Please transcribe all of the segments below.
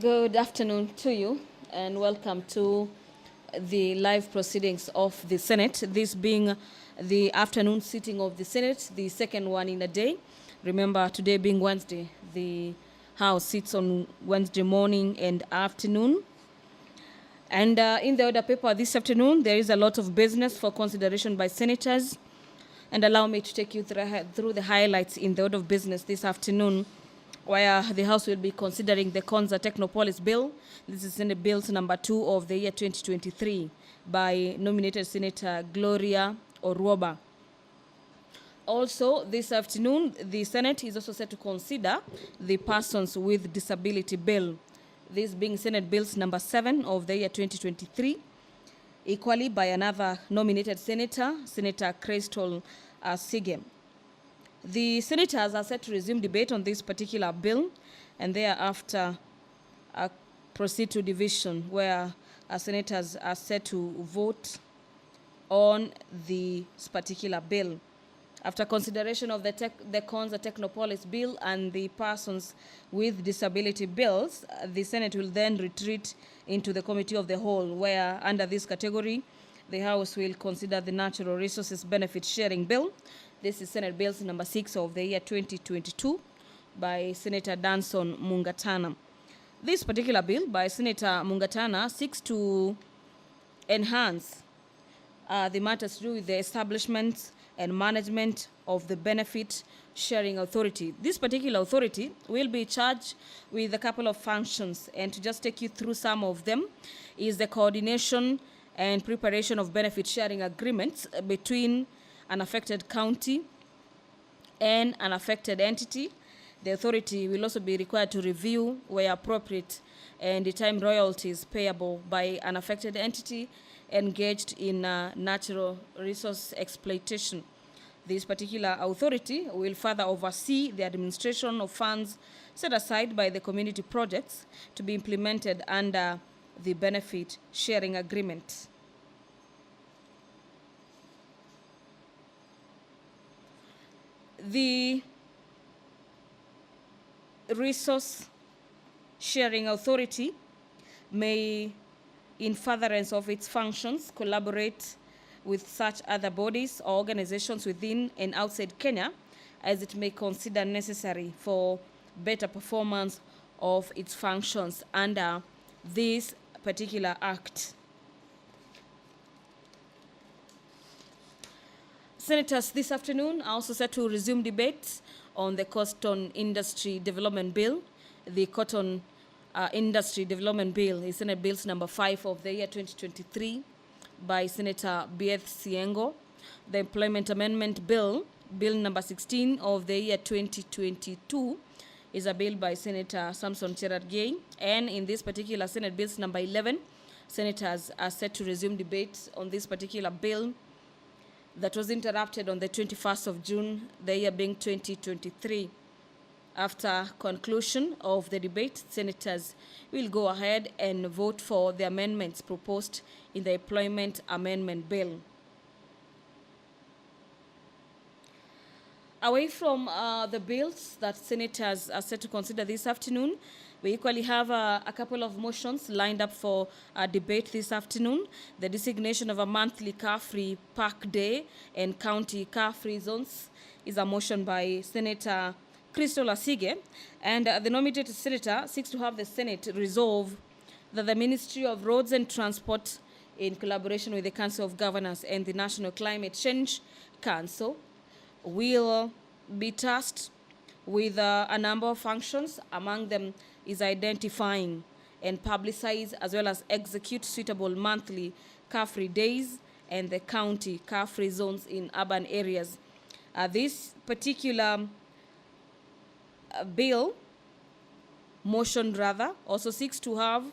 Good afternoon to you and welcome to the live proceedings of the Senate, this being the afternoon sitting of the Senate, the second one in a day. Remember, today being Wednesday, the House sits on Wednesday morning and afternoon. And in the order paper this afternoon, there is a lot of business for consideration by senators. And allow me to take you through the highlights in the order of business this afternoon, where the House will be considering the Konza Technopolis Bill. This is Senate Bill number 2 of the year 2023 by nominated Senator Gloria Orwoba. Also, this afternoon, the Senate is also set to consider the Persons with Disability Bill, this being Senate Bills number 7 of the year 2023, equally by another nominated senator, Senator Crystal Sige. The senators are set to resume debate on this particular bill and thereafter proceed to division, where senators are set to vote on this particular bill. After consideration of the Konza Technopolis Bill and the Persons with Disability Bills, the Senate will then retreat into the Committee of the Whole, where under this category, the House will consider the Natural Resources Benefit Sharing Bill. This is Senate Bill number 6 of the year 2022 by Senator Danson Mungatana. This particular bill by Senator Mungatana seeks to enhance the matters to do with the establishment and management of the Benefit Sharing Authority. This particular authority will be charged with a couple of functions, and to just take you through some of them is the coordination and preparation of benefit sharing agreements between an affected county and an affected entity. The authority will also be required to review, where appropriate, and determine royalties payable by an affected entity engaged in natural resource exploitation. This particular authority will further oversee the administration of funds set aside by the community projects to be implemented under the benefit sharing agreement. The Resource Sharing Authority may, in furtherance of its functions, collaborate with such other bodies or organizations within and outside Kenya as it may consider necessary for better performance of its functions under this particular act. Senators this afternoon are also set to resume debate on the Cotton Industry Development Bill. The Cotton Industry Development Bill is Senate Bills number 5 of the year 2023 by Senator Bieth Siengo. The Employment Amendment Bill, Bill number 16 of the year 2022, is a bill by Senator Samson Cherargei. And in this particular Senate Bills number 11, senators are set to resume debate on this particular bill that was interrupted on the 21st of June, the year being 2023. After conclusion of the debate, senators will go ahead and vote for the amendments proposed in the Employment Amendment Bill. Away from the bills that senators are set to consider this afternoon, we equally have a couple of motions lined up for debate this afternoon. The designation of a monthly car-free park day and county car-free zones is a motion by Senator Crystal Sige, and the nominated senator seeks to have the Senate resolve that the Ministry of Roads and Transport, in collaboration with the Council of Governors and the National Climate Change Council, will be tasked with a number of functions. Among them is identifying and publicize as well as execute suitable monthly car-free days and the county car-free zones in urban areas. This particular motion also seeks to have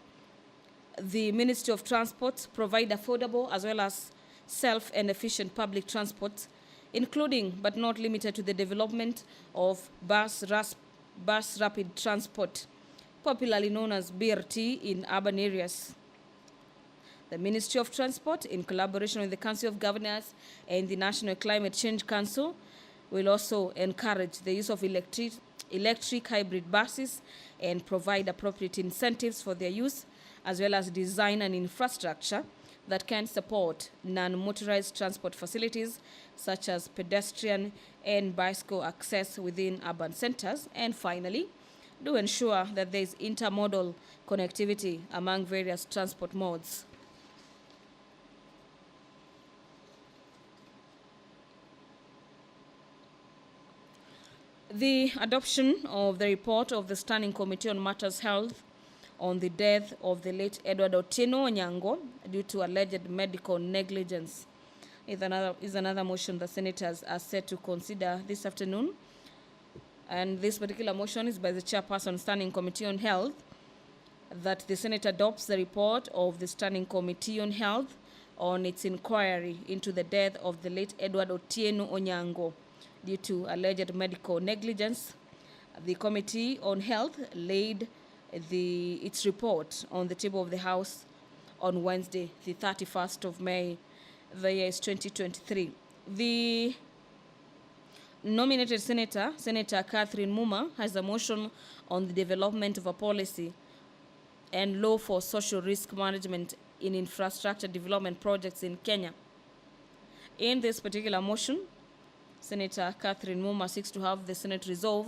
the Ministry of Transport provide affordable as well as safe and efficient public transport, including but not limited to the development of bus rapid transport, popularly known as BRT, in urban areas. The Ministry of Transport, in collaboration with the Council of Governors and the National Climate Change Council, will also encourage the use of electric hybrid buses and provide appropriate incentives for their use, as well as design an infrastructure that can support non-motorized transport facilities such as pedestrian and bicycle access within urban centers. And finally, do ensure that there is intermodal connectivity among various transport modes. The adoption of the report of the Standing Committee on Matters Health on the death of the late Edward Otieno Onyango due to alleged medical negligence is another motion the senators are set to consider this afternoon. And this particular motion is by the chairperson, Standing Committee on Health, that the Senate adopts the report of the Standing Committee on Health on its inquiry into the death of the late Edward Otieno Onyango due to alleged medical negligence. The Committee on Health laid its report on the table of the House on Wednesday, the 31st of May, the year is 2023. The nominated senator, Senator Catherine Muma, has a motion on the development of a policy and law for social risk management in infrastructure development projects in Kenya. In this particular motion, Senator Catherine Muma seeks to have the Senate resolve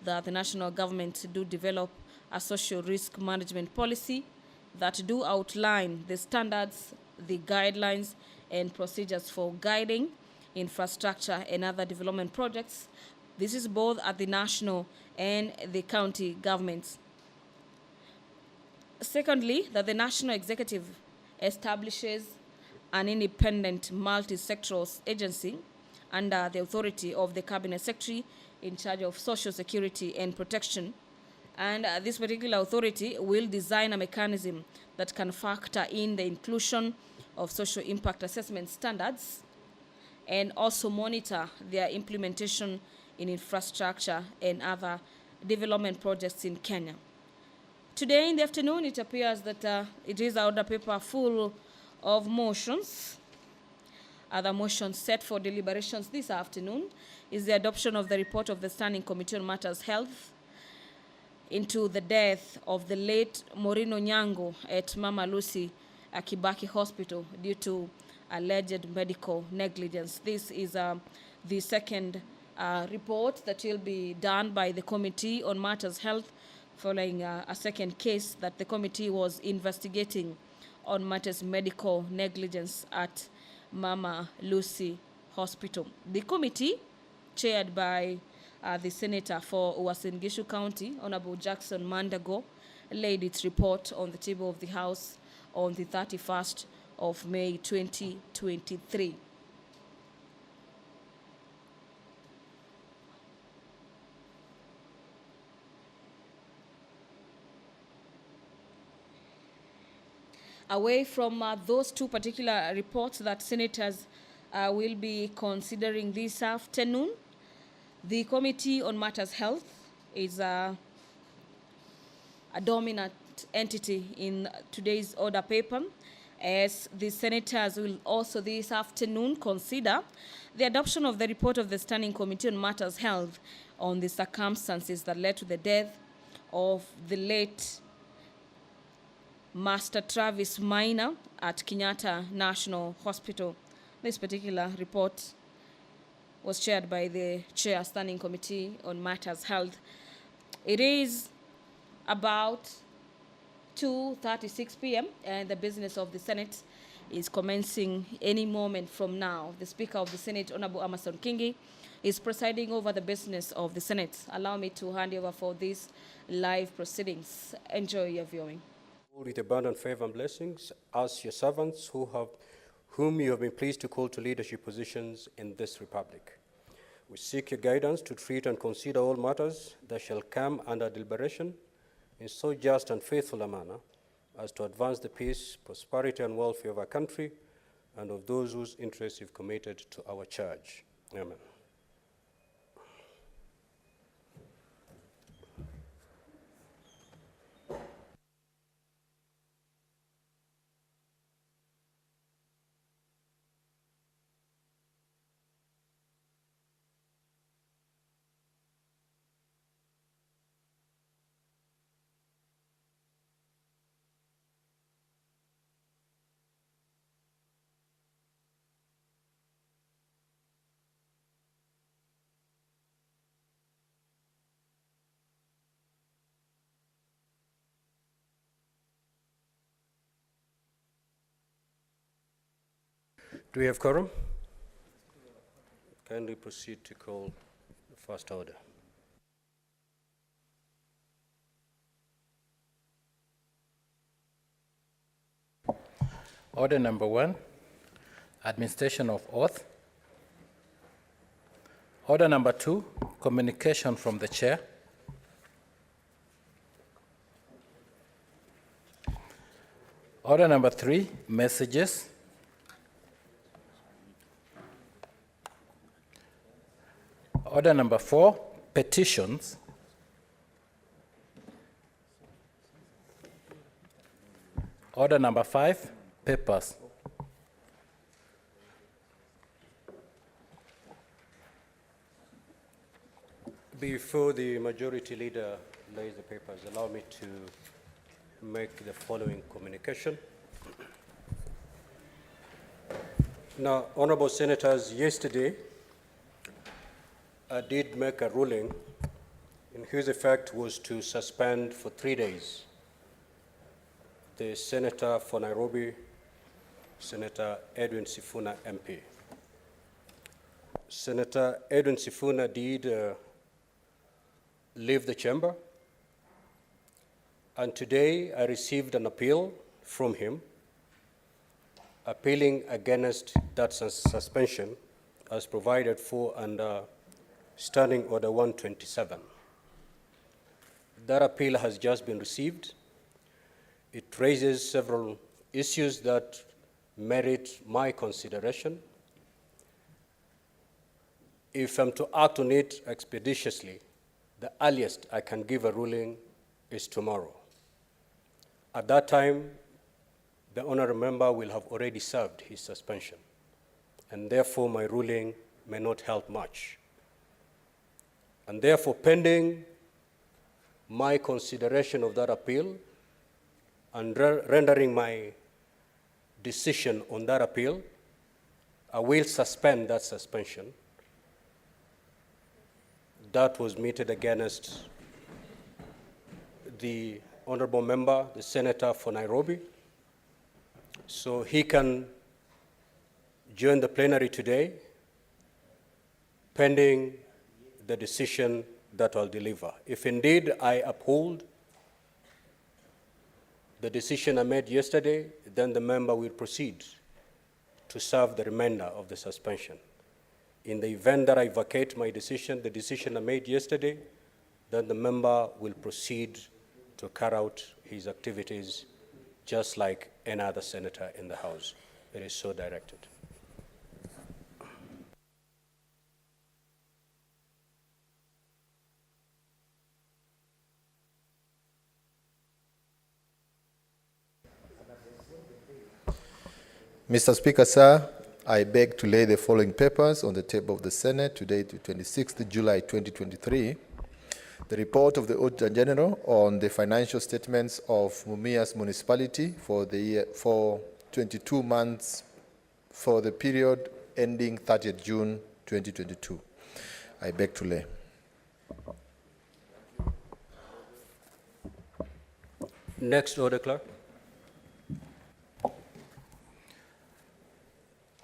that the national government do develop a social risk management policy that do outline the standards, the guidelines, and procedures for guiding infrastructure and other development projects. This is both at the national and the county governments. Secondly, that the national executive establishes an independent multi-sectoral agency under the authority of the Cabinet Secretary in charge of social security and protection. And this particular authority will design a mechanism that can factor in the inclusion of social impact assessment standards and also monitor their implementation in infrastructure and other development projects in Kenya. Today in the afternoon, it appears that it is a order paper full of motions. Other motions set for deliberations this afternoon is the adoption of the report of the Standing Committee on Matters Health into the death of the late Maureen Onyango at Mama Lucy Kibaki Hospital due to alleged medical negligence. This is the second report that will be done by the Committee on Matters Health following a second case that the committee was investigating on matters medical negligence at Mama Lucy Hospital. The committee, chaired by the Senator for Uasin Gishu County, Honorable Jackson Mandago, laid its report on the table of the House on the 31st of May 2023. Away from those two particular reports that senators will be considering this afternoon, the Committee on Matters Health is a dominant entity in today's order paper, as the senators will also this afternoon consider the adoption of the report of the Standing Committee on Matters Health on the circumstances that led to the death of the late Master Travis Minor at Kenyatta National Hospital. This particular report was chaired by the Chair Standing Committee on Matters Health. It is about 2:36 p.m. and the business of the Senate is commencing any moment from now. The Speaker of the Senate, Honorable Amason Kingi, is presiding over the business of the Senate. Allow me to hand over for these live proceedings. Enjoy your viewing. With abundant favor and blessings, as your servants whom you have been pleased to call to leadership positions in this republic. We seek your guidance to treat and consider all matters that shall come under deliberation in so just and faithful a manner as to advance the peace, prosperity, and welfare of our country and of those whose interests you've committed to our charge. Amen. Do we have quorum? Kindly proceed to call the first order. Order number 1, administration of oath. Order number 2, communication from the chair. Order number 3, messages. Order number 4, petitions. Order number 5, papers. Before the majority leader lays the papers, allow me to make the following communication. Now, honorable senators, yesterday I did make a ruling in whose effect was to suspend for 3 days the senator for Nairobi, Senator Edwin Sifuna MP. Senator Edwin Sifuna did leave the chamber, and today I received an appeal from him appealing against that suspension as provided for under Standing Order 127. That appeal has just been received. It raises several issues that merit my consideration. If I'm to act on it expeditiously, the earliest I can give a ruling is tomorrow. At that time, the honorable member will have already served his suspension, and therefore my ruling may not help much. And therefore, pending my consideration of that appeal and rendering my decision on that appeal, I will suspend that suspension that was meted against the honorable member, the senator for Nairobi, so he can join the plenary today, pending the decision that I'll deliver. If indeed I uphold the decision I made yesterday, then the member will proceed to serve the remainder of the suspension. In the event that I vacate my decision, the decision I made yesterday, then the member will proceed to carry out his activities just like any other senator in the House. It is so directed. Mr. Speaker, sir, I beg to lay the following papers on the table of the Senate today, the 26th July 2023. The report of the Auditor General on the financial statements of Mumias Municipality for the year for 22 months for the period ending 30th June 2022. I beg to lay. Next order, clerk.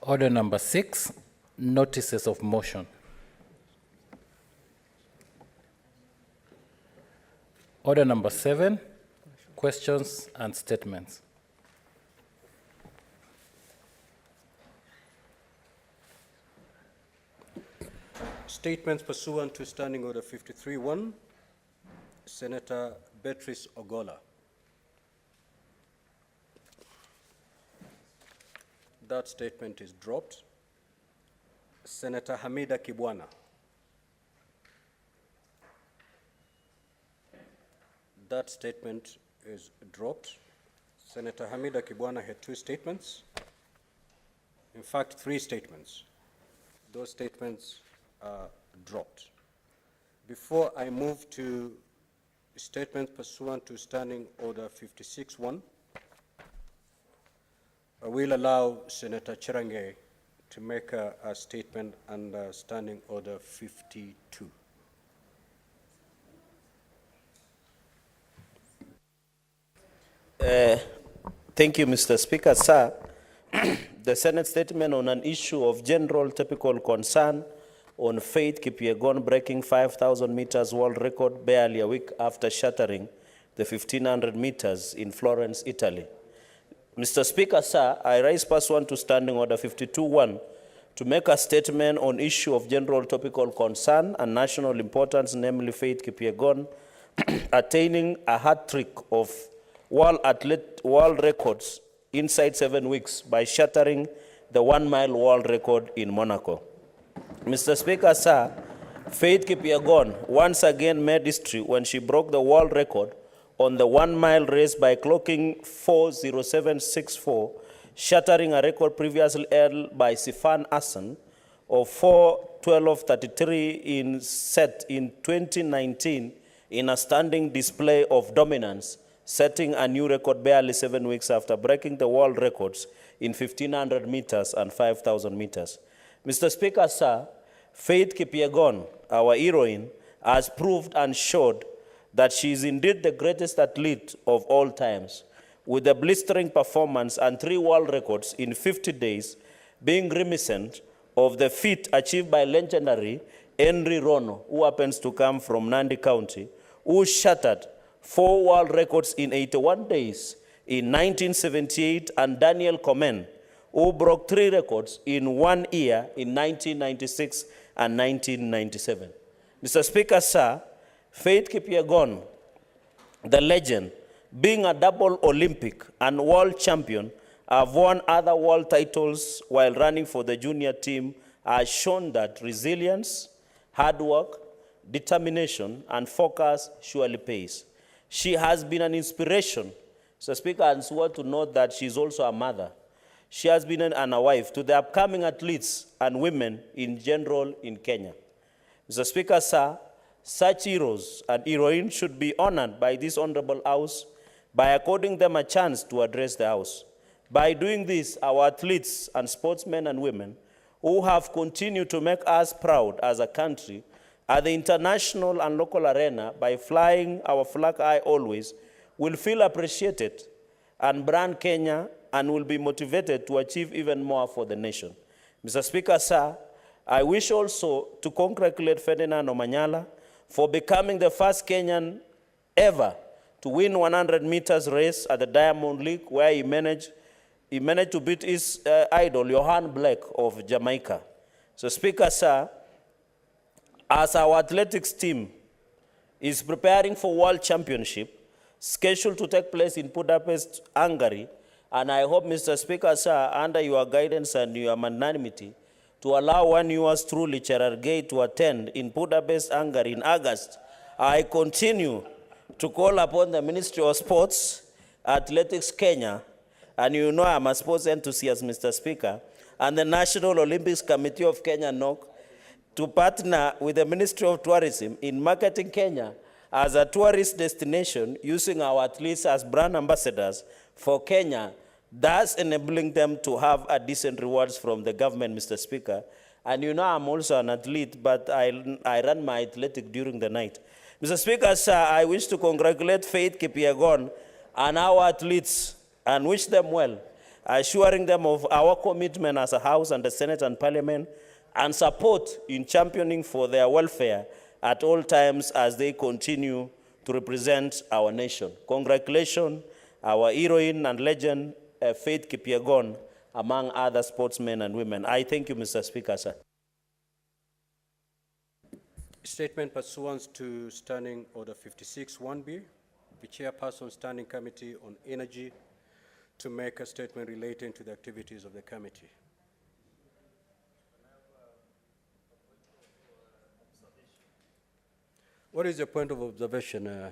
Order number 6, notices of motion. Order number 7, questions and statements. Statements pursuant to Standing Order 53-1, Senator Beatrice Ogola. That statement is dropped. Senator Hamida Kibwana. That statement is dropped. Senator Hamida Kibwana had 2 statements. In fact, 3 statements. Those statements are dropped. Before I move to statements pursuant to Standing Order 56-1, I will allow Senator Chirange to make a statement under Standing Order 52. Thank you, Mr. Speaker. Sir, the Senate statement on an issue of general topical concern on Faith Kipyegon breaking 5,000 meters world record barely a week after shattering the 1,500 meters in Florence, Italy. Mr. Speaker, sir, I rise pursuant to Standing Order 52.1 to make a statement on issue of general topical concern and national importance, namely Faith Kipyegon attaining a hat-trick of world records inside 7 weeks by shattering the 1-mile world record in Monaco. Mr. Speaker, sir, Faith Kipyegon once again made history when she broke the world record on the 1-mile race by clocking 4:07.64, shattering a record previously held by Sifan Hassan of 4:12.33 in 2019 in a standing display of dominance, setting a new record barely 7 weeks after breaking the world records in 1,500 meters and 5,000 meters. Mr. Speaker, sir, Faith Kipyegon, our heroine, has proved and showed that she is indeed the greatest athlete of all times, with a blistering performance and 3 world records in 50 days, being reminiscent of the feat achieved by legendary Henry Rono, who happens to come from Nandi County, who shattered 4 world records in 81 days in 1978, and Daniel Komen, who broke 3 records in 1 year in 1996 and 1997. Mr. Speaker, sir, Faith Kipyegon, the legend, being a double Olympic and world champion, have won other world titles while running for the junior team, has shown that resilience, hard work, determination, and focus surely pays. She has been an inspiration, Mr. Speaker, and it's worth to note that she's also a mother. She has been a wife to the upcoming athletes and women in general in Kenya. Mr. Speaker, sir, such heroes and heroines should be honored by this honorable House by according them a chance to address the House. By doing this, our athletes and sportsmen and women who have continued to make us proud as a country at the international and local arena by flying our flag high always will feel appreciated and brand Kenya and will be motivated to achieve even more for the nation. Mr. Speaker, sir, I wish also to congratulate Ferdinand Omanyala for becoming the first Kenyan ever to win 100 meters race at the Diamond League, where he managed to beat his idol, Johan Blake of Jamaica. So, Speaker, sir, as our athletics team is preparing for World Championship, scheduled to take place in Budapest, Hungary, and I hope, Mr. Speaker, sir, under your guidance and your magnanimity, to allow one yours truly, Gerard Gay, to attend in Budapest, Hungary in August, I continue to call upon the Ministry of Sports, Athletics Kenya, and you know I'm a sports enthusiast, Mr. Speaker, and the National Olympics Committee of Kenya, NOC, to partner with the Ministry of Tourism in marketing Kenya as a tourist destination, using our athletes as brand ambassadors for Kenya, thus enabling them to have a decent rewards from the government, Mr. Speaker. And you know I'm also an athlete, but I run my athletic during the night. Mr. Speaker, sir, I wish to congratulate Faith Kipyegon and our athletes and wish them well, assuring them of our commitment as a House and the Senate and Parliament and support in championing for their welfare at all times as they continue to represent our nation. Congratulations, our heroine and legend, Faith Kipyegon, among other sportsmen and women. I thank you, Mr. Speaker, sir. Statement pursuant to Standing Order 56.1b, the Chairperson Standing Committee on Energy to make a statement relating to the activities of the committee. What is your point of observation?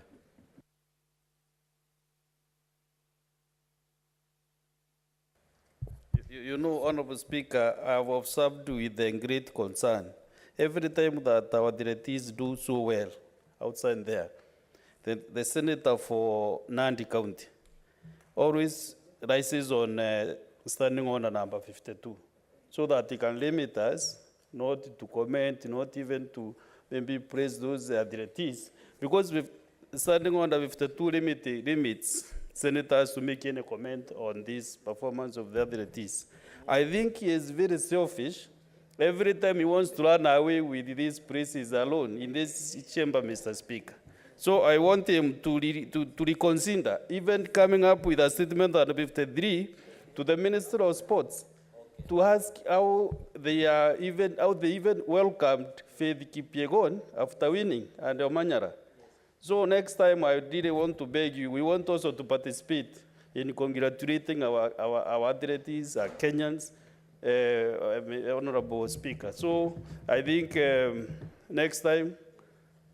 You know, Honorable Speaker, I have observed with great concern every time that our directees do so well outside there. The senator for Nandi County always rises on Standing Order number 52, so that he can limit us, not to comment, not even to maybe praise those directees, because with Standing Order 52 limits senators to make any comment on this performance of the athletes. I think he is very selfish. Every time he wants to run away with these praises alone in this chamber, Mr. Speaker. So I want him to reconsider, even coming up with a statement on 53 to the Minister of Sports, to ask how they even welcomed Faith Kipyegon after winning and Omanyara. So next time, I really want to beg you, we want also to participate in congratulating our athletes, our Kenyans, Honorable Speaker. So I think next time,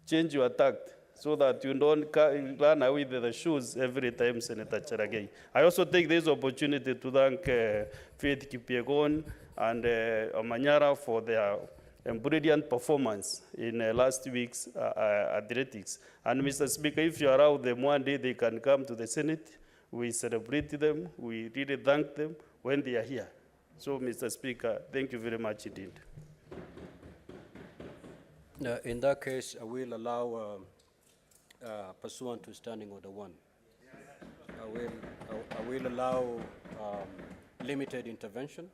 change your tact so that you don't run away with the shoes every time, Senator Cherargei. I also take this opportunity to thank Faith Kipyegon and Omanyara for their brilliant performance in last week's athletics. And Mr. Speaker, if you allow them one day, they can come to the Senate. We celebrate them. We really thank them when they are here. So, Mr. Speaker, thank you very much indeed. In that case, I will allow, pursuant to Standing Order 1, I will allow limited intervention,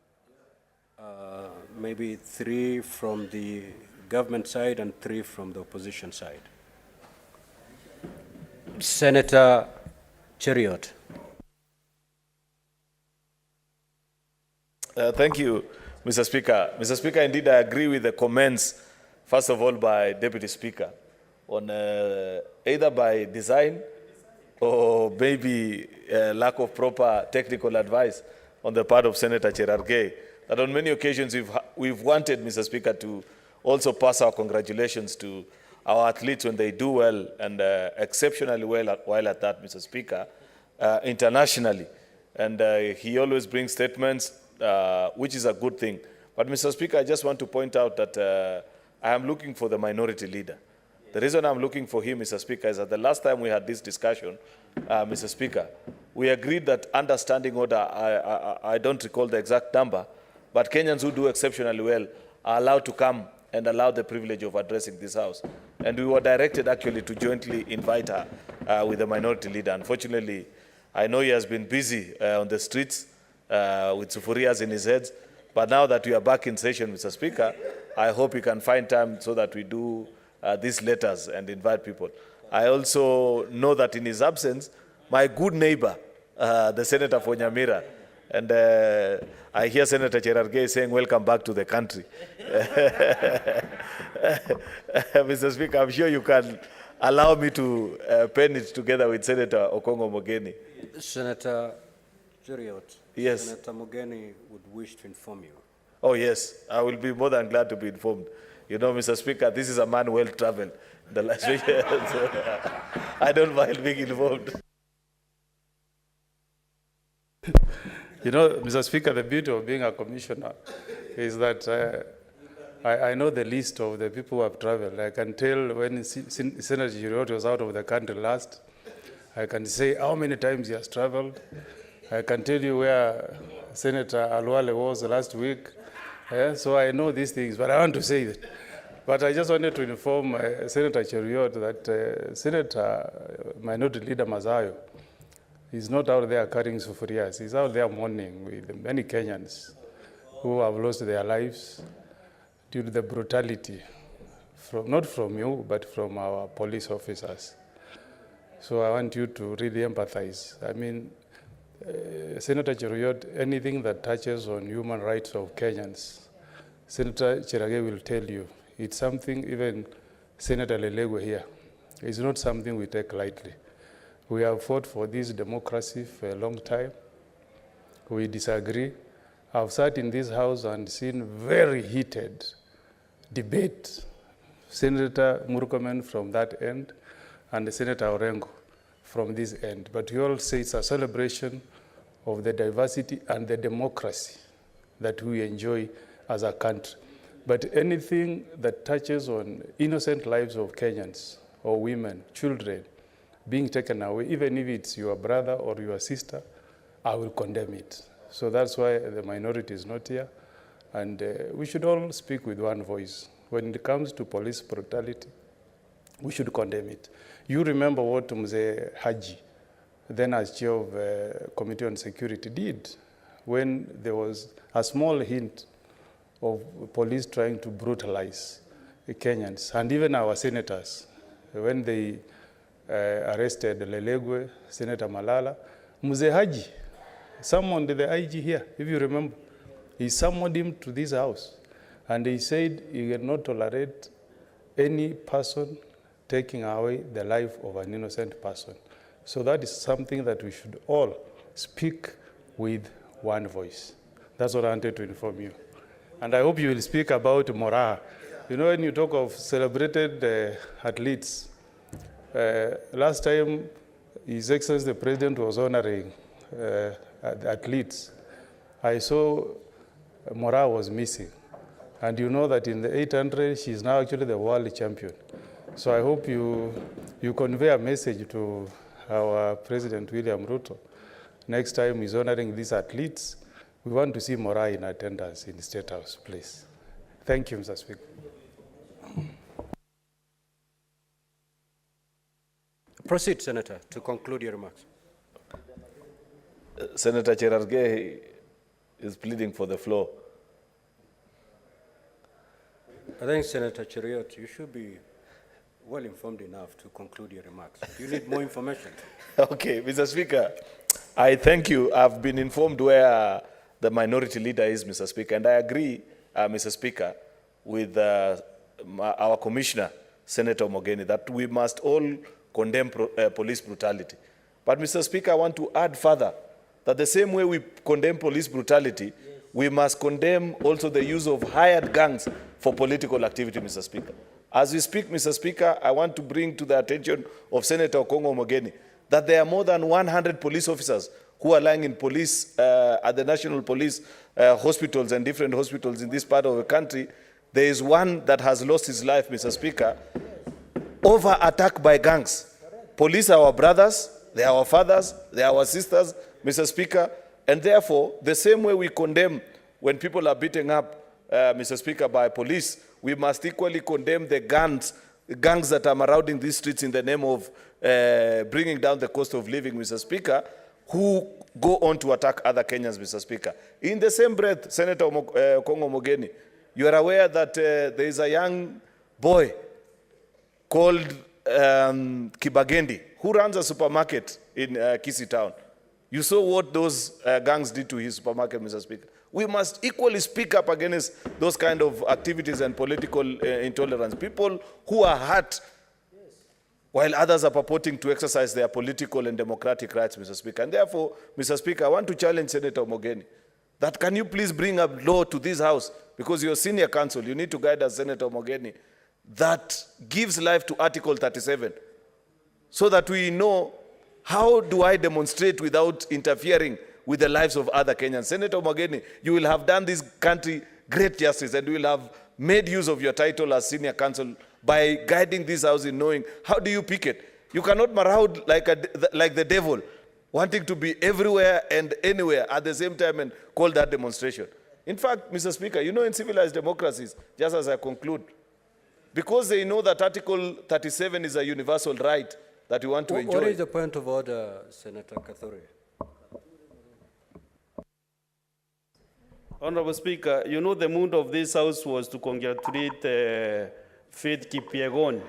maybe 3 from the government side and 3 from the opposition side. Senator Cheriot. Thank you, Mr. Speaker. Mr. Speaker, indeed, I agree with the comments, first of all, by Deputy Speaker, on either by design or maybe lack of proper technical advice on the part of Senator Cherargei, that on many occasions we've wanted, Mr. Speaker, to also pass our congratulations to our athletes when they do well and exceptionally well while at that, Mr. Speaker, internationally. And he always brings statements, which is a good thing. But, Mr. Speaker, I just want to point out that I am looking for the minority leader. The reason I'm looking for him, Mr. Speaker, is that the last time we had this discussion, Mr. Speaker, we agreed that under standing order, I don't recall the exact number, but Kenyans who do exceptionally well are allowed to come and allow the privilege of addressing this House. And we were directed actually to jointly invite her with the minority leader. Unfortunately, I know he has been busy on the streets with sufurias in his head, but now that we are back in session, Mr. Speaker, I hope he can find time so that we do these letters and invite people. I also know that in his absence, my good neighbor, the Senator for Nyamira, and I hear Senator Cherargei saying, welcome back to the country. Mr. Speaker, I'm sure you can allow me to pen it together with Senator Okongo Mogeni. Senator Cheriot. Yes. Senator Mogeni would wish to inform you. Oh, yes. I will be more than glad to be informed. You know, Mr. Speaker, this is a man well-traveled. The last week, so I don't mind being involved. You know, Mr. Speaker, the beauty of being a commissioner is that I know the list of the people who have traveled. I can tell when Senator Cheriot was out of the country last. I can say how many times he has traveled. I can tell you where Senator Alwale was last week. So I know these things, but I want to say that. But I just wanted to inform Senator Cheriot that Senator Minority Leader Mazayo is not out there carrying sufurias. He's out there mourning with many Kenyans who have lost their lives due to the brutality, not from you, but from our police officers. So I want you to really empathize. I mean, Senator Cheriot, anything that touches on human rights of Kenyans, Senator Cherargei will tell you. It's something even Senator Lelego here. It's not something we take lightly. We have fought for this democracy for a long time. We disagree. I've sat in this House and seen very heated debate. Senator Murkomen from that end and Senator Orengo from this end. But we all say it's a celebration of the diversity and the democracy that we enjoy as a country. But anything that touches on innocent lives of Kenyans or women, children, being taken away, even if it's your brother or your sister, I will condemn it. So that's why the minority is not here. And we should all speak with one voice. When it comes to police brutality, we should condemn it. You remember what Mzee Haji then as chair of Committee on Security, did when there was a small hint of police trying to brutalize Kenyans, and even our senators, when they arrested Lelegwe, Senator Malala, Mzee Haji summoned the IG here, if you remember. He summoned him to this house, and he said he cannot tolerate any person taking away the life of an innocent person. So that is something that we should all speak with one voice. That's what I wanted to inform you. And I hope you will speak about Moraa. You know, when you talk of celebrated athletes, last time His Excellency the President was honoring athletes, I saw Moraa was missing. And you know that in the 800, she's now actually the world champion. So I hope you convey a message to our President William Ruto. Next time he's honoring these athletes, we want to see Moraa in attendance in the State House, please. Thank you, Mr. Speaker. Proceed, Senator, to conclude your remarks. Senator Cherargei is pleading for the floor. I think, Senator Cheriot, you should be well informed enough to conclude your remarks. Do you need more information? Okay, Mr. Speaker, I thank you. I've been informed where the minority leader is, Mr. Speaker, and I agree, Mr. Speaker, with our Commissioner, Senator Mogeni, that we must all condemn police brutality. But, Mr. Speaker, I want to add further that the same way we condemn police brutality, we must condemn also the use of hired gangs for political activity, Mr. Speaker. As we speak, Mr. Speaker, I want to bring to the attention of Senator Okongo Mogeni that there are more than 100 police officers who are lying in police, at the National Police hospitals and different hospitals in this part of the country. There is one that has lost his life, Mr. Speaker, over attack by gangs. Police are our brothers, they are our fathers, they are our sisters, Mr. Speaker, and therefore, the same way we condemn when people are beaten up, Mr. Speaker, by police, we must equally condemn the gangs that are marauding these streets in the name of bringing down the cost of living, Mr. Speaker, who go on to attack other Kenyans, Mr. Speaker. In the same breath, Senator Kongo Mogeni, you are aware that there is a young boy called Kibagendi who runs a supermarket in Kisii town. You saw what those gangs did to his supermarket, Mr. Speaker. We must equally speak up against those kind of activities and political intolerance. People who are hurt while others are purporting to exercise their political and democratic rights, Mr. Speaker. And therefore, Mr. Speaker, I want to challenge Senator Mogeni that can you please bring up law to this House, because you're senior counsel, you need to guide us, Senator Mogeni, that gives life to Article 37 so that we know how do I demonstrate without interfering with the lives of other Kenyans. Senator Mogeni, you will have done this country great justice, and you will have made use of your title as senior counsel by guiding this House in knowing how do you pick it. You cannot maraud like the devil, wanting to be everywhere and anywhere at the same time and call that demonstration. In fact, Mr. Speaker, you know, in civilized democracies, just as I conclude, because they know that Article 37 is a universal right that we want to enjoy. What is the point of order, Senator Kathuri? Honorable Speaker, you know the mood of this House was to congratulate Faith Kipyegon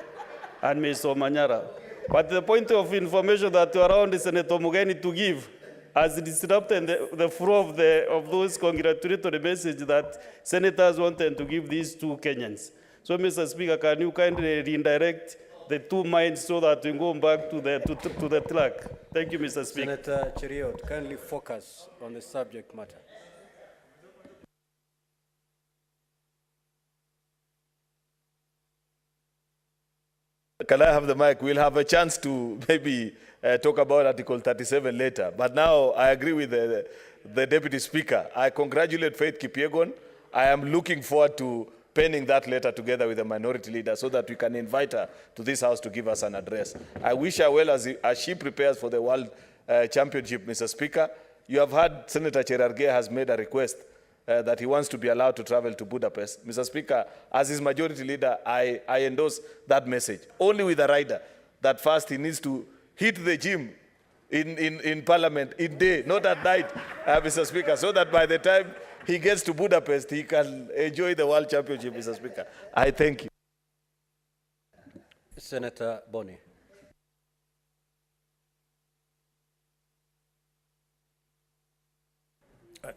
and Mr. Manyara. But the point of information that you around Senator Mugeni to give has disrupted the flow of those congratulatory messages that senators wanted to give these two Kenyans. So, Mr. Speaker, can you kindly redirect the two minds so that we go back to the track? Thank you, Mr. Speaker. Senator Cheriot, kindly focus on the subject matter. Can I have the mic? We'll have a chance to maybe talk about Article 37 later. But now I agree with the Deputy Speaker. I congratulate Faith Kipyegon. I am looking forward to penning that letter together with the minority leader so that we can invite her to this House to give us an address. I wish her well as she prepares for the World Championship, Mr. Speaker. You have heard Senator Cherargei has made a request that he wants to be allowed to travel to Budapest. Mr. Speaker, as his majority leader, I endorse that message, only with a rider, that first he needs to hit the gym in Parliament in day, not at night, Mr. Speaker, so that by the time he gets to Budapest, he can enjoy the World Championship, Mr. Speaker. I thank you. Senator Boni.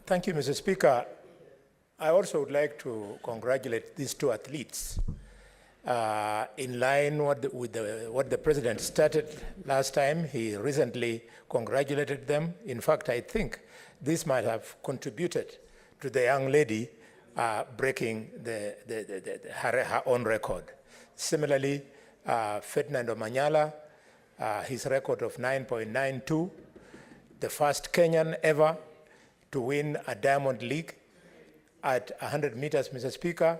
Thank you, Mr. Speaker. I also would like to congratulate these two athletes in line with what the president started last time. He recently congratulated them. In fact, I think this might have contributed to the young lady breaking her own record. Similarly, Ferdinando Manyala, his record of 9.92, the first Kenyan ever to win a Diamond League at 100 meters, Mr. Speaker.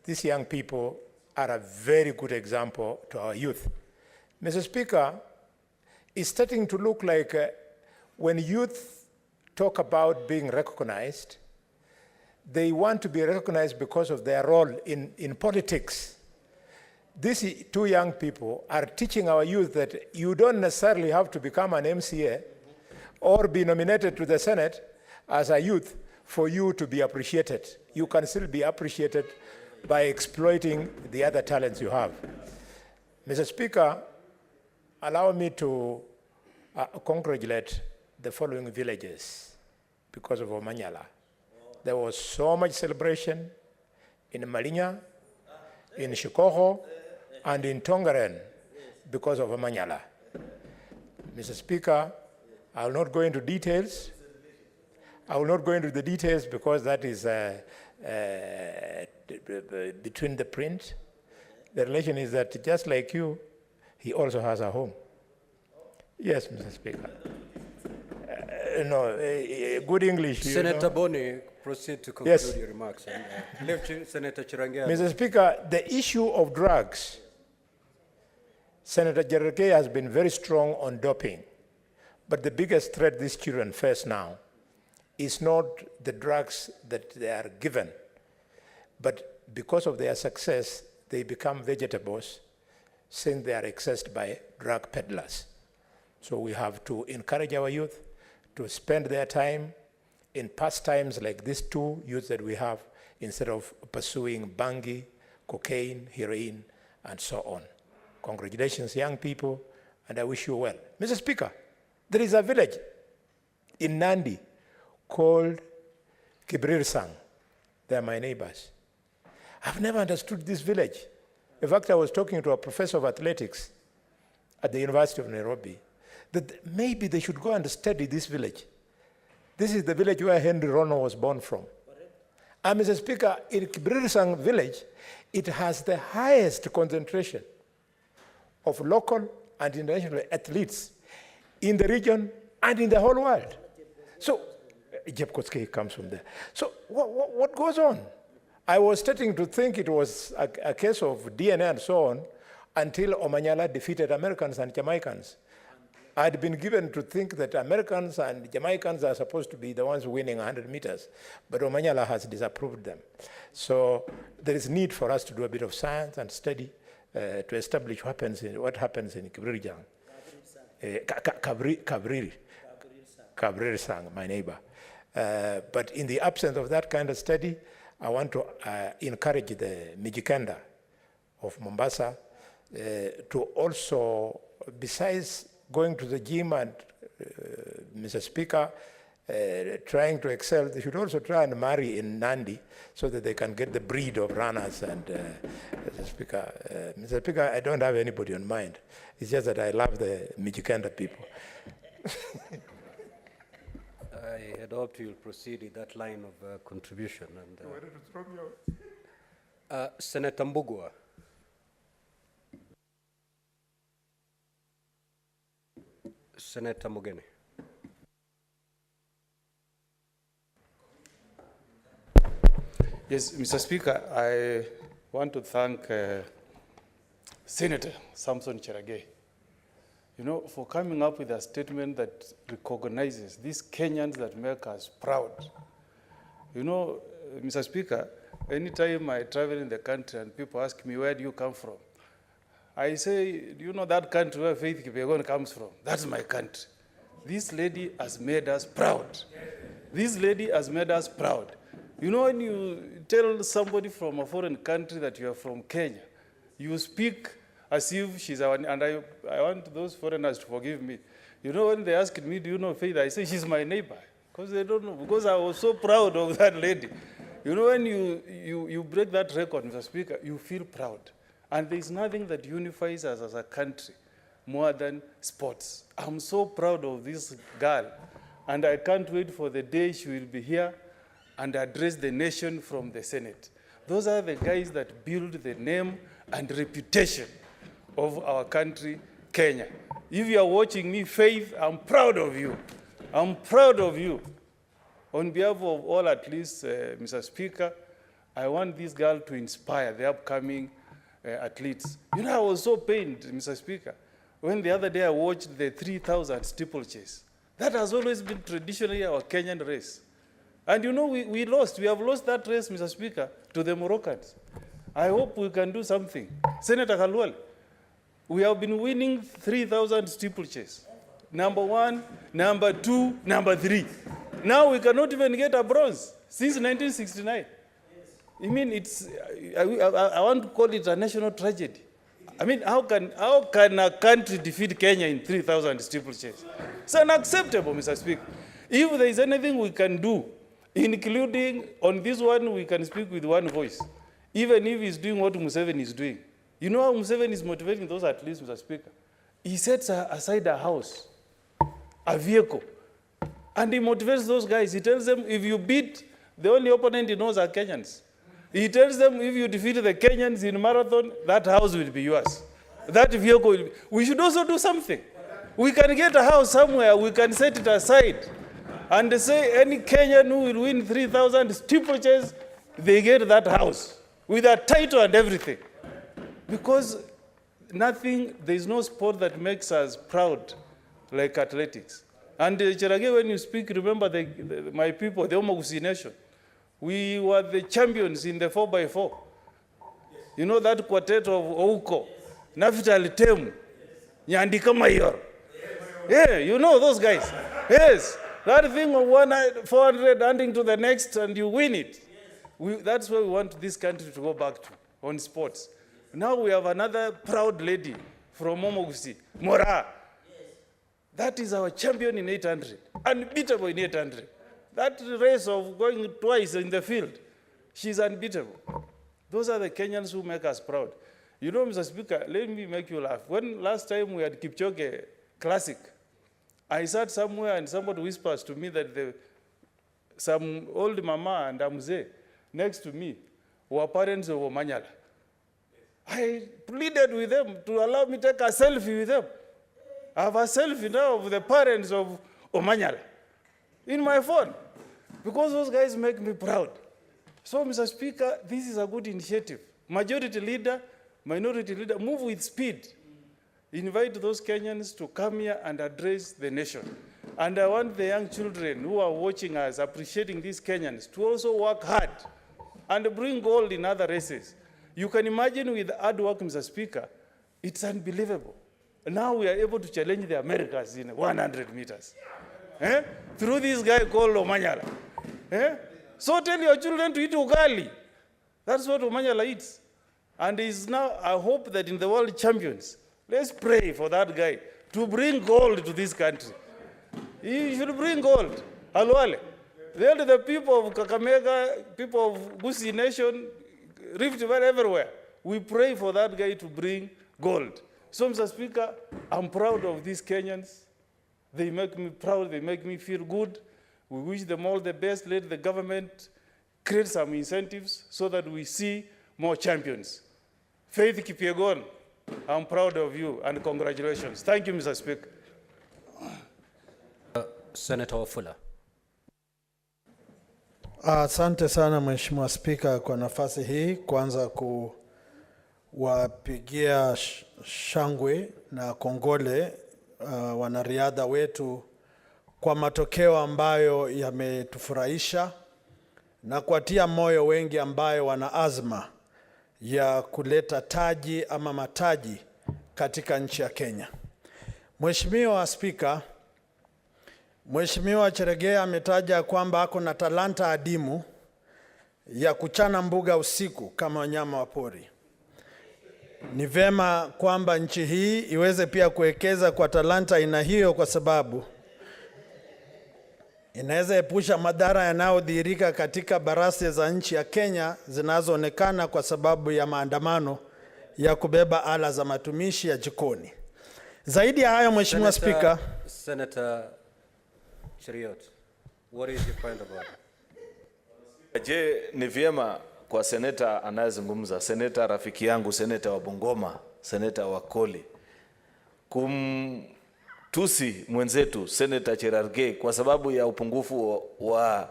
These young people are a very good example to our youth. Mr. Speaker, it's starting to look like when youth talk about being recognized, they want to be recognized because of their role in politics. These two young people are teaching our youth that you don't necessarily have to become an MCA or be nominated to the Senate as a youth for you to be appreciated. You can still be appreciated by exploiting the other talents you have. Mr. Speaker, allow me to congratulate the following villages because of Omanyala. There was so much celebration in Malinya, in Shikoho, and in Tongaren because of Omanyala. Mr. Speaker, I will not go into details. I will not go into the details because that is between the print. The relation is that just like you, he also has a home. Yes, Mr. Speaker. Good English. Senator Boni, proceed to conclude your remarks. And, Senator Chirangia. Mr. Speaker, the issue of drugs, Senator Cherargei has been very strong on doping. But the biggest threat these children face now is not the drugs that they are given, but because of their success, they become vegetables since they are accessed by drug peddlers. So we have to encourage our youth to spend their time in pastimes like these two youths that we have instead of pursuing bangi, cocaine, heroin, and so on. Congratulations, young people, and I wish you well. Mr. Speaker, there is a village in Nandi called Kibrir-Sang. They are my neighbors. I've never understood this village. In fact, I was talking to a professor of athletics at the University of Nairobi that maybe they should go and study this village. This is the village where Henry Rono was born from. And Mr. Speaker, in Kibrir-Sang village, it has the highest concentration of local and international athletes in the region and in the whole world. So, Jeb Kotske comes from there. So what goes on? I was starting to think it was a case of DNA and so on until Omanyala defeated Americans and Jamaicans. I'd been given to think that Americans and Jamaicans are supposed to be the ones winning 100 meters, but Omanyala has disapproved them. So there is need for us to do a bit of science and study to establish what happens in Kibrir-Sang. Kibrir-Sang, my neighbor. But in the absence of that kind of study, I want to encourage the Mijikenda of Mombasa to also, besides going to the gym and, Mr. Speaker, trying to excel, they should also try and marry in Nandi so that they can get the breed of runners. And Mr. Speaker, I don't have anybody in mind. It's just that I love the Mijikenda people. I had hoped you'll proceed with that line of contribution. And, Senator Mbugua. Senator Mugeni. Yes, Mr. Speaker, I want to thank Senator Samson Cherargei, for coming up with a statement that recognizes these Kenyans that make us proud. Mr. Speaker, anytime I travel in the country and people ask me, where do you come from? I say, do you know that country where Faith Kipyegon comes from? That's my country. this lady has made us proud. This lady has made us proud. You know, when you tell somebody from a foreign country that you are from Kenya, you speak as if she's our, and I want those foreigners to forgive me. You know, when they asked me, do you know Faith? I say, she's my neighbor. Because they don't know, because I was so proud of that lady. You know, when you break that record, Mr. Speaker, you feel proud. And there's nothing that unifies us as a country more than sports. I'm so proud of this girl. And I can't wait for the day she will be here and address the nation from the Senate. Those are the guys that build the name and reputation of our country, Kenya. If you are watching me, Faith, I'm proud of you. I'm proud of you. On behalf of all, at least, Mr. Speaker, I want this girl to inspire the upcoming athletes. You know, I was so pained, Mr. Speaker, when the other day I watched the 3,000 steeplechase. That has always been traditionally our Kenyan race. And you know, we lost. We have lost that race, Mr. Speaker, to the Moroccans. I hope we can do something. Senator Khalwale, we have been winning 3,000 steeplechase. Number 1, number 2, number 3. Now we cannot even get a bronze since 1969. I mean, it's, I want to call it a national tragedy. I mean, how can a country defeat Kenya in 3,000 steeplechase? It's unacceptable, Mr. Speaker. If there is anything we can do, including on this one, we can speak with one voice, even if he's doing what Museveni is doing. You know how Museveni is motivating those athletes, Mr. Speaker? He sets aside a house, a vehicle, and he motivates those guys. He tells them, if you beat the only opponent he knows are Kenyans. He tells them, if you defeat the Kenyans in marathon, that house will be yours. That vehicle will be. We should also do something. We can get a house somewhere, we can set it aside, and say any Kenyan who will win 3,000 steeplechase, they get that house with a title and everything. Because there is no sport that makes us proud like athletics. And Cherage, when you speak, remember my people, the Omogusi nation. We were the champions in the 4x4. You know that quartet of Ouko, Nafital Temu, Nyandika Mayor. Yeah, you know those guys. Yes, that thing of 400 handing to the next and you win it. That's where we want this country to go back to, on sports. Now we have another proud lady from Omogusi, Mora. That is our champion in 800, unbeatable in 800. That race of going twice in the field, she's unbeatable. Those are the Kenyans who make us proud. You know, Mr. Speaker, let me make you laugh. When last time we had Kipchoge Classic, I sat somewhere and somebody whispers to me that some old mama and Amze next to me were parents of Omanyala. I pleaded with them to allow me to take a selfie with them. I have a selfie now of the parents of Omanyala in my phone, because those guys make me proud. So, Mr. Speaker, this is a good initiative. Majority leader, minority leader, move with speed. Invite those Kenyans to come here and address the nation. And I want the young children who are watching us, appreciating these Kenyans, to also work hard and bring gold in other races. You can imagine with hard work, Mr. Speaker, it's unbelievable. Now we are able to challenge the Americas in 100 meters. Through this guy called Omanyala. So tell your children to eat ugali. That's what Omanyala eats. And is now, I hope that in the world champions, let's pray for that guy to bring gold to this country. He should bring gold. Halwale. The people of Kakamega, people of Gusii Nation, Rift Valley, everywhere. We pray for that guy to bring gold. So, Mr. Speaker, I'm proud of these Kenyans. They make me proud. They make me feel good. We wish them all the best. Let the government create some incentives so that we see more champions. Faith Kipyegon, I'm proud of you and congratulations. Thank you, Mr. Speaker. Senator Fuller. Asante sana Mheshimiwa Spika kwa nafasi hii, kwanza kuwapigia shangwe na kongole wanariadha wetu kwa matokeo ambayo yametufurahisha na kuatia moyo wengi ambayo wana azma ya kuleta taji ama mataji katika nchi ya Kenya. Mheshimiwa Spika, Mheshimiwa Cherargei ametaja kwamba ako na talanta adimu ya kuchana mbuga usiku kama wanyama wa pori. Ni vema kwamba nchi hii iweze pia kuwekeza kwa talanta aina hiyo, kwa sababu inaweza epusha madhara yanayodhihirika katika barasi za nchi ya Kenya zinazoonekana kwa sababu ya maandamano ya kubeba ala za matumishi ya jikoni. Zaidi ya hayo, Mheshimiwa Spika, Senator Cheriot, what is your point about it? Je, ni vyema kwa seneta anayezungumza, seneta rafiki yangu, seneta wa Bungoma, seneta wa Koli, kumtusi mwenzetu seneta Cherargei kwa sababu ya upungufu wa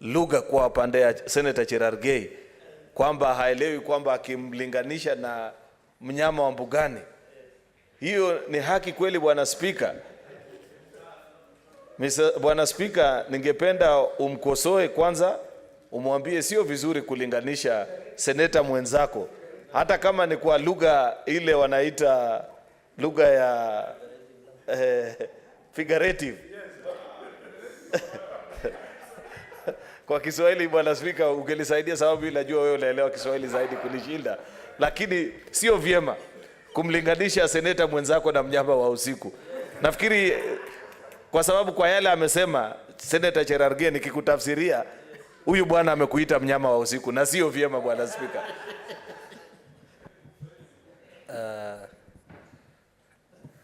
lugha kwa pande ya seneta Cherargei, kwamba haelewi kwamba akimlinganisha na mnyama wa mbugani? Hiyo ni haki kweli, Bwana Spika? Bwana Spika, ningependa umkosoe kwanza, umwambie sio vizuri kulinganisha seneta mwenzako, hata kama ni kwa lugha ile wanaita lugha ya figurative. Kwa Kiswahili, Bwana Spika, ungelisaidia sababu najua wewe unaelewa Kiswahili zaidi kunishinda, lakini sio vyema kumlinganisha seneta mwenzako na mnyama wa usiku. Nafikiri kwa sababu kwa yale amesema Seneta Cherargei, nikikutafsiria huyu bwana amekuita mnyama wa usiku, na sio vyema, Bwana Spika.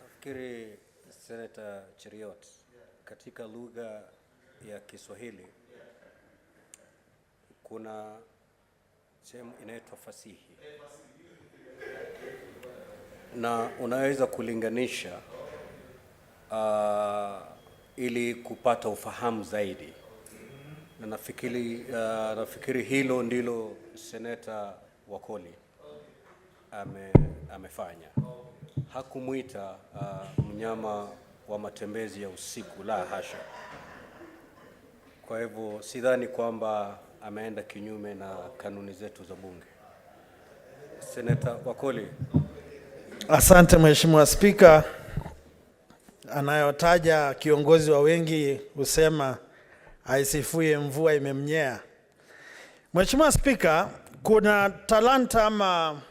Nafikiri Senator Cheriot, katika lugha ya Kiswahili kuna sehemu inaitwa fasihi, na unaweza kulinganisha ili kupata ufahamu zaidi, na nafikiri hilo ndilo seneta Wakoli amefanya. Hakumuita mnyama wa matembezi ya usiku, la hasha. Kwa hivyo sidhani kwamba ameenda kinyume na kanuni zetu za bunge. Seneta Wakoli. Asante Mheshimiwa Spika. Anayotaja kiongozi wa wengi husema aisifuye mvua imemnyea. Mheshimiwa Spika, kuna talanta ama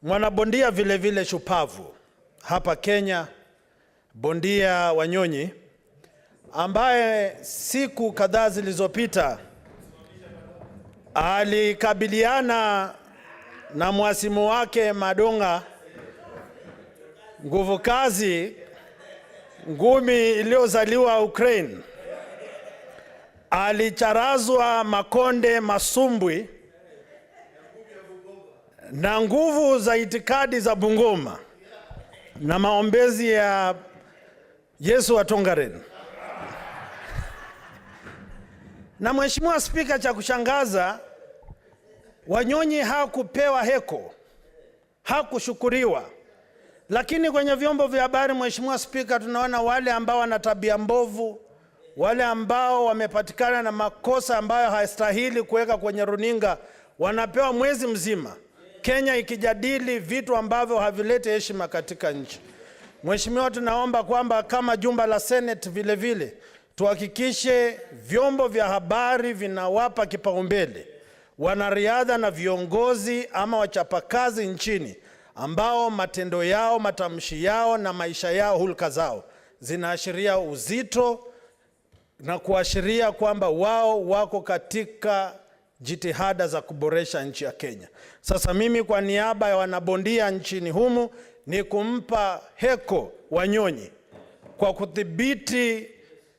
mwanabondia vile vile shupavu hapa Kenya, bondia Wanyonyi, ambaye siku kadhaa zilizopita alikabiliana na mwasimu wake Madonga nguvu kazi, ngumi iliyozaliwa Ukraine. Alicharazwa makonde masumbwi na nguvu za itikadi za Bungoma na maombezi ya Yesu wa Tongaren. Na Mheshimiwa Spika, cha kushangaza, Wanyonyi hakupewa heko, hakushukuriwa. Lakini kwenye vyombo vya habari, Mheshimiwa Spika, tunaona wale ambao wana tabia mbovu, wale ambao wamepatikana na makosa ambayo haistahili kuweka kwenye runinga, wanapewa mwezi mzima, Kenya ikijadili vitu ambavyo havilete heshima katika nchi. Mheshimiwa, tunaomba kwamba kama jumba la Senate vile vile tuhakikishe vyombo vya habari vinawapa kipaumbele wanariadha na viongozi ama wachapakazi nchini ambao matendo yao, matamshi yao na maisha yao, hulka zao zinaashiria uzito na kuashiria kwamba wao wako katika jitihada za kuboresha nchi ya Kenya. Sasa mimi kwa niaba ya wanabondia nchini humu ni kumpa heko Wanyonyi kwa kudhibiti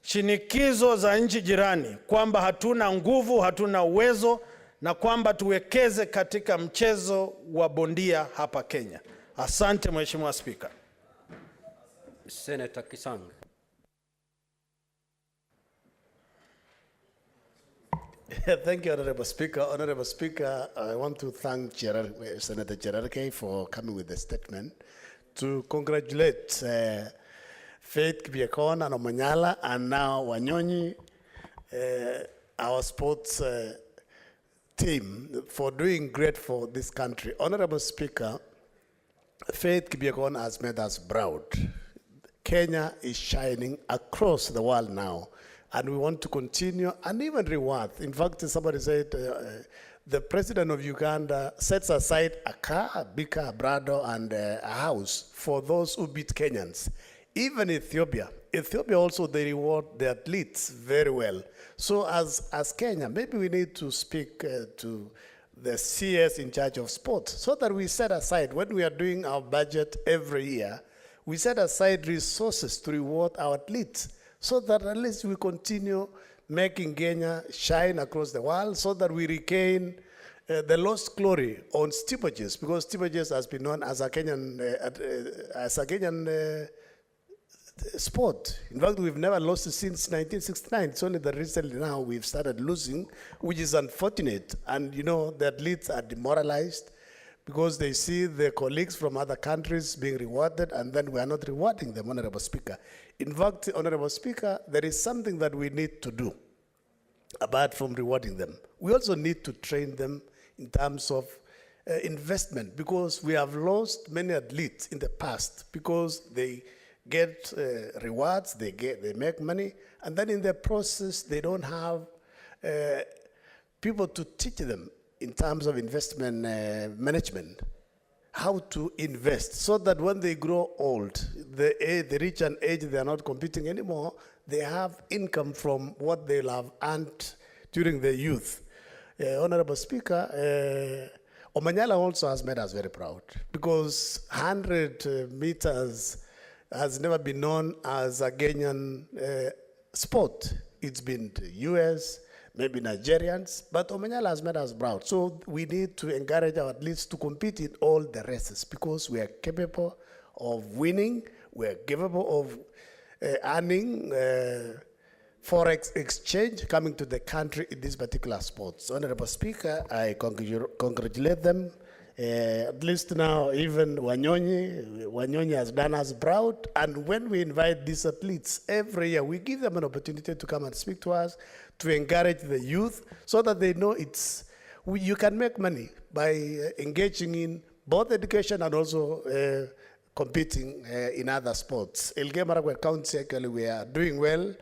shinikizo za nchi jirani kwamba hatuna nguvu, hatuna uwezo, na kwamba tuwekeze katika mchezo wa bondia hapa Kenya. Asante Mheshimiwa Spika. Senator Kisang. Thank you, Honorable Speaker. Honorable Speaker, I want to thank Senator Cherargei for coming with the statement to congratulate Faith Kipyegon and Omanyala and now Wanyonyi, our sports team, for doing great for this country. Honorable Speaker, Faith Kipyegon has made us proud. Kenya is shining across the world now, and we want to continue and even reward. In fact, somebody said the president of Uganda sets aside a car, a big car, Brado, and a house for those who beat Kenyans. Even Ethiopia also, they reward the athletes very well. So as Kenya, maybe we need to speak to the CS in charge of sports so that we set aside, when we are doing our budget every year, we set aside resources to reward our athletes so that at least we continue making Kenya shine across the world, so that we regain the lost glory on steeplages, because steeplages has been known as a Kenyan sport. In fact, we've never lost it since 1969. It's only that recently now we've started losing, which is unfortunate. And you know, the athletes are demoralized because they see their colleagues from other countries being rewarded, and then we are not rewarding them, Honorable Speaker. In fact, Honorable Speaker, there is something that we need to do apart from rewarding them. We also need to train them in terms of investment, because we have lost many athletes in the past because they get rewards, they make money, and then in the process they don't have people to teach them in terms of investment management, how to invest, so that when they grow old, they reach an age they are not competing anymore, they have income from what they'll have earned during their youth. Honorable Speaker, Omanyala also has made us very proud, because 100 meters has never been known as a Kenyan sport. It's been the US, maybe Nigerians, but Omanyala has made us proud. So we need to encourage our athletes to compete in all the races, because we are capable of winning, we are capable of earning forex exchange coming to the country in this particular sport. So, Honorable Speaker, I congratulate them. At least now, even Wanyonyi has done us proud. And when we invite these athletes every year, we give them an opportunity to come and speak to us, to encourage the youth, so that they know you can make money by engaging in both education and also competing in other sports. Elgeyo-Marakwet County, actually, we are doing well.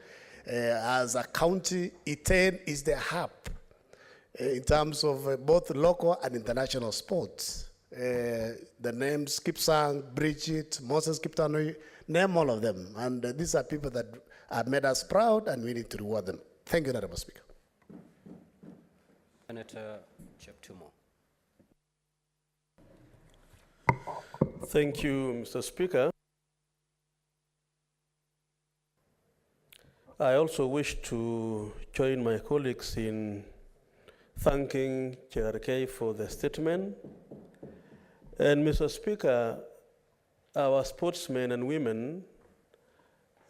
As a county, Iten is the hub in terms of both local and international sports. The names Kipsang, Bridget, Moses Kiptanui, name all of them. And these are people that have made us proud, and we need to reward them. Thank you, Honorable Speaker. Senator Cheptumo. Thank you, Mr. Speaker. I also wish to join my colleagues in thanking Cherargei for the statement. And Mr. Speaker, our sportsmen and women,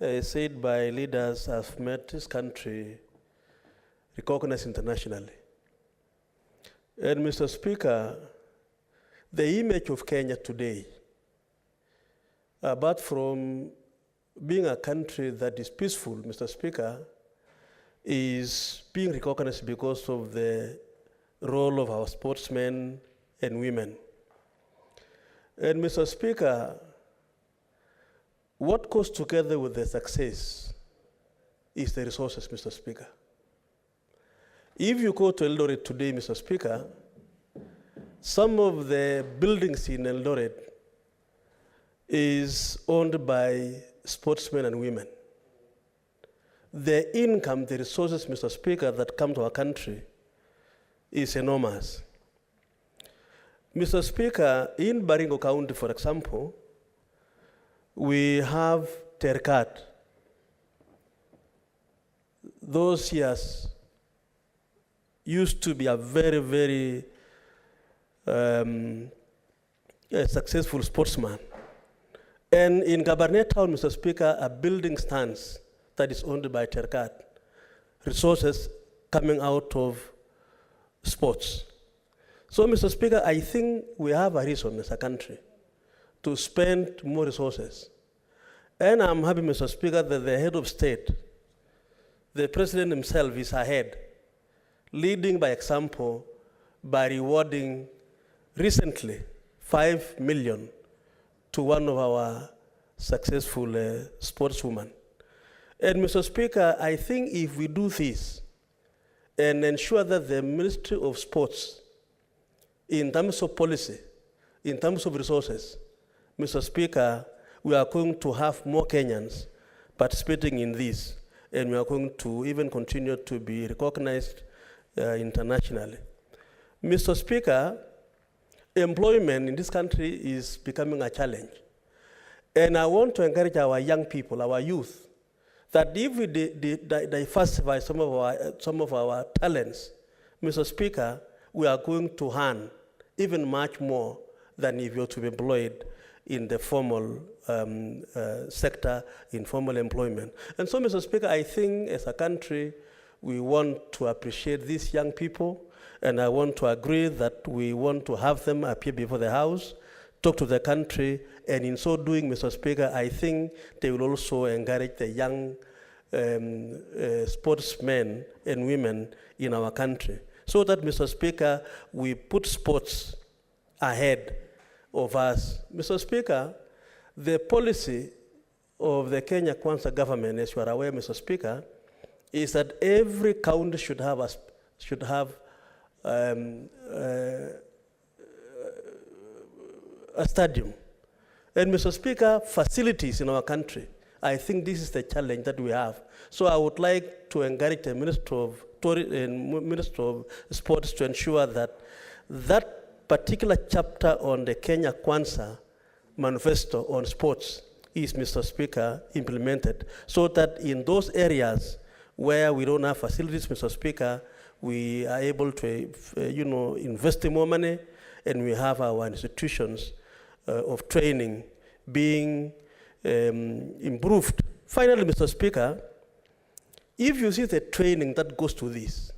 said by leaders, have made this country recognized internationally. And Mr. Speaker, the image of Kenya today, apart from being a country that is peaceful, Mr. Speaker, is being recognized because of the role of our sportsmen and women. And Mr. Speaker, what goes together with the success is the resources, Mr. Speaker. If you go to Eldoret today, Mr. Speaker, some of the buildings in Eldoret is owned by sportsmen and women. The income, the resources, Mr. Speaker, that come to our country is enormous. Mr. Speaker, in Baringo County, for example, we have Terkat. Those years used to be a very, very successful sportsman. And in Gabarnet Town, Mr. Speaker, a building stands that is owned by Terkat. Resources coming out of sports. So, Mr. Speaker, I think we have a reason as a country to spend more resources. And I'm happy, Mr. Speaker, that the head of state, the president himself, is ahead, leading by example by rewarding recently 5 million to one of our successful sportswoman. And Mr. Speaker, I think if we do this and ensure that the Ministry of Sports, in terms of policy, in terms of resources, Mr. Speaker, we are going to have more Kenyans participating in this, and we are going to even continue to be recognized internationally. Mr. Speaker, employment in this country is becoming a challenge. And I want to encourage our young people, our youth, that if we diversify some of our talents, Mr. Speaker, we are going to earn even much more than if you're to be employed in the formal sector, in formal employment. And so, Mr. Speaker, I think as a country, we want to appreciate these young people, and I want to agree that we want to have them appear before the House, talk to the country, and in so doing, Mr. Speaker, I think they will also encourage the young sportsmen and women in our country. So that, Mr. Speaker, we put sports ahead of us. Mr. Speaker, the policy of the Kenya Kwanza government, as you are aware, Mr. Speaker, is that every county should have a stadium. And Mr. Speaker, facilities in our country, I think this is the challenge that we have. So I would like to encourage the Minister of Sports to ensure that that particular chapter on the Kenya Kwanza manifesto on sports is, Mr. Speaker, implemented, so that in those areas where we don't have facilities, Mr. Speaker, we are able to, invest more money, and we have our institutions of training being improved. Finally, Mr. Speaker, if you see the training that goes to this,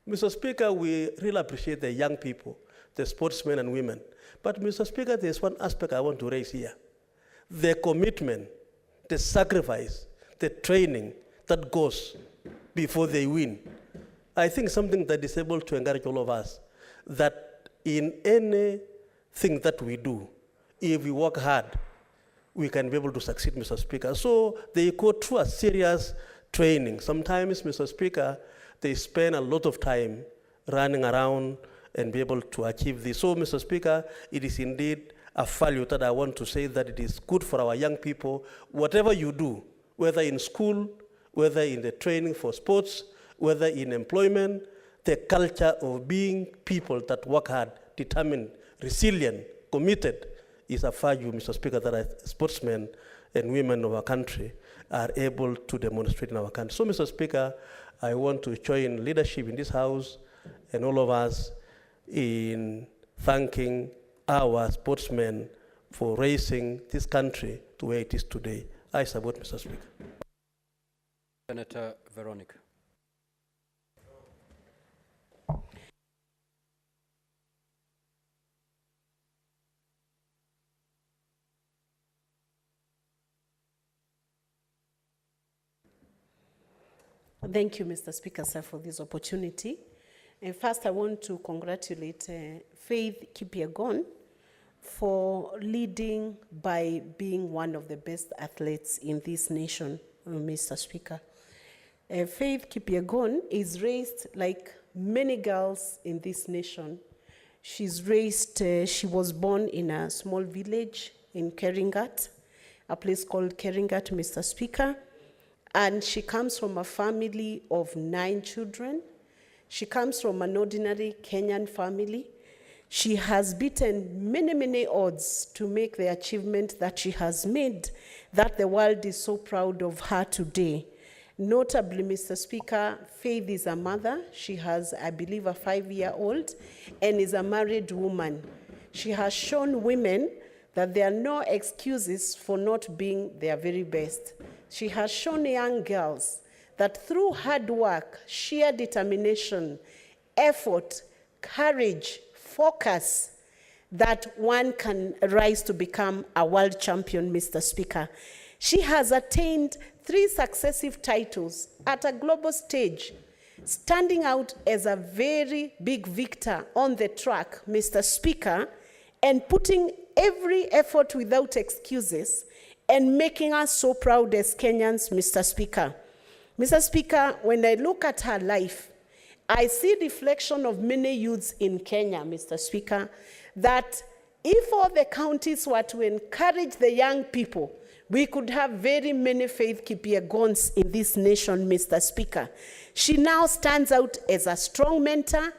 Mr. Speaker, we really appreciate the young people, the sportsmen and women. But, Mr. Speaker, there's one aspect I want to raise here. The commitment, the sacrifice, the training that goes before they win. I think something that is able to encourage all of us, that in anything that we do, if we work hard, we can be able to succeed, Mr. Speaker. So they go through a serious training. Sometimes, Mr. Speaker, they spend a lot of time running around and be able to achieve this. So, Mr. Speaker, it is indeed a value that I want to say that it is good for our young people. Whatever you do, whether in school, whether in the training for sports, whether in employment, the culture of being people that work hard, determined, resilient, committed, is a value, Mr. Speaker, that sportsmen and women of our country are able to demonstrate in our country. So, Mr. Speaker, I want to join leadership in this House and all of us in thanking our sportsmen for raising this country to where it is today. I support, Mr. Speaker. Senator Veronica. Thank you, Mr. Speaker, sir, for this opportunity. And first, I want to congratulate Faith Kipyegon for leading by being one of the best athletes in this nation, Mr. Speaker. Faith Kipyegon is raised like many girls in this nation. She's raised, she was born in a small village in Keringat, a place called Keringat, Mr. Speaker. And she comes from a family of 9 children. She comes from an ordinary Kenyan family. She has beaten many, many odds to make the achievement that she has made, that the world is so proud of her today. Notably, Mr. Speaker, Faith is a mother. She has, I believe, a 5-year-old and is a married woman. She has shown women that there are no excuses for not being their very best. She has shown young girls that through hard work, sheer determination, effort, courage, focus, that one can rise to become a world champion, Mr. Speaker. She has attained 3 successive titles at a global stage, standing out as a very big victor on the track, Mr. Speaker, and putting every effort without excuses and making us so proud as Kenyans, Mr. Speaker. Mr. Speaker, when I look at her life, I see reflection of many youths in Kenya, Mr. Speaker, that if all the counties were to encourage the young people, we could have very many Faith Kipyegon's in this nation, Mr. Speaker. She now stands out as a strong mentor,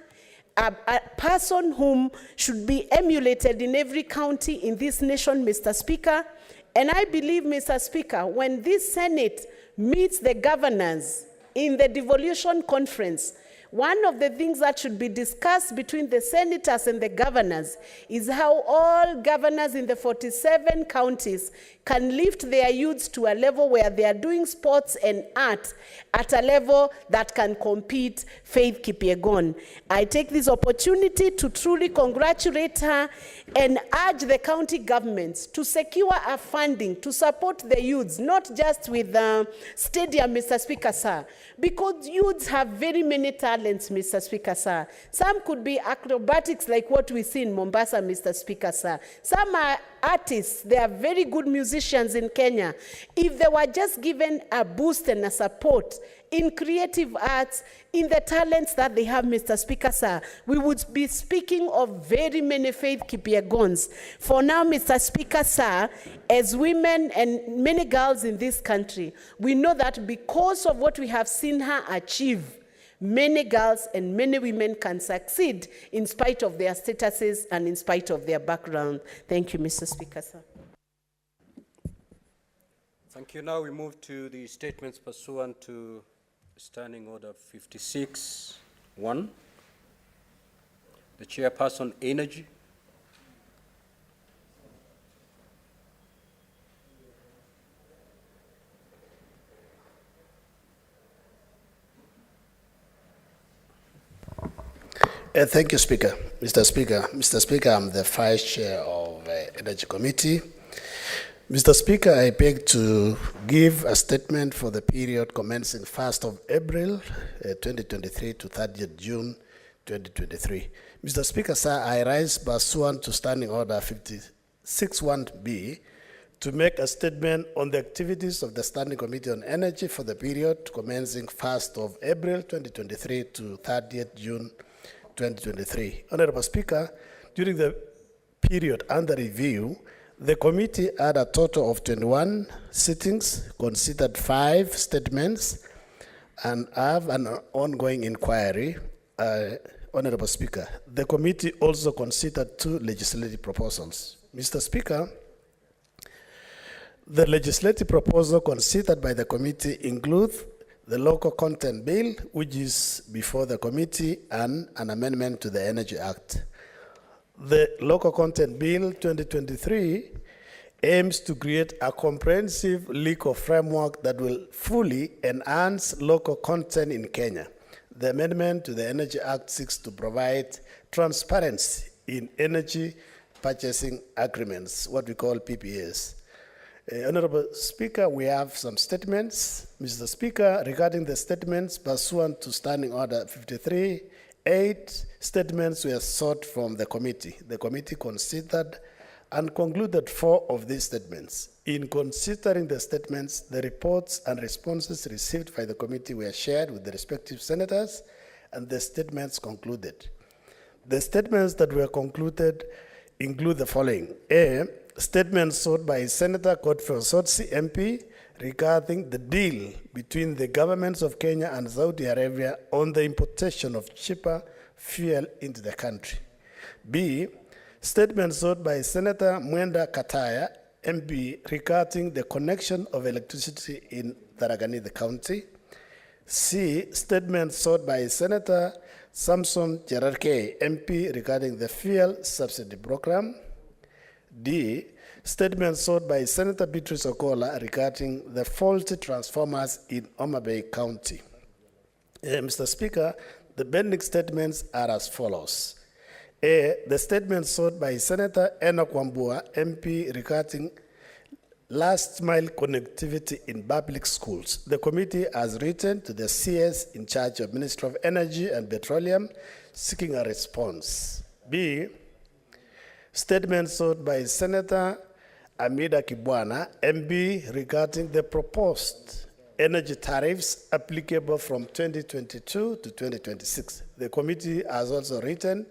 a person whom should be emulated in every county in this nation, Mr. Speaker. And I believe, Mr. Speaker, when this Senate meets the governors in the devolution conference, one of the things that should be discussed between the senators and the governors is how all governors in the 47 counties can lift their youths to a level where they are doing sports and art at a level that can compete Faith Kipyegon. I take this opportunity to truly congratulate her and urge the county governments to secure a funding to support the youths, not just with stadium, Mr. Speaker, sir, because youths have very many talents, Mr. Speaker, sir. Some could be acrobatics like what we see in Mombasa, Mr. Speaker, sir. Some are artists. They are very good musicians in Kenya. If they were just given a boost and a support in creative arts, in the talents that they have, Mr. Speaker, sir, we would be speaking of very many Faith Kipyegons. For now, Mr. Speaker, sir, as women and many girls in this country, we know that because of what we have seen her achieve, many girls and many women can succeed in spite of their statuses and in spite of their background. Thank you, Mr. Speaker, sir. Thank you. Now we move to the statements pursuant to Standing Order 56-1. The Chairperson, Energy. Thank you, Speaker. Mr. Speaker, I'm the Vice Chair of Energy Committee. Mr. Speaker, I beg to give a statement for the period commencing 1st of April 2023 to 30th June 2023. Mr. Speaker, sir, I rise pursuant to Standing Order 56-1B to make a statement on the activities of the Standing Committee on Energy for the period commencing 1st of April 2023 to 30th June 2023. Honorable Speaker, during the period under review, the committee had a total of 21 sittings, considered 5 statements, and have an ongoing inquiry. Honorable Speaker, the committee also considered 2 legislative proposals. Mr. Speaker, the legislative proposal considered by the committee include the local content bill, which is before the committee, and an amendment to the Energy Act. The Local Content Bill 2023 aims to create a comprehensive legal framework that will fully enhance local content in Kenya. The amendment to the Energy Act seeks to provide transparency in energy purchasing agreements, what we call PPAs. Honorable Speaker, we have some statements. Mr. Speaker, regarding the statements pursuant to Standing Order 53, 8 statements were sought from the committee. The committee considered and concluded 4 of these statements. In considering the statements, the reports and responses received by the committee were shared with the respective senators, and the statements concluded. The statements that were concluded include the following. A, statement sought by Senator Godfrey Osotsi MP regarding the deal between the governments of Kenya and Saudi Arabia on the importation of cheaper fuel into the country. B, statement sought by Senator Mwenda Kataya MP regarding the connection of electricity in Tharaka County. C, statement sought by Senator Samson Cherargei MP regarding the fuel subsidy program. D, statement sought by Senator Beatrice Ogola regarding the faulty transformers in Homa Bay County. Mr. Speaker, the pending statements are as follows. A, the statement sought by Senator Enoch Wambua MP regarding last mile connectivity in public schools. The committee has written to the CS in charge of Ministry of Energy and Petroleum seeking a response. B, statement sought by Senator Amida Kibwana, MB, regarding the proposed energy tariffs applicable from 2022 to 2026. The committee has also written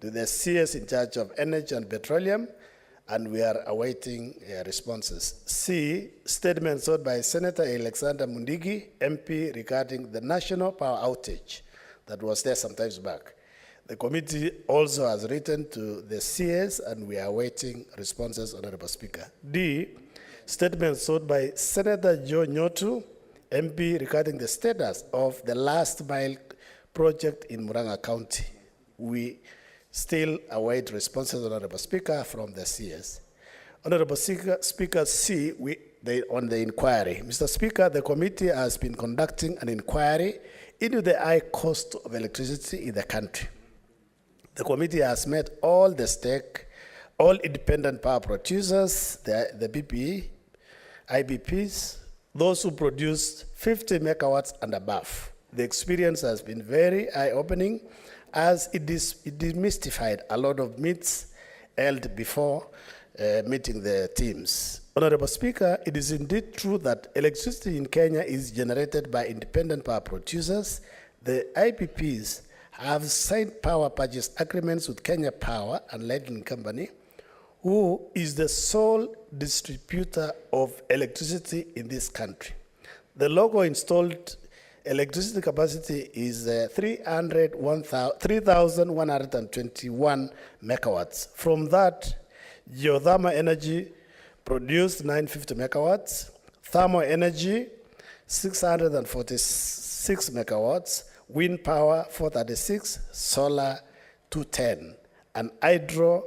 to the CS in charge of energy and petroleum, and we are awaiting responses. C, statement sought by Senator Alexander Mundigi, MP, regarding the national power outage that was there some time back. The committee also has written to the CS, and we are awaiting responses, Honorable Speaker. D, statement sought by Senator Joe Nyotu, MP, regarding the status of the last mile project in Murang'a County. We still await responses, Honorable Speaker, from the CS. Honorable Speaker C, on the inquiry. Mr. Speaker, the committee has been conducting an inquiry into the high cost of electricity in the country. The committee has met all independent power producers, the PPE, IBPs, those who produce 50 megawatts and above. The experience has been very eye-opening, as it demystified a lot of myths held before meeting the teams. Honorable Speaker, it is indeed true that electricity in Kenya is generated by independent power producers. The IPPs have signed power purchase agreements with Kenya Power and Lighting Company, who is the sole distributor of electricity in this country. The local installed electricity capacity is 3,121 megawatts. From that, geothermal energy produced 950 megawatts, thermal energy 646 megawatts, wind power 436, solar 210, and hydro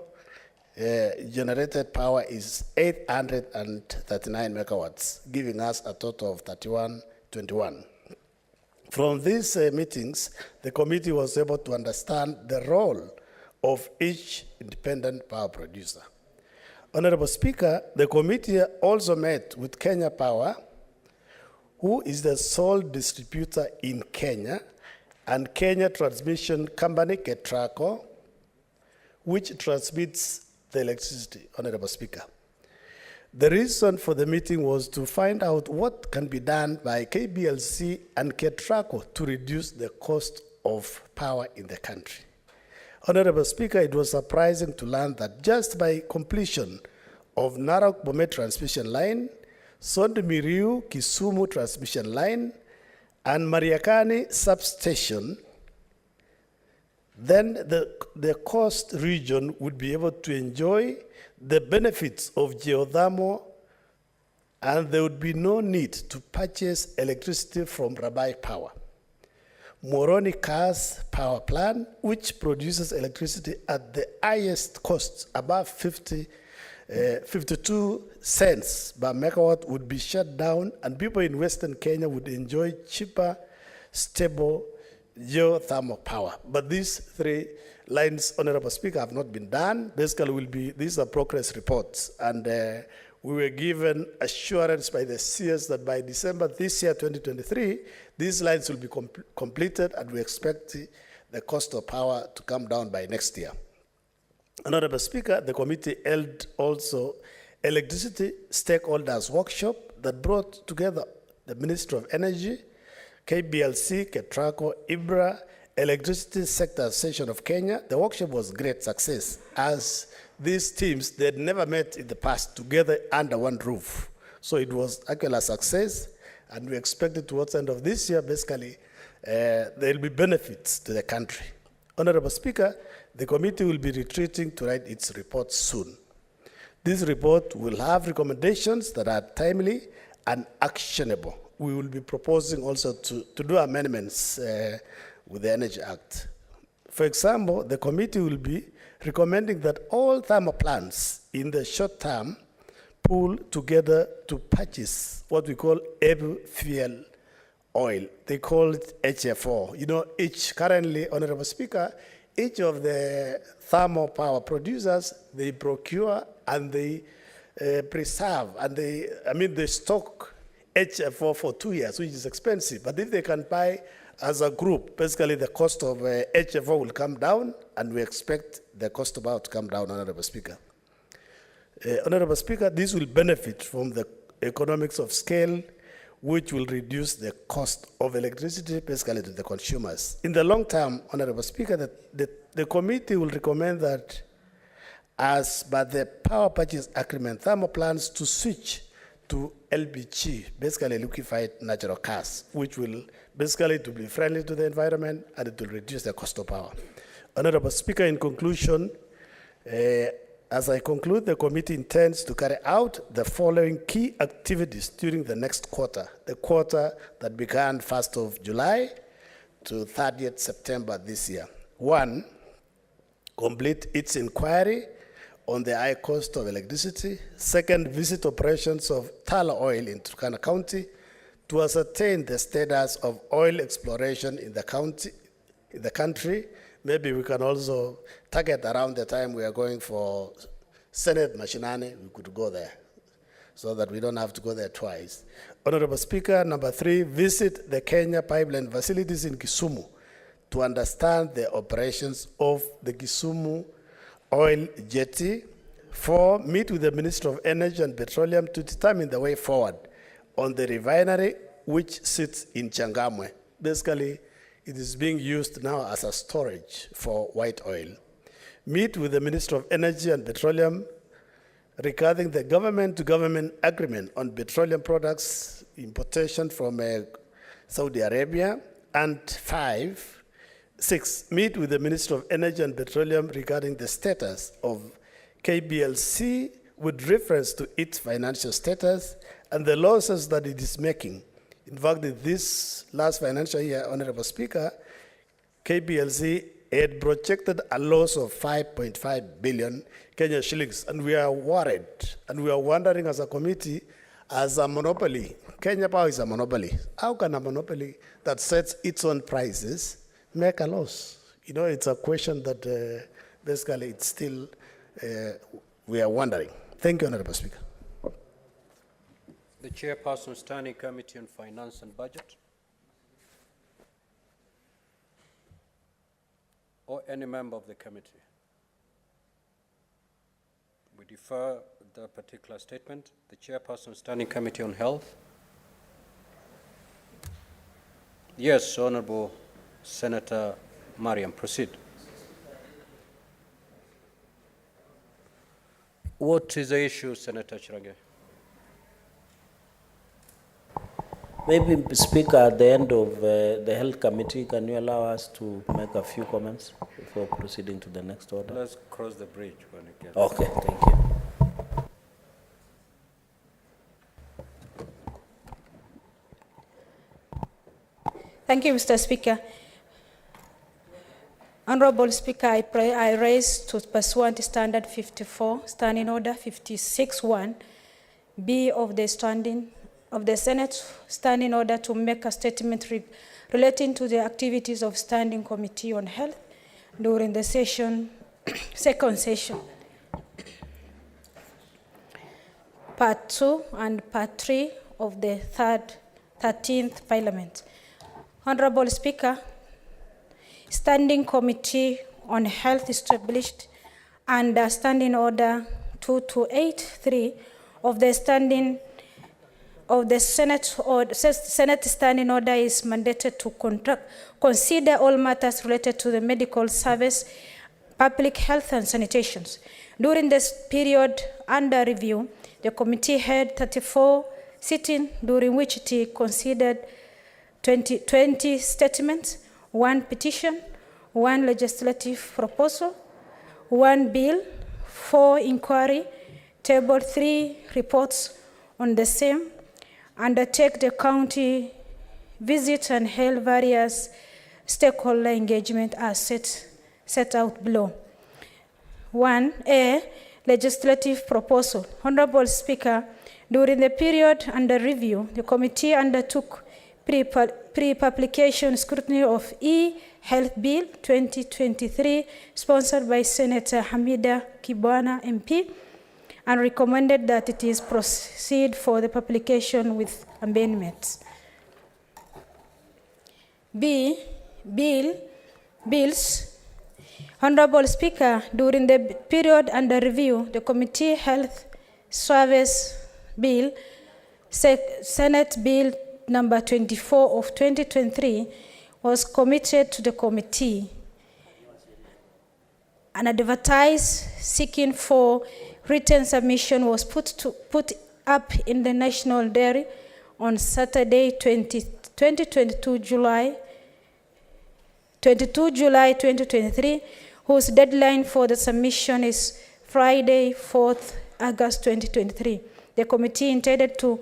generated power is 839 megawatts, giving us a total of 3121. From these meetings, the committee was able to understand the role of each independent power producer. Honorable Speaker, the committee also met with Kenya Power, who is the sole distributor in Kenya, and Kenya Transmission Company, KETRACO, which transmits the electricity, Honorable Speaker. The reason for the meeting was to find out what can be done by KBLC and KETRACO to reduce the cost of power in the country. Honorable Speaker, it was surprising to learn that just by completion of Narok-Bomet transmission line, Sondu-Miriu Kisumu transmission line, and Mariakani substation, then the coast region would be able to enjoy the benefits of geothermal, and there would be no need to purchase electricity from Rabai Power. Moroni Cars Power Plant, which produces electricity at the highest cost, above 52 cents per megawatt, would be shut down, and people in Western Kenya would enjoy cheaper, stable geothermal power. But these three lines, Honorable Speaker, have not been done. Basically, these are progress reports, and we were given assurance by the CS that by December this year, 2023, these lines will be completed, and we expect the cost of power to come down by next year. Honorable Speaker, the committee held also electricity stakeholders workshop that brought together the Ministry of Energy, KBLC, KETRACO, IBRA, Electricity Sector Association of Kenya. The workshop was a great success, as these teams, they had never met in the past together under one roof. So it was actually a success, and we expected towards the end of this year, basically, there will be benefits to the country. Honorable Speaker, the committee will be retreating to write its report soon. This report will have recommendations that are timely and actionable. We will be proposing also to do amendments with the Energy Act. For example, the committee will be recommending that all thermal plants in the short term pool together to purchase what we call heavy fuel oil. They call it HFO. You know, currently, Honorable Speaker, each of the thermal power producers, they procure and they preserve, and they stock HFO for 2 years, which is expensive. But if they can buy as a group, basically the cost of HFO will come down, and we expect the cost of power to come down, Honorable Speaker. Honorable Speaker, this will benefit from the economics of scale, which will reduce the cost of electricity basically to the consumers. In the long term, Honorable Speaker, the committee will recommend that as by the power purchase agreement, Thermo plans to switch to LPG, basically liquefied natural gas, which will basically to be friendly to the environment and it will reduce the cost of power. Honorable Speaker, in conclusion, as I conclude, the committee intends to carry out the following key activities during the next quarter, the quarter that began 1st of July to 30th September this year. 1, complete its inquiry on the high cost of electricity. 2nd, visit operations of Tala Oil in Turkana County to ascertain the status of oil exploration in the country. Maybe we can also target around the time we are going for Senate Mashinani, we could go there so that we don't have to go there twice. Honorable Speaker, number 3, visit the Kenya pipeline facilities in Kisumu to understand the operations of the Kisumu oil jetty. 4, meet with the Minister of Energy and Petroleum to determine the way forward on the refinery which sits in Changamwe. Basically, it is being used now as a storage for white oil. Meet with the Minister of Energy and Petroleum regarding the government-to-government agreement on petroleum products importation from Saudi Arabia. And 6, meet with the Minister of Energy and Petroleum regarding the status of KBLC with reference to its financial status and the losses that it is making. In fact, in this last financial year, Honorable Speaker, KBLC had projected a loss of 5.5 billion Kenya shillings, and we are worried, and we are wondering as a committee, as a monopoly, Kenya Power is a monopoly. How can a monopoly that sets its own prices make a loss? You know, it's a question that basically it's still, we are wondering. Thank you, Honorable Speaker. The Chairperson, Standing Committee on Finance and Budget, or any member of the committee. We defer the particular statement. The Chairperson, Standing Committee on Health. Yes, Honorable Senator Mariam, proceed. What is the issue, Senator Chirange? Maybe, Speaker, at the end of the Health Committee, can you allow us to make a few comments before proceeding to the next order? Let's cross the bridge when it gets. Okay, thank you. Thank you, Mr. Speaker. Honorable Speaker, I raise to pursuant to Standard 54, Standing Order 56(1), B of the Senate Standing Order to make a statement relating to the activities of Standing Committee on Health during the second session. Part 2 and Part 3 of the 13th Parliament. Honorable Speaker, Standing Committee on Health established under Standing Order 2283 of the Senate Standing Order is mandated to consider all matters related to the medical service, public health and sanitation. During this period under review, the committee had 34 sittings during which it considered 20 statements, 1 petition, 1 legislative proposal, 1 bill, 4 inquiry, tabled 3 reports on the same, undertake the county visit and held various stakeholder engagement as set out below. 1A, legislative proposal. Honorable Speaker, during the period under review, the committee undertook pre-publication scrutiny of E-Health Bill 2023, sponsored by Senator Hamida Kibwana MP, and recommended that it is proceed for the publication with amendments. B, bills. Honorable Speaker, during the period under review, the committee held Service Bill, Senate Bill number 24 of 2023, was committed to the committee and advertised seeking for written submission was put up in the National Diary on Saturday 22 July 2023, whose deadline for the submission is Friday 4th August 2023. The committee intended to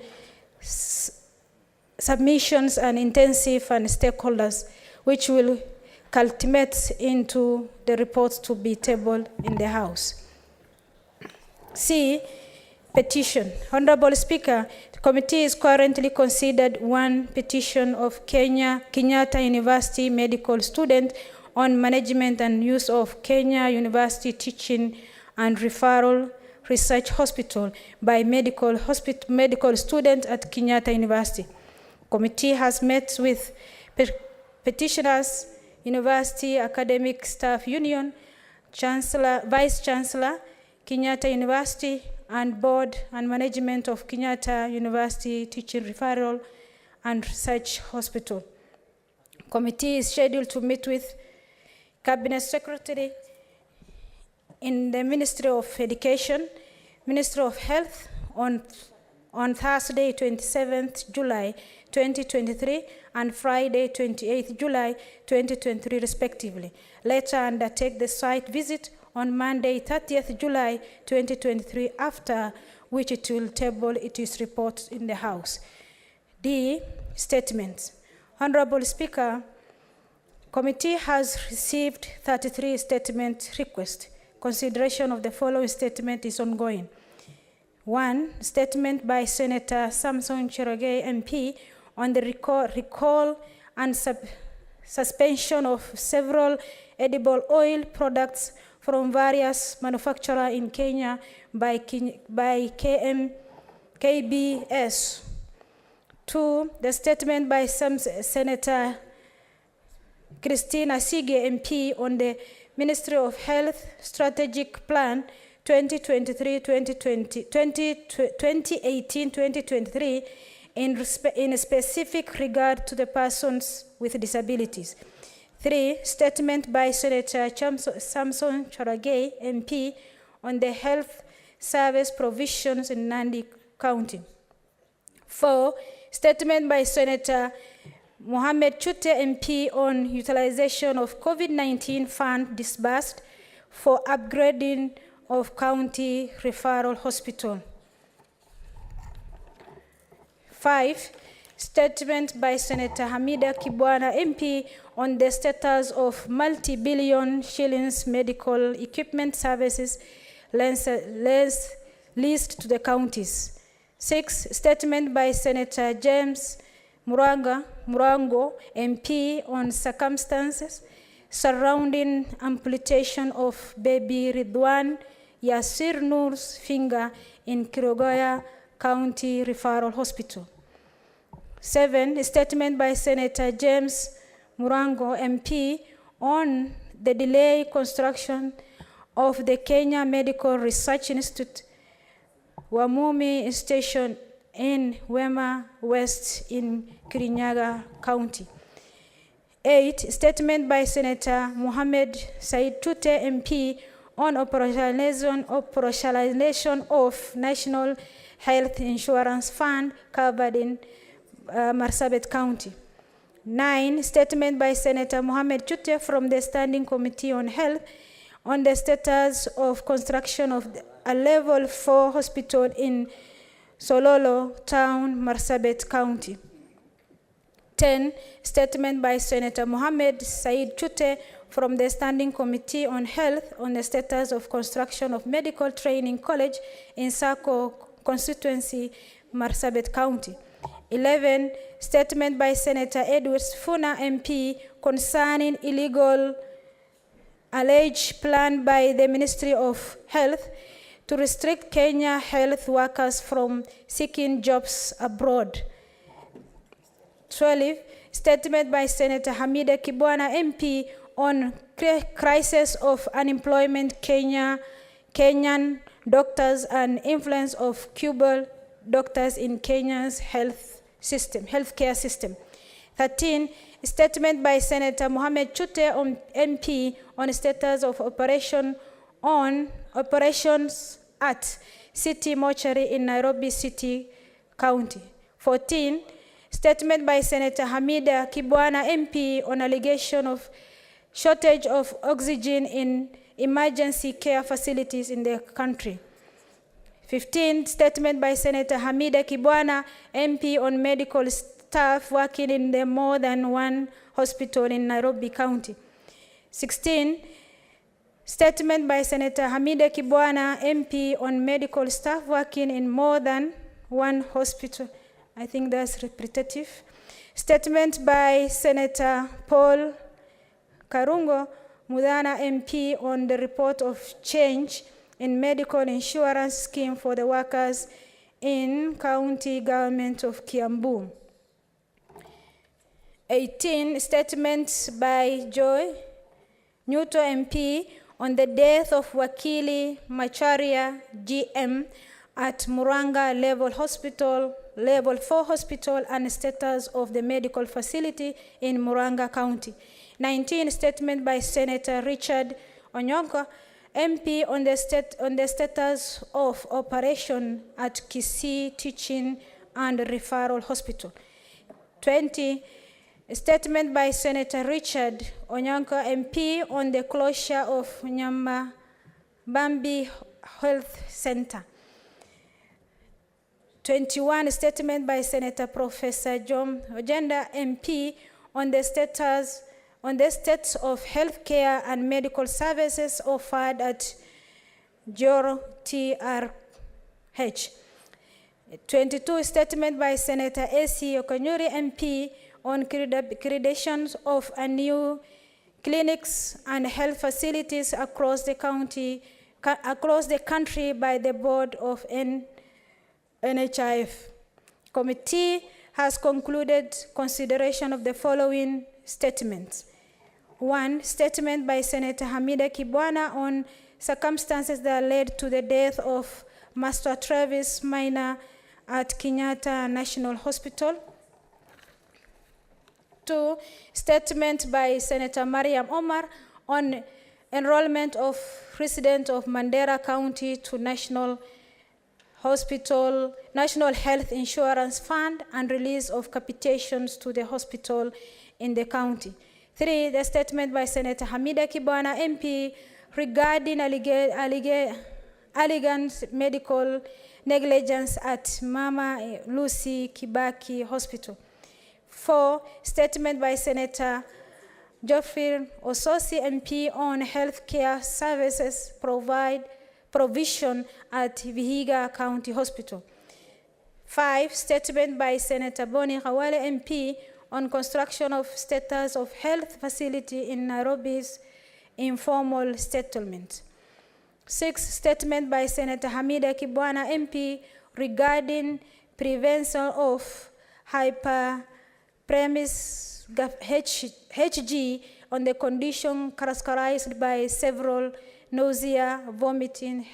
submissions and intensive and stakeholders, which will culminate into the reports to be tabled in the House. C, petition. Honorable Speaker, the committee is currently considered one petition of Kenyatta University medical student on management and use of Kenya University Teaching and Referral Research Hospital by medical student at Kenyatta University. Committee has met with petitioners, University Academic Staff Union, Chancellor, Vice Chancellor, Kenyatta University, and Board and Management of Kenyatta University Teaching Referral and Research Hospital. Committee is scheduled to meet with Cabinet Secretary in the Ministry of Education, Ministry of Health on Thursday, 27th July 2023, and Friday, 28th July 2023, respectively. Later undertake the site visit on Monday, 30th July 2023, after which it will table its report in the House. D, statements. Honorable Speaker, committee has received 33 statement requests. Consideration of the following statement is ongoing. 1, statement by Senator Samson Cherogei MP on the recall and suspension of several edible oil products from various manufacturers in Kenya by KBS. 2, the statement by Senator Christina Sige MP on the Ministry of Health Strategic Plan 2018-2023 in specific regard to the persons with disabilities. 3, statement by Senator Samson Cherogei MP on the health service provisions in Nandi County. 4, statement by Senator Mohamed Chute MP on utilization of COVID-19 fund disbursed for upgrading of county referral hospital. 5, statement by Senator Hamida Kibwana MP on the status of multi-billion shillings medical equipment services leased to the counties. 6, statement by Senator James Murango MP on circumstances surrounding amputation of baby Ridwan Yasir Noor's finger in Kirogoya County Referral Hospital. 7, statement by Senator James Murango MP on the delay construction of the Kenya Medical Research Institute Wamumi Station in Wema West in Kirinyaga County. 8, statement by Senator Mohamed Said Tute MP on operationalization of National Health Insurance Fund covered in Marsabit County. 9, statement by Senator Mohamed Chute from the Standing Committee on Health on the status of construction of a level 4 hospital in Sololo Town, Marsabit County. 10, statement by Senator Mohamed Said Chute from the Standing Committee on Health on the status of construction of Medical Training College in Sako constituency, Marsabit County. 11, statement by Senator Edward Funa MP concerning illegal alleged plan by the Ministry of Health to restrict Kenya health workers from seeking jobs abroad. 12, statement by Senator Hamida Kibwana MP on crisis of unemployment Kenyan doctors and influence of Cuban doctors in Kenya's healthcare system. 13, statement by Senator Mohamed Chute MP on status of operations at City Mortuary in Nairobi City County. 14, statement by Senator Hamida Kibwana MP on allegation of shortage of oxygen in emergency care facilities in the country. 15, statement by Senator Hamida Kibwana MP on medical staff working in the more than one hospital in Nairobi County. 16, statement by Senator Hamida Kibwana MP on medical staff working in more than one hospital. I think that's repetitive. Statement by Senator Paul Karungo Mudana MP on the report of change in medical insurance scheme for the workers in county government of Kiambu. 18, statements by Joy Nyuto MP on the death of Wakili Macharia GM at Muranga Level 4 Hospital and status of the medical facility in Muranga County. 19, statement by Senator Richard Onyonka MP on the status of operation at Kisii Teaching and Referral Hospital. 20, statement by Senator Richard Onyanka MP on the closure of Nyambambi Health Center. 21, statement by Senator Professor John Ojenda MP on the status of healthcare and medical services offered at Joro TRH. 22, statement by Senator A.C. Okanyuri MP on creations of a new clinics and health facilities across the country by the board of NHIF. Committee has concluded consideration of the following statements. 1, statement by Senator Hamida Kibwana on circumstances that led to the death of Master Travis Minor at Kenyatta National Hospital. 2, statement by Senator Mariam Omar on enrollment of residents of Mandera County to National Health Insurance Fund and release of capitations to the hospital in the county. 3, the statement by Senator Hamida Kibwana MP regarding alleged medical negligence at Mama Lucy Kibaki Hospital. 4, statement by Senator Geoffrey Ososi MP on healthcare services provision at Vihiga County Hospital. 5, statement by Senator Boni Khawale MP on construction of status of health facility in Nairobi's informal settlement. 6, statement by Senator Hamida Kibwana MP regarding prevention of hyperpremise HG on the condition characterized by several nausea, vomiting,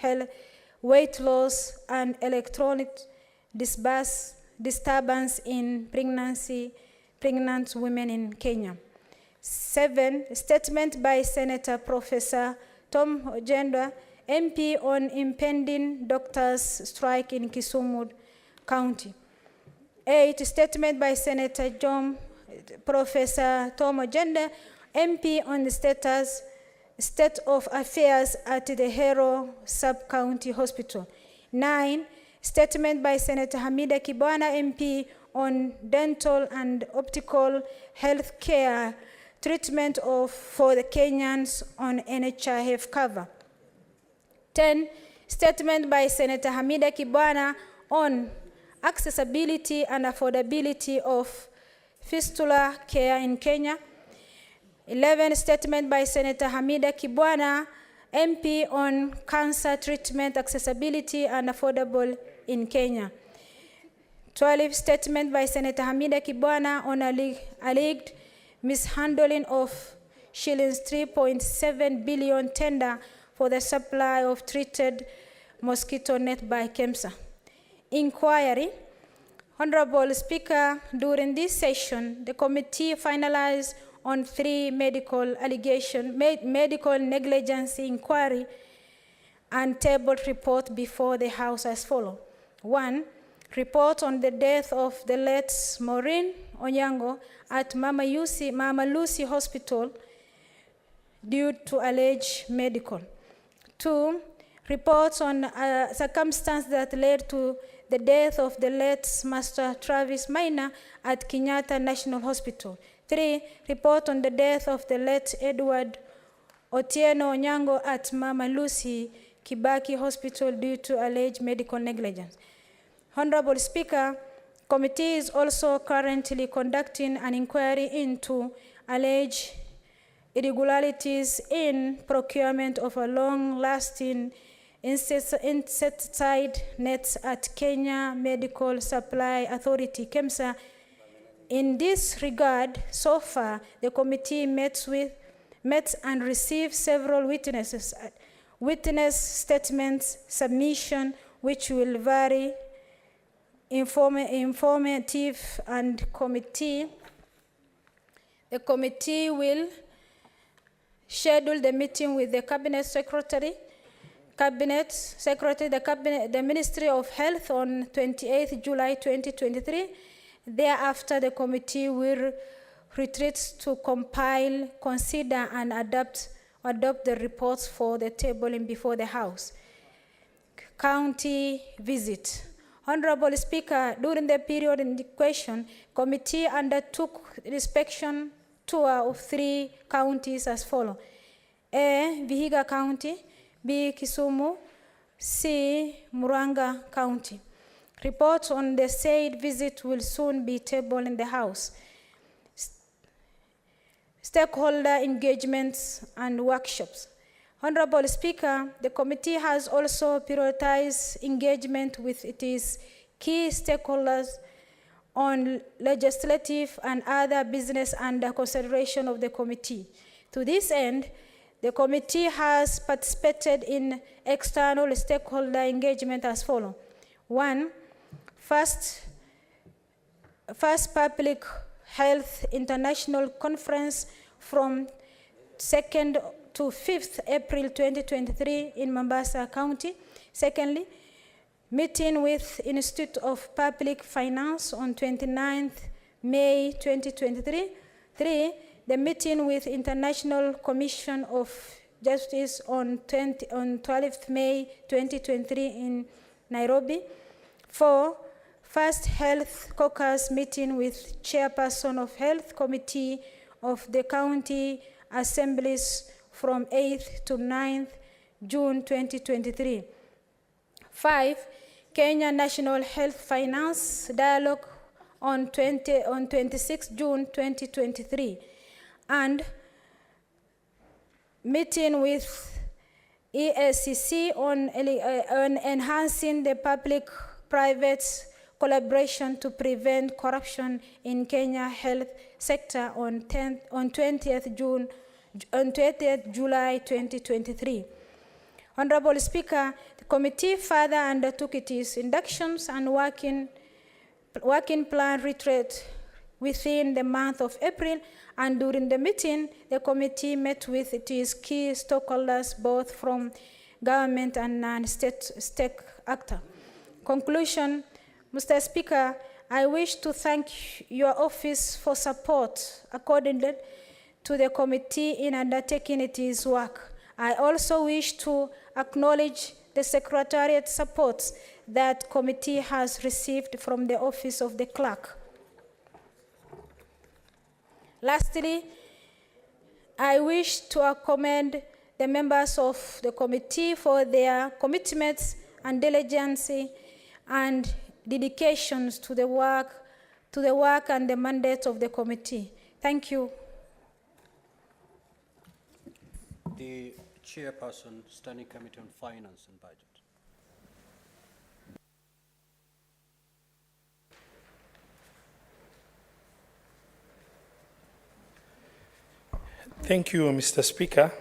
weight loss, and electronic disturbance in pregnant women in Kenya. 7, statement by Senator Professor Tom Ojenda MP on impending doctors' strike in Kisumu County. 8, statement by Senator Professor Tom Ojenda MP on the state of affairs at the Hero Sub-County Hospital. 9, statement by Senator Hamida Kibwana MP on dental and optical health care treatment for the Kenyans on NHIF cover. 10, statement by Senator Hamida Kibwana on accessibility and affordability of fistula care in Kenya. 11, statement by Senator Hamida Kibwana MP on cancer treatment accessibility and affordable in Kenya. 12, statement by Senator Hamida Kibwana on alleged mishandling of shillings 3.7 billion tender for the supply of treated mosquito net by KEMSA. Inquiry. Honorable Speaker, during this session, the committee finalized on 3 medical negligence inquiry and tabled report before the House as follows. 1, report on the death of the late Maureen Onyango at Mama Lucy Hospital due to alleged medical. 2, reports on circumstances that led to the death of the late Master Travis Maina at Kenyatta National Hospital. 3, report on the death of the late Edward Otieno Onyango at Mama Lucy Kibaki Hospital due to alleged medical negligence. Honorable Speaker, committee is also currently conducting an inquiry into alleged irregularities in procurement of a long-lasting insecticide nets at Kenya Medical Supply Authority, KEMSA. In this regard, so far, the committee met and received several witness statements, submission, which will vary informative, and the committee will schedule the meeting with the Cabinet Secretary, the Ministry of Health on 28th July 2023. Thereafter, the committee will retreat to compile, consider, and adopt the reports for the tabling before the House. County visit. Honorable Speaker, during the period in question, committee undertook inspection tour of 3 counties as follows. A, Vihiga County; B, Kisumu; C, Muranga County. Reports on the said visit will soon be tabled in the House. Stakeholder engagements and workshops. Honorable Speaker, the committee has also prioritized engagement with its key stakeholders on legislative and other business under consideration of the committee. To this end, the committee has participated in external stakeholder engagement as follows. 1, first Public Health International Conference from 2nd to 5th April 2023 in Mombasa County. Secondly, meeting with Institute of Public Finance on 29th May 2023. 3, the meeting with International Commission of Justice on 12th May 2023 in Nairobi. 4, first Health Caucus meeting with Chairperson of Health Committee of the County Assemblies from 8th to 9th June 2023. 5, Kenya National Health Finance Dialogue on 26 June 2023. And meeting with ESCC on enhancing the public-private collaboration to prevent corruption in Kenya health sector on 20th July 2023. Honorable Speaker, the committee further undertook its inductions and working plan retreat within the month of April, and during the meeting, the committee met with its key stakeholders, both from government and non-state actor. Conclusion, Mr. Speaker, I wish to thank your office for support accorded to the committee in undertaking its work. I also wish to acknowledge the Secretariat support that committee has received from the Office of the Clerk. Lastly, I wish to commend the members of the committee for their commitments and diligence and dedications to the work and the mandate of the committee. Thank you. The Chairperson, Standing Committee on Finance and Budget. Thank you, Mr. Speaker.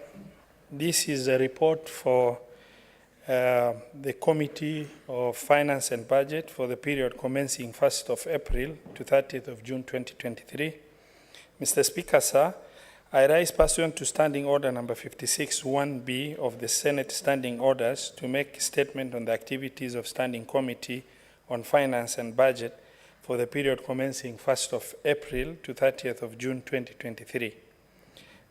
This is a report for the Committee of Finance and Budget for the period commencing 1st of April to 30th of June 2023. Mr. Speaker, sir, I rise pursuant to Standing Order number 56-1B of the Senate Standing Orders to make a statement on the activities of Standing Committee on Finance and Budget for the period commencing 1st of April to 30th of June 2023.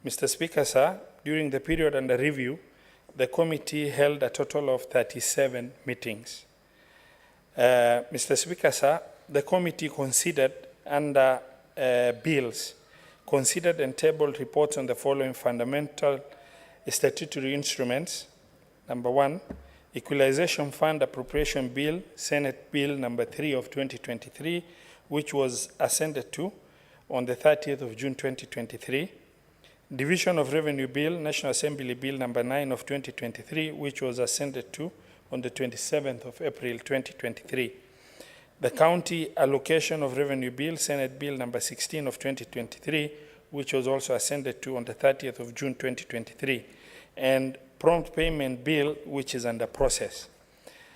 Mr. Speaker, sir, during the period under review, the committee held a total of 37 meetings. Mr. Speaker, sir, the committee considered under bills, considered and tabled reports on the following fundamental statutory instruments. Number 1, Equalization Fund Appropriation Bill, Senate Bill number 3 of 2023, which was assented to on the 30th of June 2023. Division of Revenue Bill, National Assembly Bill number 9 of 2023, which was assented to on the 27th of April 2023. The County Allocation of Revenue Bill, Senate Bill number 16 of 2023, which was also assented to on the 30th of June 2023, and Prompt Payment Bill, which is under process.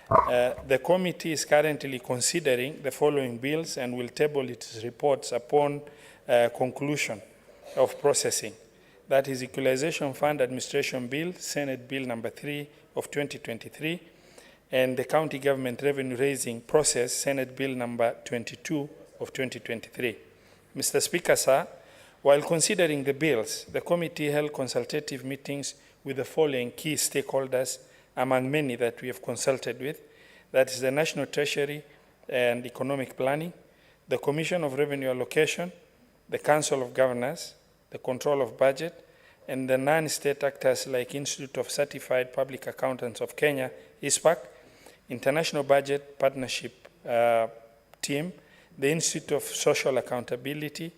The committee is currently considering the following bills and will table its reports upon conclusion of processing. That is Equalization Fund Administration Bill, Senate Bill number 3 of 2023, and the County Government Revenue Raising Process, Senate Bill number 22 of 2023. Mr. Speaker, sir, while considering the bills, the committee held consultative meetings with the following key stakeholders, among many that we have consulted with. That is the National Treasury and Economic Planning, the Commission of Revenue Allocation, the Council of Governors, the Control of Budget, and the non-state actors like Institute of Certified Public Accountants of Kenya, ISPAC, International Budget Partnership Team, the Institute of Social Accountability,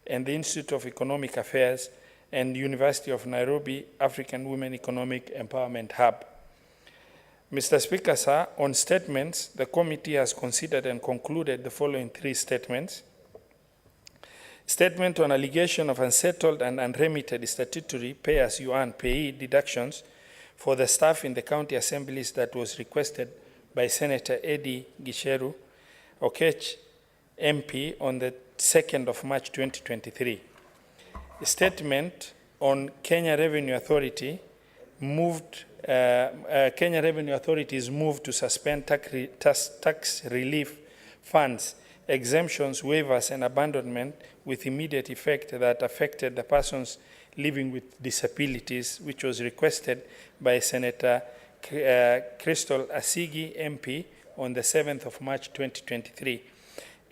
and the Institute of Economic Affairs, and University of Nairobi African Women Economic Empowerment Hub. Mr. Speaker, sir, on statements, the committee has considered and concluded the following 3 statements. Statement on allegation of unsettled and unremitted statutory pay-as-you-earn payee deductions for the staff in the county assemblies that was requested by Senator Eddie Gicheru Okech, MP, on the 2nd of March 2023. A statement on Kenya Revenue Authority Kenya Revenue Authority is moved to suspend tax relief funds, exemptions, waivers, and abandonment with immediate effect that affected the persons living with disabilities, which was requested by Senator Crystal Asigi, MP, on the 7th of March 2023.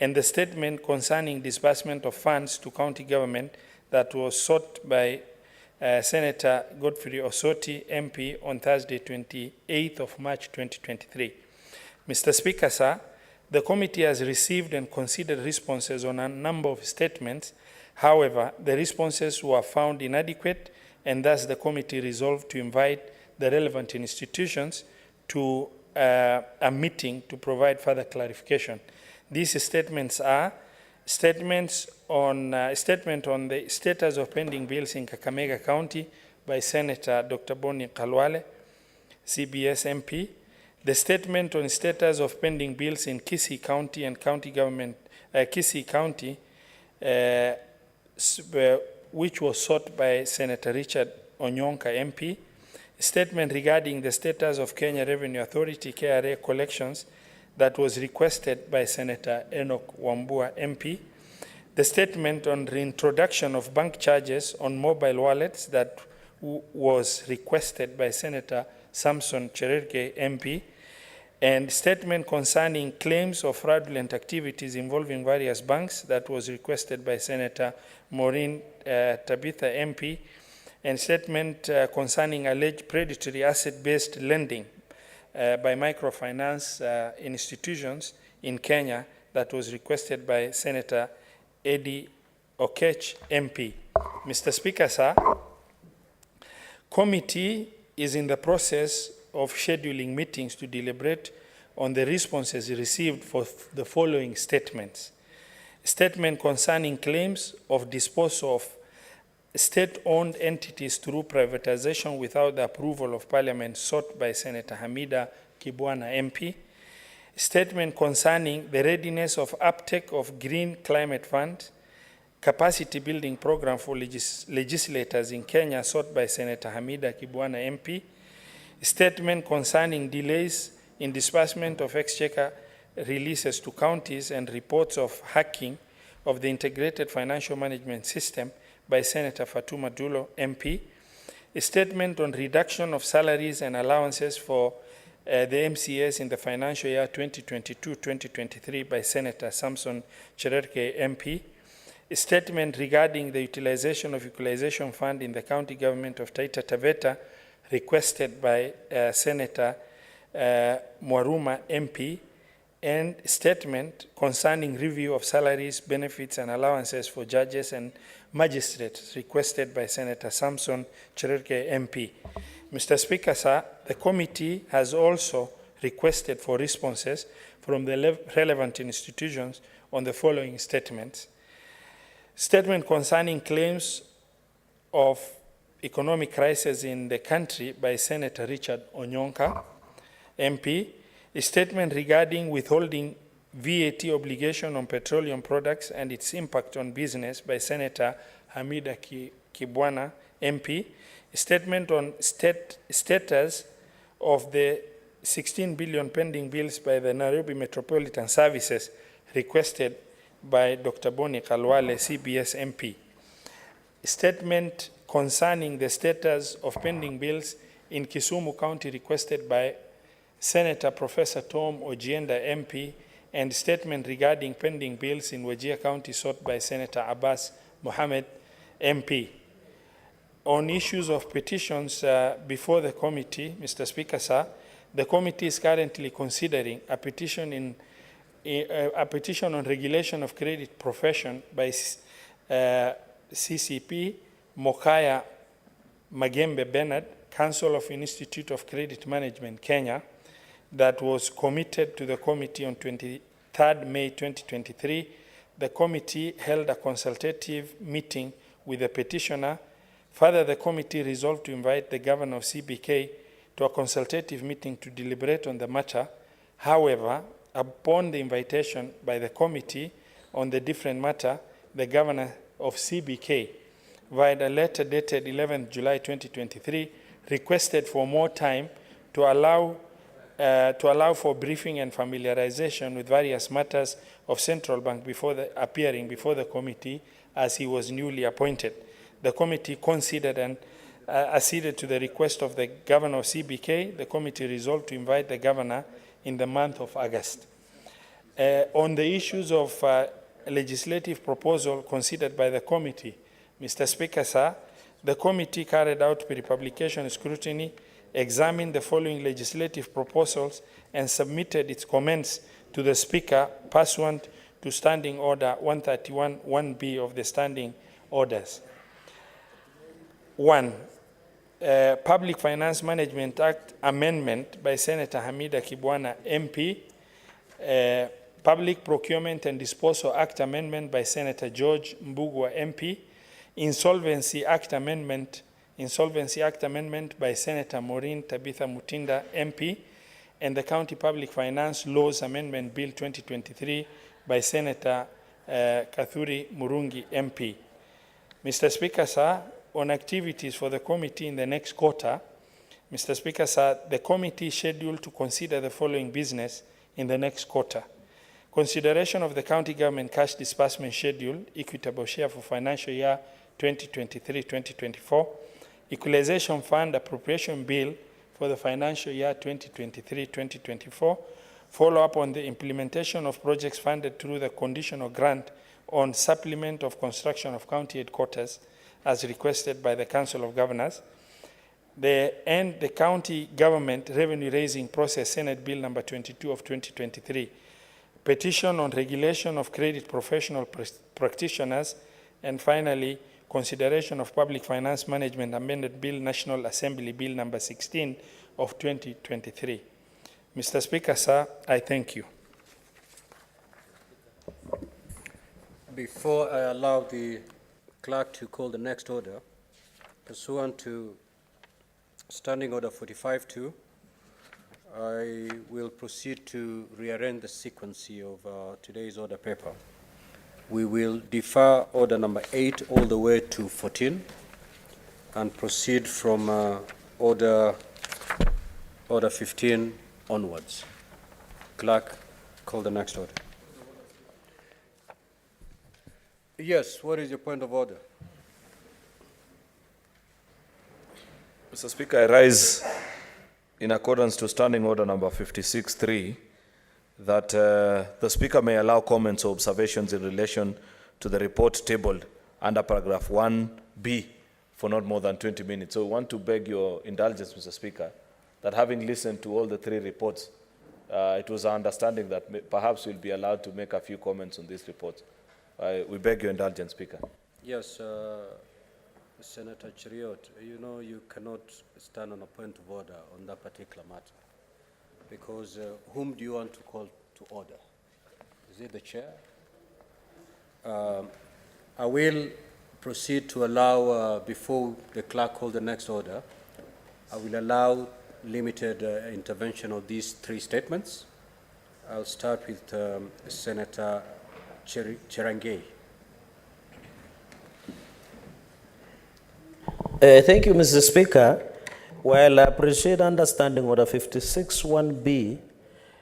And the statement concerning disbursement of funds to county government that was sought by Senator Godfrey Osoti, MP, on Thursday, 28th of March 2023. Mr. Speaker, sir, the committee has received and considered responses on a number of statements. However, the responses were found inadequate, and thus the committee resolved to invite the relevant institutions to a meeting to provide further clarification. These statements are statement on the status of pending bills in Kakamega County by Senator Dr. Boni Kalwale, CBS MP, the statement on status of pending bills in Kisii County and county government, Kisii County, which was sought by Senator Richard Onyonka, MP, statement regarding the status of Kenya Revenue Authority, KRA collections, that was requested by Senator Enoch Wambua, MP, the statement on reintroduction of bank charges on mobile wallets that was requested by Senator Samson Cherargei, MP, and statement concerning claims of fraudulent activities involving various banks that was requested by Senator Maureen Tabitha, MP, and statement concerning alleged predatory asset-based lending by microfinance institutions in Kenya that was requested by Senator Eddie Okech, MP. Mr. Speaker, sir, committee is in the process of scheduling meetings to deliberate on the responses received for the following statements. Statement concerning claims of disposal of state-owned entities through privatization without the approval of Parliament sought by Senator Hamida Kibwana MP. Statement concerning the readiness of uptake of Green Climate Fund capacity building program for legislators in Kenya sought by Senator Hamida Kibwana MP. Statement concerning delays in disbursement of exchequer releases to counties and reports of hacking of the integrated financial management system by Senator Fatuma Dulo MP. A statement on reduction of salaries and allowances for the MCAs in the financial year 2022-2023 by Senator Samson Cherargei MP. A statement regarding the utilization of equalization fund in the county government of Taita Taveta requested by Senator Mwaruma MP, and statement concerning review of salaries, benefits, and allowances for judges and magistrates requested by Senator Samson Cherargei MP. Mr. Speaker, sir, the committee has also requested for responses from the relevant institutions on the following statements. Statement concerning claims of economic crisis in the country by Senator Richard Onyonka, MP. A statement regarding withholding VAT obligation on petroleum products and its impact on business by Senator Hamida Kibwana, MP. A statement on status of the 16 billion pending bills by the Nairobi Metropolitan Services requested by Dr. Boni Kalwale, CBS MP. A statement concerning the status of pending bills in Kisumu County requested by Senator Professor Tom Ojienda MP, and statement regarding pending bills in Wajir County sought by Senator Abbas Mohammed MP. On issues of petitions before the committee, Mr. Speaker, sir, the committee is currently considering a petition on regulation of credit profession by CCP Mokaya Magembe Bernard, Council of Institute of Credit Management, Kenya, that was committed to the committee on 23rd May 2023. The committee held a consultative meeting with the petitioner. Further, the committee resolved to invite the governor of CBK to a consultative meeting to deliberate on the matter. However, upon the invitation by the committee on the different matter, the governor of CBK, via a letter dated 11 July 2023, requested for more time to allow for briefing and familiarization with various matters of central bank appearing before the committee as he was newly appointed. The committee considered and acceded to the request of the governor of CBK. The committee resolved to invite the governor in the month of August. On the issues of legislative proposal considered by the committee, Mr. Speaker, sir, the committee carried out pre-publication scrutiny, examined the following legislative proposals, and submitted its comments to the Speaker pursuant to Standing Order 131-1B of the Standing Orders. 1. Public Finance Management Act Amendment by Senator Hamida Kibwana, MP. Public Procurement and Disposal Act Amendment by Senator George Mbugua, MP. Insolvency Act Amendment by Senator Maureen Tabitha Mutinda, MP, and the County Public Finance Laws Amendment Bill 2023 by Senator Kathuri Murungi, MP. Mr. Speaker, sir, on activities for the committee in the next quarter, Mr. Speaker, sir, the committee is scheduled to consider the following business in the next quarter. Consideration of the county government cash disbursement schedule, equitable share for financial year 2023-2024, Equalization Fund Appropriation Bill for the financial year 2023-2024, follow-up on the implementation of projects funded through the conditional grant on supplement of construction of county headquarters as requested by the Council of Governors, the county government revenue raising process, Senate Bill number 22 of 2023, petition on regulation of credit professional practitioners, and finally, consideration of Public Finance Management Amended Bill, National Assembly Bill number 16 of 2023. Mr. Speaker, sir, I thank you. Before I allow the clerk to call the next order. Pursuant to Standing Order 45-2, I will proceed to rearrange the sequence of today's order paper. We will defer order number 8 all the way to 14 and proceed from order 15 onwards. Clerk, call the next order. Yes, what is your point of order? Mr. Speaker, I rise in accordance to Standing Order number 56-3 that the Speaker may allow comments or observations in relation to the report tabled under paragraph 1B for not more than 20 minutes. So we want to beg your indulgence, Mr. Speaker, that having listened to all the 3 reports, it was our understanding that perhaps we'll be allowed to make a few comments on these reports. We beg your indulgence, Speaker. Yes, Senator Cheriot, you know you cannot stand on a point of order on that particular matter because whom do you want to call to order? Is it the chair? I will proceed to allow, before the clerk call the next order, I will allow limited intervention of these 3 statements. I'll start with Senator Cherangay. Thank you, Mr. Speaker. While I appreciate understanding order 56(1)B,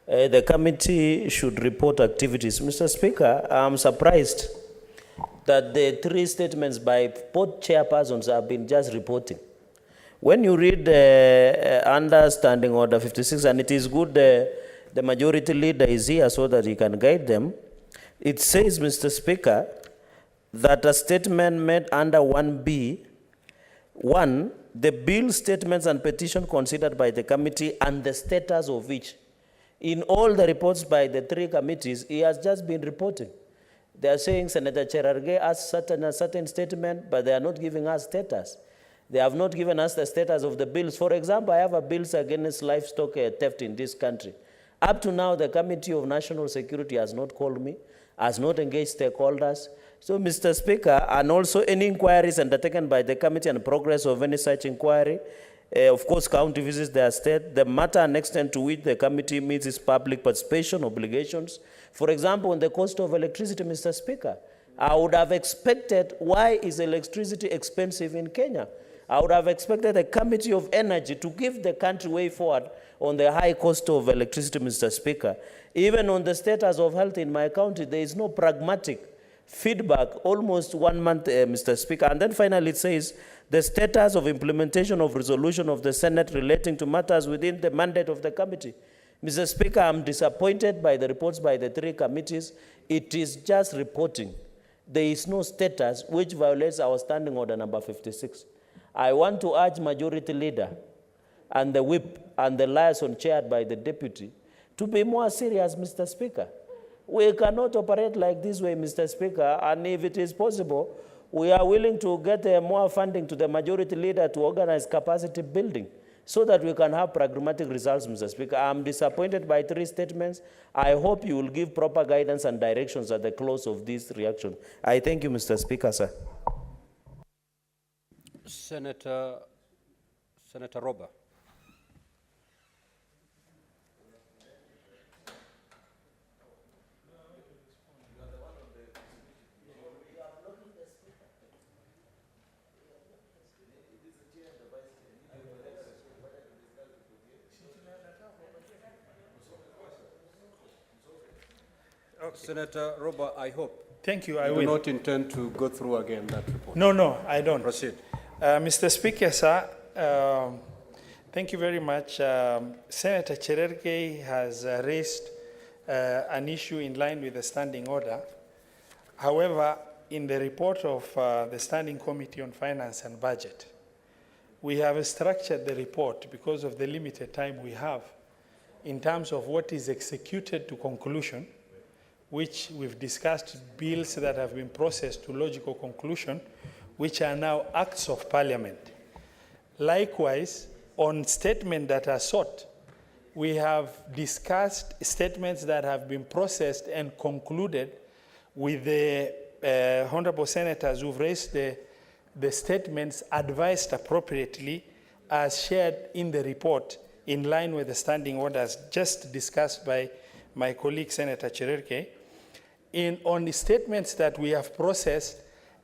the committee should report activities. Mr. Speaker, I'm surprised that the 3 statements by both chairpersons have been just reporting. When you read understanding order 56, and it is good the majority leader is here so that he can guide them, it says, Mr. Speaker, that a statement made under 1B, 1, the bill, statements, and petition considered by the committee and the status of which. In all the reports by the 3 committees, he has just been reporting. They are saying Senator Cherargei has a certain statement, but they are not giving us status. They have not given us the status of the bills. For example, I have a bills against livestock theft in this country. Up to now, the Committee of National Security has not called me, has not engaged stakeholders. So, Mr. Speaker, and also any inquiries undertaken by the committee and progress of any such inquiry, of course, county visits their state, the matter and extent to which the committee meets its public participation obligations. For example, on the cost of electricity, Mr. Speaker, I would have expected, why is electricity expensive in Kenya? I would have expected the Committee of Energy to give the country way forward on the high cost of electricity, Mr. Speaker. Even on the status of health in my county, there is no pragmatic feedback, almost 1 month, Mr. Speaker. And then finally it says, the status of implementation of resolution of the Senate relating to matters within the mandate of the committee. Mr. Speaker, I'm disappointed by the reports by the 3 committees. It is just reporting. There is no status, which violates our standing order number 56. I want to urge Majority Leader and the whip and the liaison chaired by the deputy to be more serious, Mr. Speaker. We cannot operate like this way, Mr. Speaker, and if it is possible, we are willing to get more funding to the Majority Leader to organize capacity building so that we can have pragmatic results, Mr. Speaker. I'm disappointed by 3 statements. I hope you will give proper guidance and directions at the close of this reaction. I thank you, Mr. Speaker, sir. Senator Roba. Okay. Senator Roba, I hope. Thank you. I do will not intend to go through again that report. No, I don't. Proceed. Mr. Speaker, sir, thank you very much. Senator Cherargei has raised an issue in line with the standing order. However, in the report of the Standing Committee on Finance and Budget, we have structured the report because of the limited time we have in terms of what is executed to conclusion, which we've discussed bills that have been processed to logical conclusion, which are now acts of parliament. Likewise, on statements that are sought, we have discussed statements that have been processed and concluded with the honorable senators who've raised the statements advised appropriately as shared in the report in line with the standing orders just discussed by my colleague Senator Cherargei. On the statements that we have processed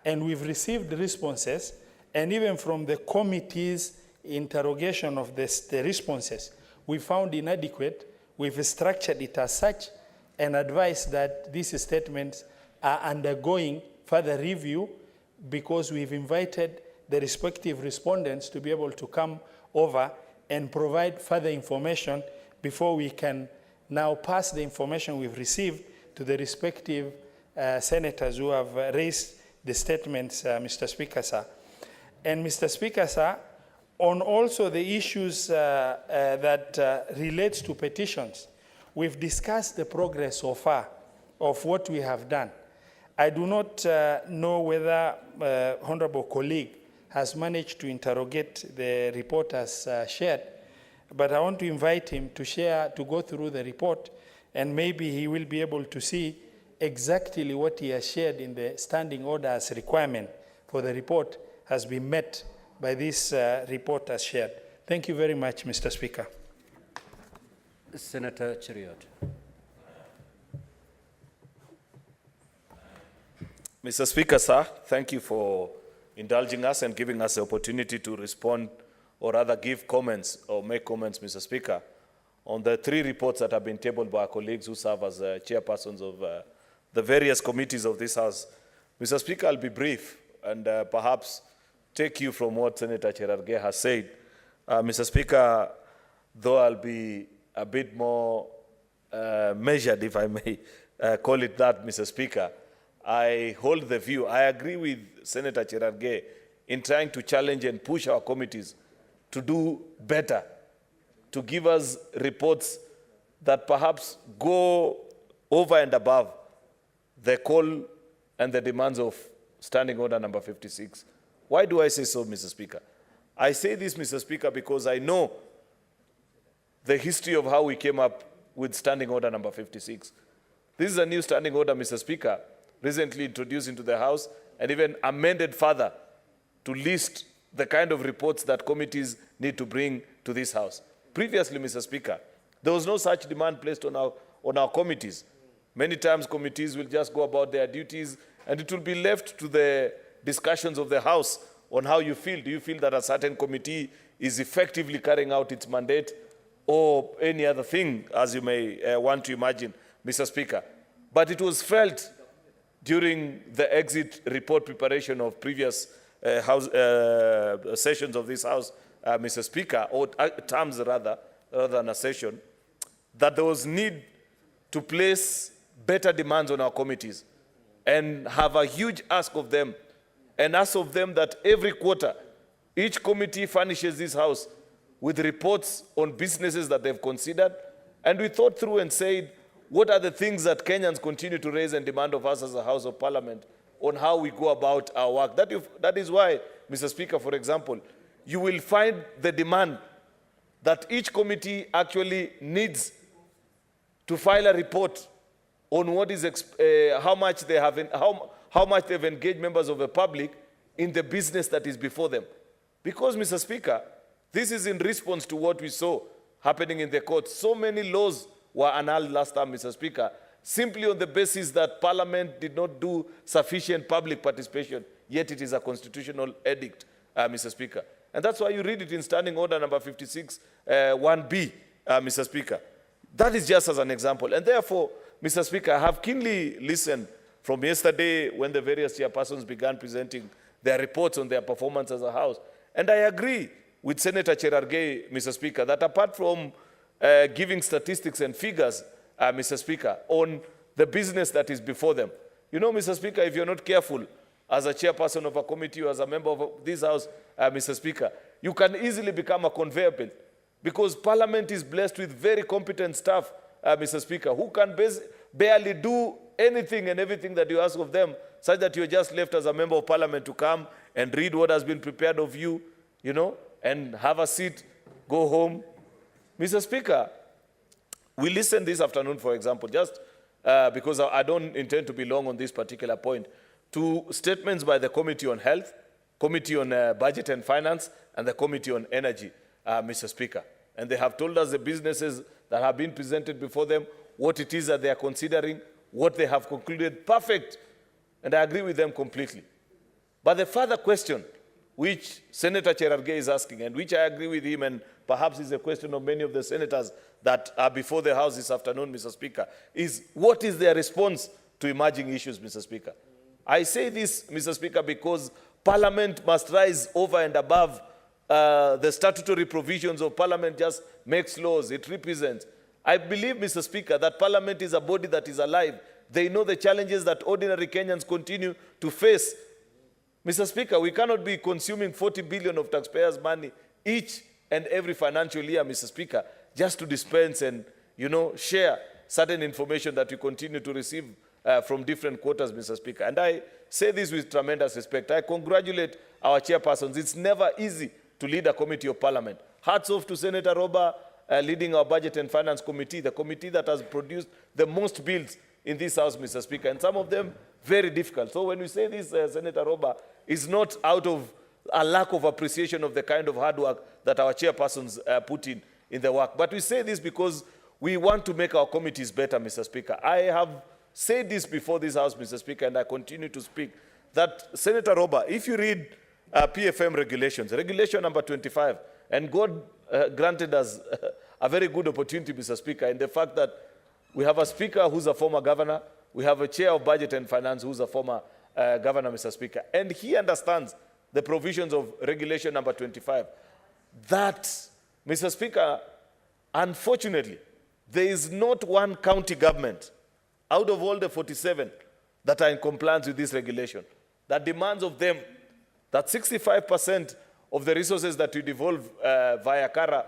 and we've received responses, and even from the committee's interrogation of the responses, we found inadequate. We've structured it as such and advised that these statements are undergoing further review because we've invited the respective respondents to be able to come over and provide further information before we can now pass the information we've received to the respective senators who have raised the statements, Mr. Speaker, sir. And Mr. Speaker, sir, on also the issues that relates to petitions, we've discussed the progress so far of what we have done. I do not know whether honorable colleague has managed to interrogate the report as shared, but I want to invite him to go through the report, and maybe he will be able to see exactly what he has shared in the standing order as requirement for the report has been met by this report as shared. Thank you very much, Mr. Speaker. Senator Cheriot. Mr. Speaker, sir, thank you for indulging us and giving us the opportunity to respond or rather give comments or make comments, Mr. Speaker, on the 3 reports that have been tabled by our colleagues who serve as chairpersons of the various committees of this House. Mr. Speaker, I'll be brief and perhaps take you from what Senator Cherargei has said. Mr. Speaker, though I'll be a bit more measured, if I may call it that, Mr. Speaker, I hold the view, I agree with Senator Cherargei in trying to challenge and push our committees to do better, to give us reports that perhaps go over and above the call and the demands of Standing Order number 56. Why do I say so, Mr. Speaker? I say this, Mr. Speaker, because I know the history of how we came up with Standing Order number 56. This is a new Standing Order, Mr. Speaker, recently introduced into the House and even amended further to list the kind of reports that committees need to bring to this House. Previously, Mr. Speaker, there was no such demand placed on our committees. Many times committees will just go about their duties and it will be left to the discussions of the House on how you feel. Do you feel that a certain committee is effectively carrying out its mandate or any other thing, as you may want to imagine, Mr. Speaker? But it was felt during the exit report preparation of previous sessions of this House, Mr. Speaker, or terms rather than a session, that there was need to place better demands on our committees and have a huge ask of them, and ask of them that every quarter, each committee furnishes this House with reports on businesses that they've considered, and we thought through and said, what are the things that Kenyans continue to raise and demand of us as a House of Parliament on how we go about our work? That is why, Mr. Speaker, for example, you will find the demand that each committee actually needs to file a report on what is how much they've engaged members of the public in the business that is before them. Because, Mr. Speaker, this is in response to what we saw happening in the courts. So many laws were annulled last time, Mr. Speaker, simply on the basis that Parliament did not do sufficient public participation, yet it is a constitutional edict, Mr. Speaker. And that's why you read it in Standing Order number 56, 1B, Mr. Speaker. That is just as an example. And therefore, Mr. Speaker, I have keenly listened from yesterday when the various chairpersons began presenting their reports on their performance as a House. And I agree with Senator Cherargei, Mr. Speaker, that apart from giving statistics and figures, Mr. Speaker, on the business that is before them. You know, Mr. Speaker, if you're not careful, as a chairperson of a committee or as a member of this House, Mr. Speaker, you can easily become a conveyor belt because Parliament is blessed with very competent staff, Mr. Speaker, who can barely do anything and everything that you ask of them, such that you're just left as a member of Parliament to come and read what has been prepared of you, you know, and have a seat, go home. Mr. Speaker, we listened this afternoon, for example, just because I don't intend to be long on this particular point, to statements by the Committee on Health, Committee on Budget and Finance, and the Committee on Energy, Mr. Speaker. And they have told us the businesses that have been presented before them, what it is that they are considering, what they have concluded. Perfect. And I agree with them completely. But the further question, which Senator Cherargei is asking, and which I agree with him, and perhaps is a question of many of the senators that are before the House this afternoon, Mr. Speaker, is what is their response to emerging issues, Mr. Speaker? I say this, Mr. Speaker, because Parliament must rise over and above the statutory provisions of Parliament just makes laws, it represents. I believe, Mr. Speaker, that Parliament is a body that is alive. They know the challenges that ordinary Kenyans continue to face. Mr. Speaker, we cannot be consuming 40 billion of taxpayers' money each and every financial year, Mr. Speaker, just to dispense and, share certain information that we continue to receive from different quarters, Mr. Speaker. And I say this with tremendous respect. I congratulate our chairpersons. It's never easy to lead a committee of Parliament. Hats off to Senator Roba leading our Budget and Finance Committee, the committee that has produced the most bills in this House, Mr. Speaker, and some of them very difficult. So when we say this, Senator Roba, is not out of a lack of appreciation of the kind of hard work that our chairpersons put in the work. But we say this because we want to make our committees better, Mr. Speaker. I have said this before this House, Mr. Speaker, and I continue to speak, that Senator Roba, if you read PFM regulations, regulation number 25, and God granted us a very good opportunity, Mr. Speaker, in the fact that we have a speaker who's a former governor, we have a chair of Budget and Finance who's a former governor, Mr. Speaker, and he understands the provisions of regulation number 25. That, Mr. Speaker, unfortunately, there is not one county government out of all the 47 that are in compliance with this regulation that demands of them that 65% of the resources that we devolve via CARA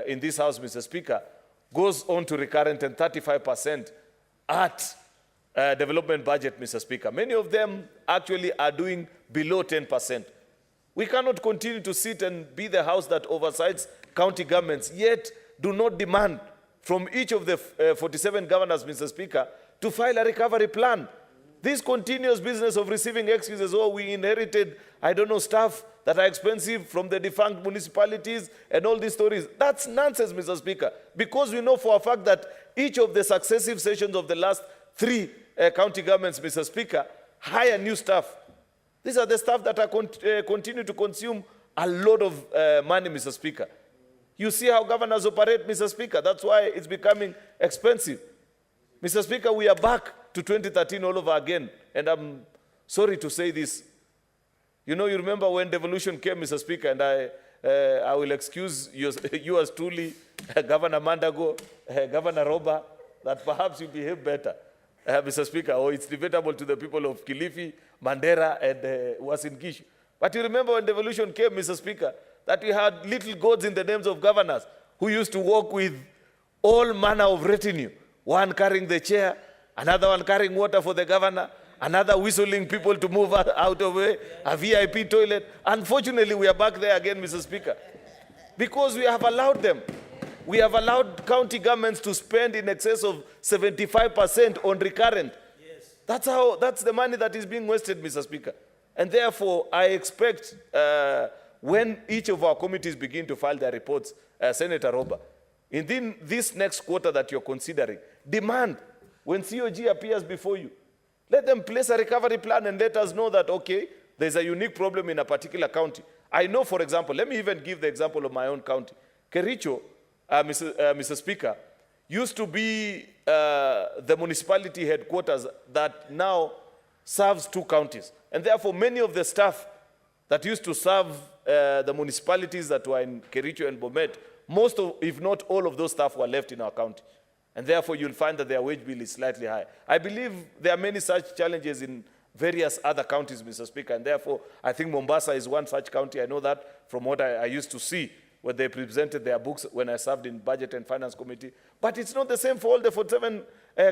in this House, Mr. Speaker, goes on to recurrent and 35% at development budget, Mr. Speaker. Many of them actually are doing below 10%. We cannot continue to sit and be the House that oversights county governments, yet do not demand from each of the 47 governors, Mr. Speaker, to file a recovery plan. This continuous business of receiving excuses, oh, we inherited, staff that are expensive from the defunct municipalities and all these stories. That's nonsense, Mr. Speaker, because we know for a fact that each of the successive sessions of the last 3 county governments, Mr. Speaker, hire new staff. These are the staff that are continue to consume a lot of money, Mr. Speaker. You see how governors operate, Mr. Speaker. That's why it's becoming expensive. Mr. Speaker, we are back to 2013 all over again. And I'm sorry to say this. You remember when devolution came, Mr. Speaker, and I will excuse you as truly, Governor Mandago, Governor Roba, that perhaps you behave better, Mr. Speaker, or it's debatable to the people of Kilifi, Mandera, and Uasin Gishu. But you remember when devolution came, Mr. Speaker, that we had little gods in the names of governors who used to walk with all manner of retinue, one carrying the chair, another one carrying water for the governor, another whistling people to move out of a VIP toilet. Unfortunately, we are back there again, Mr. Speaker, because we have allowed them. We have allowed county governments to spend in excess of 75% on recurrent. Yes. That's the money that is being wasted, Mr. Speaker. And therefore, I expect when each of our committees begin to file their reports, Senator Roba, in this next quarter that you're considering, demand when COG appears before you, let them place a recovery plan and let us know that, okay, there's a unique problem in a particular county. I know, for example, let me even give the example of my own county. Kericho, Mr. Speaker, used to be the municipality headquarters that now serves 2 counties. And therefore, many of the staff that used to serve the municipalities that were in Kericho and Bomet, most of, if not all of those staff were left in our county. And therefore, you'll find that their wage bill is slightly higher. I believe there are many such challenges in various other counties, Mr. Speaker, and therefore, I think Mombasa is one such county. I know that from what I used to see when they presented their books when I served in Budget and Finance Committee. But it's not the same for all the 47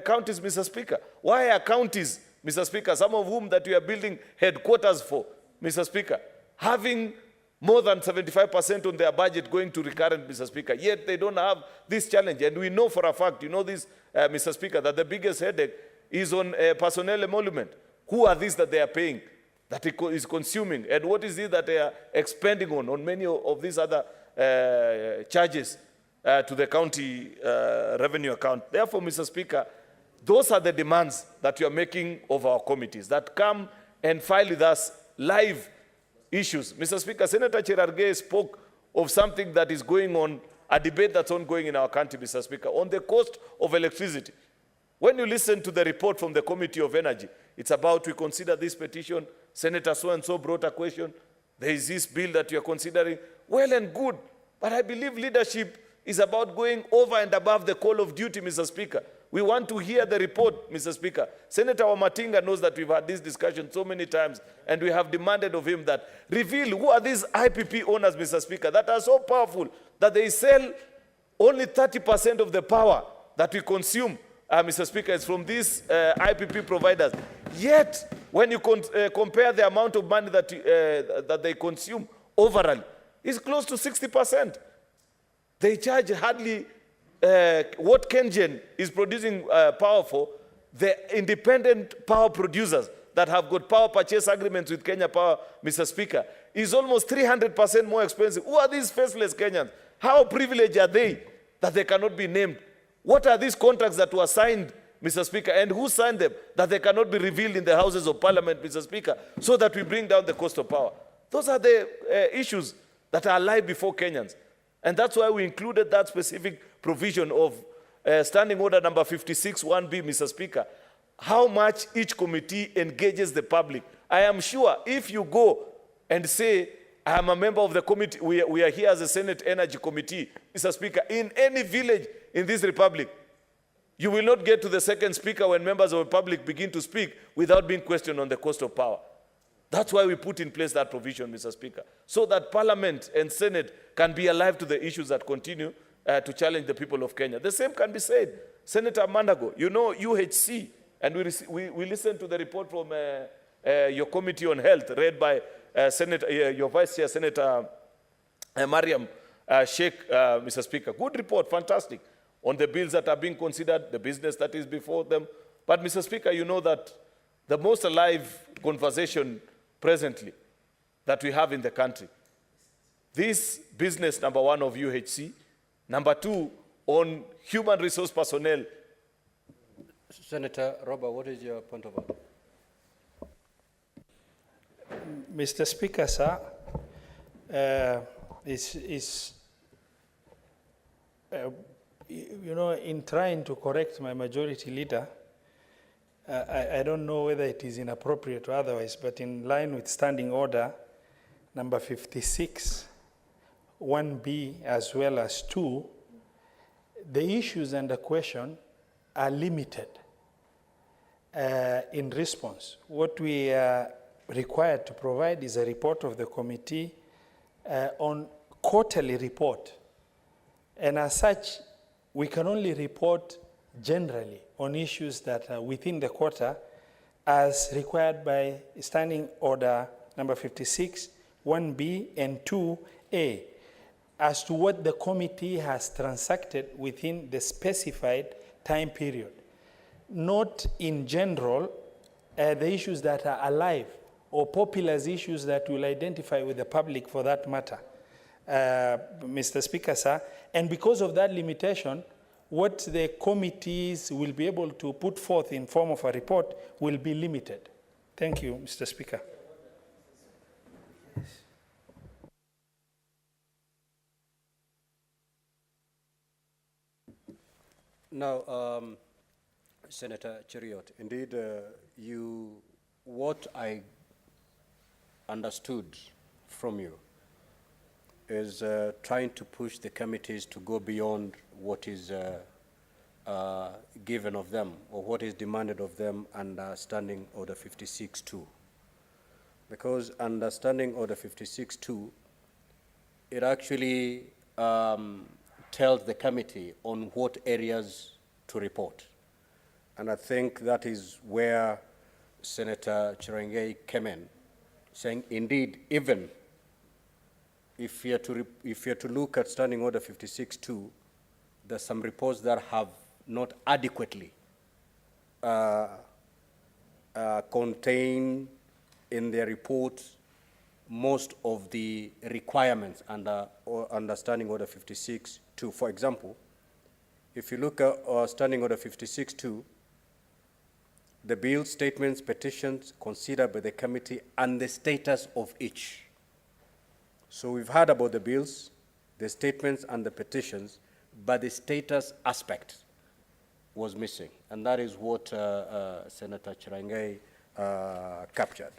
counties, Mr. Speaker. Why are counties, Mr. Speaker, some of whom that we are building headquarters for, Mr. Speaker, having more than 75% on their budget going to recurrent, Mr. Speaker, yet they don't have this challenge. And we know for a fact, this, Mr. Speaker, that the biggest headache is on personnel emolument. Who are these that they are paying, that it is consuming, and what is it that they are expending on many of these other charges to the county revenue account. Therefore, Mr. Speaker, those are the demands that you are making of our committees, that come and file with us live issues. Mr. Speaker, Senator Cherargei spoke of something that is going on, a debate that's ongoing in our country, Mr. Speaker, on the cost of electricity. When you listen to the report from the Committee of Energy, it's about we consider this petition, Senator so-and-so brought a question, there is this bill that you are considering, well and good, but I believe leadership is about going over and above the call of duty, Mr. Speaker. We want to hear the report, Mr. Speaker. Senator Wamatinga knows that we've had this discussion so many times, and we have demanded of him that reveal who are these IPP owners, Mr. Speaker, that are so powerful that they sell only 30% of the power that we consume, Mr. Speaker, is from these IPP providers. Yet, when you compare the amount of money that they consume overall, it's close to 60%. They charge hardly what KenGen is producing power for. The independent power producers that have got power purchase agreements with Kenya Power, Mr. Speaker, is almost 300% more expensive. Who are these faceless Kenyans? How privileged are they that they cannot be named? What are these contracts that were signed, Mr. Speaker, and who signed them, that they cannot be revealed in the Houses of Parliament, Mr. Speaker, so that we bring down the cost of power? Those are the issues that are alive before Kenyans. And that's why we included that specific provision of Standing Order number 56(1)B, Mr. Speaker, how much each committee engages the public. I am sure if you go and say, I am a member of the committee, we are here as a Senate Energy Committee, Mr. Speaker, in any village in this republic, you will not get to the second speaker when members of the public begin to speak without being questioned on the cost of power. That's why we put in place that provision, Mr. Speaker, so that Parliament and Senate can be alive to the issues that continue to challenge the people of Kenya. The same can be said. Senator Mandago, you know UHC, and we listened to the report from your Committee on Health, read by your Vice Chair, Senator Mariam Sheikh, Mr. Speaker. Good report, fantastic, on the bills that are being considered, the business that is before them. But, Mr. Speaker, you know that the most alive conversation presently that we have in the country, this business, number one, of UHC, number two, on human resource personnel. Senator Robert, what is your point of order? Mr. Speaker, sir, you know, in trying to correct my majority leader, I don't know whether it is inappropriate or otherwise, but in line with Standing Order number 56, 1B as well as 2, the issues under question are limited in response. What we are required to provide is a report of the committee on quarterly report. And as such, we can only report generally on issues that are within the quarter as required by Standing Order number 56, 1B and 2A, as to what the committee has transacted within the specified time period. Not in general the issues that are alive or popular issues that will identify with the public for that matter, Mr. Speaker, sir. And because of that limitation, what the committees will be able to put forth in form of a report will be limited. Thank you, Mr. Speaker. Now, Senator Cheriot, indeed, what I understood from you is trying to push the committees to go beyond what is given of them or what is demanded of them under Standing Order 56-2. Because under Standing Order 56-2, it actually tells the committee on what areas to report. And I think that is where Senator Cherargei came in, saying, indeed, even if you're to look at Standing Order 56-2, there's some reports that have not adequately contain in their report most of the requirements under Standing Order 56.2. For example, if you look at Standing Order 56.2, the bill, statements, petitions considered by the committee and the status of each. So we've heard about the bills, the statements and the petitions, but the status aspect was missing. And that is what Senator Chirangai captured.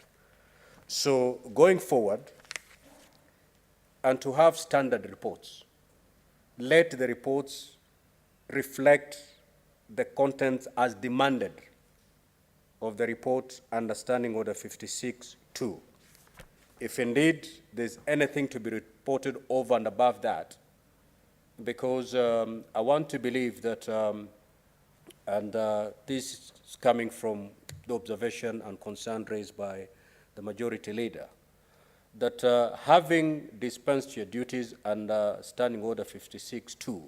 So going forward, and to have standard reports, let the reports reflect the contents as demanded of the report under Standing Order 56.2. If indeed there's anything to be reported over and above that, because I want to believe that, this is coming from the observation and concern raised by the majority leader, that having dispensed your duties under Standing Order 56.2,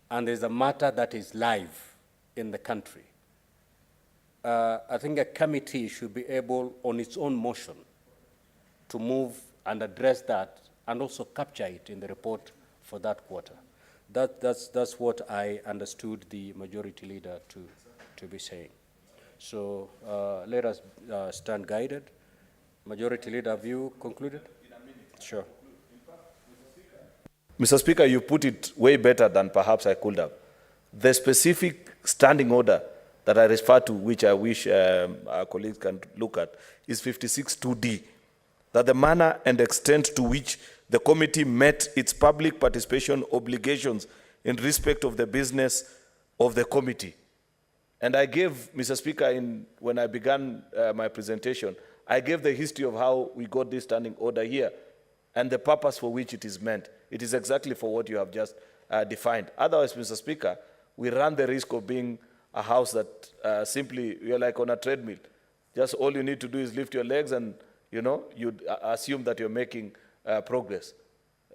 and there's a matter that is live in the country, I think a committee should be able, on its own motion, to move and address that and also capture it in the report for that quarter. That's what I understood the majority leader to be saying. So let us stand guided. Majority leader, have you concluded? Sure. Mr. Speaker, you put it way better than perhaps I could have. The specific standing order that I refer to, which I wish our colleagues can look at, is 56.2D, that the manner and extent to which the committee met its public participation obligations in respect of the business of the committee. And I gave, Mr. Speaker, when I began my presentation, I gave the history of how we got this standing order here and the purpose for which it is meant. It is exactly for what you have just defined. Otherwise, Mr. Speaker, we run the risk of being a house that simply, you're like on a treadmill. Just all you need to do is lift your legs and, you know, you assume that you're making progress,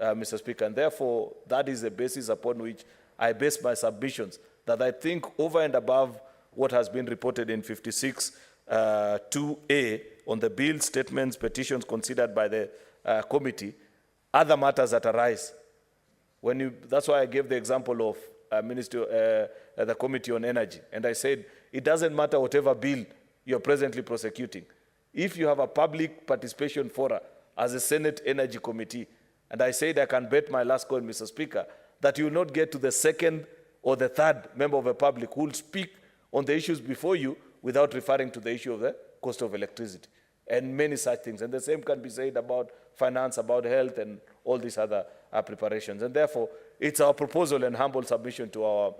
Mr. Speaker. And therefore, that is the basis upon which I base my submissions, that I think over and above what has been reported in 56.2A on the bill, statements, petitions considered by the committee, other matters that arise. That's why I gave the example of the Committee on Energy. And I said, it doesn't matter whatever bill you're presently prosecuting. If you have a public participation forum as a Senate Energy Committee, and I said I can bet my last coin, Mr. Speaker, that you will not get to the second or the third member of the public who will speak on the issues before you without referring to the issue of the cost of electricity and many such things. And the same can be said about finance, about health, and all these other preparations. And therefore, it's our proposal and humble submission to our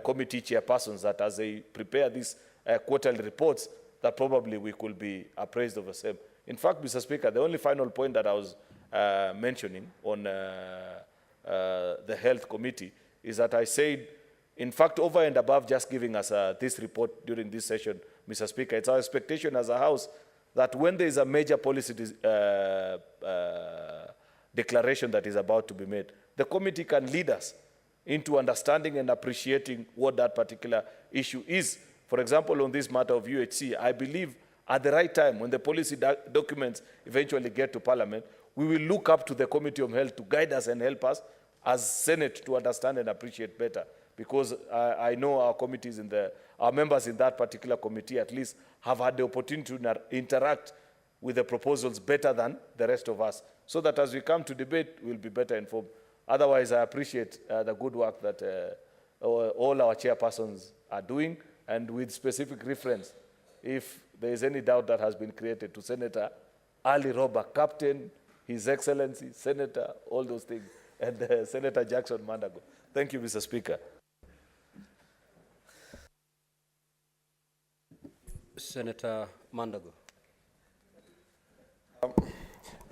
committee chairpersons that as they prepare these quarterly reports, that probably we could be appraised of the same. In fact, Mr. Speaker, the only final point that I was mentioning on the Health Committee is that I said, in fact, over and above just giving us this report during this session, Mr. Speaker, it's our expectation as a House that when there is a major policy declaration that is about to be made, the committee can lead us into understanding and appreciating what that particular issue is. For example, on this matter of UHC, I believe at the right time, when the policy documents eventually get to Parliament, we will look up to the Committee on Health to guide us and help us as Senate to understand and appreciate better. Because I know our committees our members in that particular committee at least have had the opportunity to interact with the proposals better than the rest of us, so that as we come to debate, we'll be better informed. Otherwise, I appreciate the good work that all our chairpersons are doing, and with specific reference, if there is any doubt that has been created, to Senator Ali Roba, Captain, His Excellency, Senator, all those things, and Senator Jackson Mandago. Thank you, Mr. Speaker. Senator Mandago.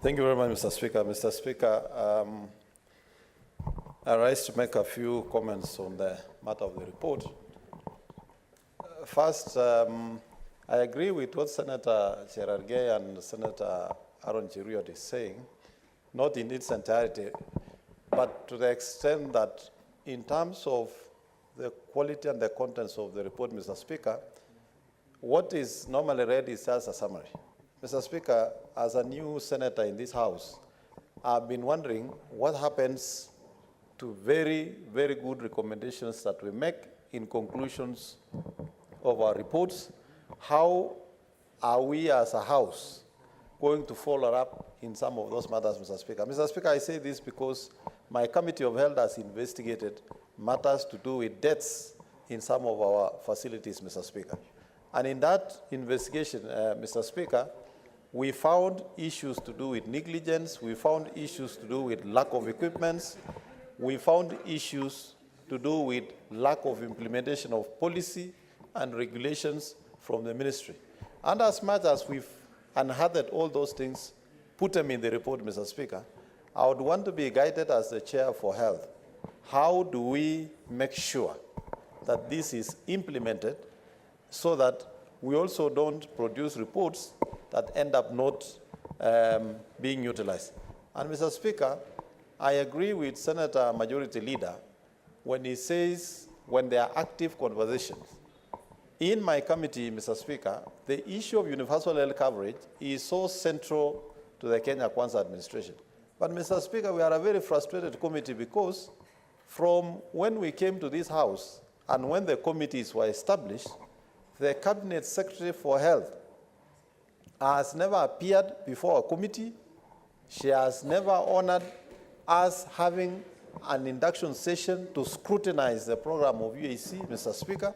Thank you very much, Mr. Speaker. Mr. Speaker, I rise to make a few comments on the matter of the report. First, I agree with what Senator Cherargei and Senator Aaron Cheruiyot is saying, not in its entirety, but to the extent that in terms of the quality and the contents of the report, Mr. Speaker, what is normally read is just a summary. Mr. Speaker, as a new senator in this House, I've been wondering what happens to very, very good recommendations that we make in conclusions of our reports. How are we as a House going to follow up in some of those matters, Mr. Speaker? Mr. Speaker, I say this because my Committee of Health has investigated matters to do with deaths in some of our facilities, Mr. Speaker. And in that investigation, Mr. Speaker, we found issues to do with negligence, we found issues to do with lack of equipments, we found issues to do with lack of implementation of policy and regulations from the ministry. And as much as we've unearthed all those things, put them in the report, Mr. Speaker, I would want to be guided as the Chair for Health. How do we make sure that this is implemented so that we also don't produce reports that end up not being utilized? And Mr. Speaker, I agree with Senator Majority Leader when he says when there are active conversations. In my committee, Mr. Speaker, the issue of universal health coverage is so central to the Kenya Kwanza administration. But Mr. Speaker, we are a very frustrated committee because from when we came to this House and when the committees were established, the Cabinet Secretary for Health has never appeared before a committee. She has never honored us having an induction session to scrutinize the program of UAC, Mr. Speaker.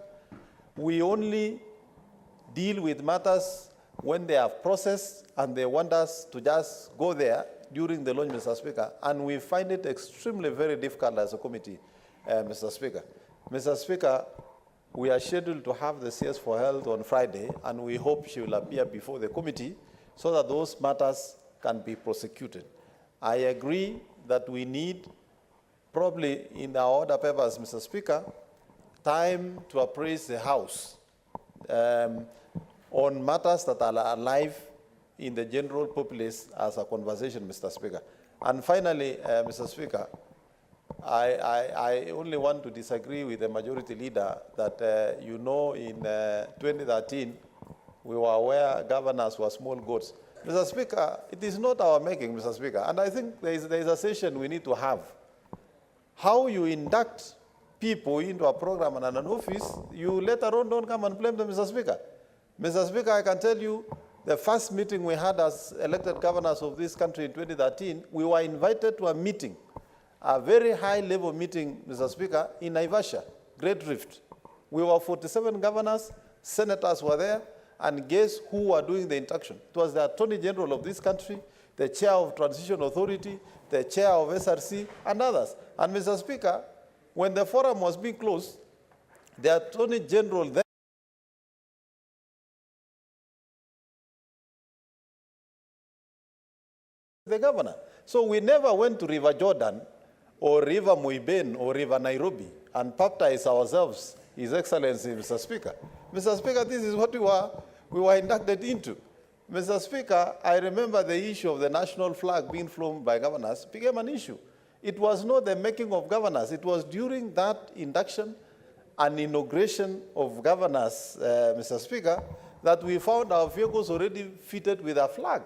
We only deal with matters when they have processed and they want us to just go there during the launch, Mr. Speaker, and we find it extremely very difficult as a committee, Mr. Speaker. Mr. Speaker, we are scheduled to have the CS for Health on Friday, and we hope she will appear before the committee so that those matters can be prosecuted. I agree that we need, probably in our order papers, Mr. Speaker, time to appraise the House on matters that are alive in the general populace as a conversation, Mr. Speaker. And finally, Mr. Speaker, I only want to disagree with the Majority Leader that, you know, in 2013, we were aware governors were small goats. Mr. Speaker, it is not our making, Mr. Speaker, and I think there is a session we need to have. How you induct people into a program and an office, you later on don't come and blame them, Mr. Speaker. Mr. Speaker, I can tell you, the first meeting we had as elected governors of this country in 2013, we were invited to a meeting, a very high-level meeting, Mr. Speaker, in Naivasha, Great Rift. We were 47 governors, senators were there, and guess who were doing the induction? It was the Attorney General of this country, the Chair of Transition Authority, the Chair of SRC, and others. And Mr. Speaker, when the forum was being closed, the Attorney General then the governor. So we never went to River Jordan or River Muiben or River Nairobi and baptized ourselves, His Excellency, Mr. Speaker. Mr. Speaker, this is what we were inducted into. Mr. Speaker, I remember the issue of the national flag being flown by governors became an issue. It was not the making of governors. It was during that induction and inauguration of governors, Mr. Speaker, that we found our vehicles already fitted with a flag.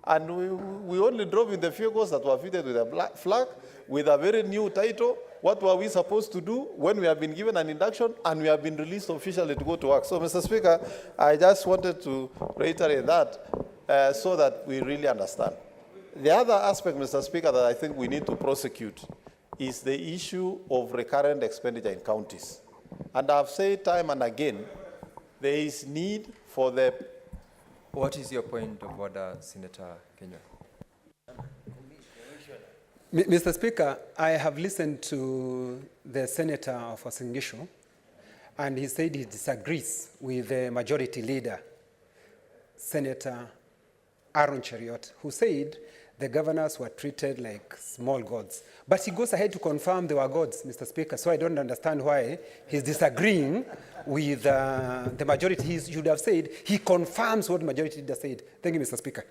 And we only drove in the vehicles that were fitted with a black flag, with a very new title. What were we supposed to do when we have been given an induction and we have been released officially to go to work? So, Mr. Speaker, I just wanted to reiterate that so that we really understand. The other aspect, Mr. Speaker, that I think we need to prosecute is the issue of recurrent expenditure in counties. And I've said time and again, there is need for the... What is your point of order, Senator Kenya? Mr. Speaker, I have listened to the Senator of Uasin Gishu, and he said he disagrees with the Majority Leader, Senator Aaron Cheriot, who said the governors were treated like small gods. But he goes ahead to confirm they were gods, Mr. Speaker, so I don't understand why he's disagreeing with the majority. He should have said, he confirms what Majority Leader said. Thank you, Mr. Speaker.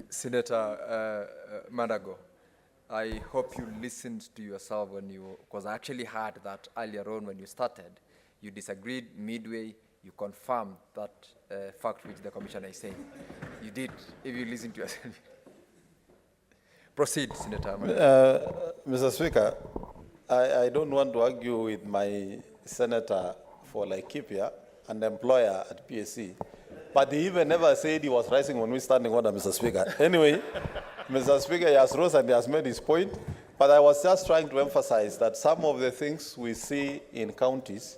Senator Madago, I hope you listened to yourself when you, because I actually heard that earlier on when you started, you disagreed midway, you confirm that fact which the commissioner is saying. You did, if you listen to yourself. Proceed, Senator. Mr. Speaker, I don't want to argue with my senator for Laikipia, an employer at PSC, but he even never said he was rising when we standing order, Mr. Speaker. Anyway, Mr. Speaker, he has rose and he has made his point, but I was just trying to emphasize that some of the things we see in counties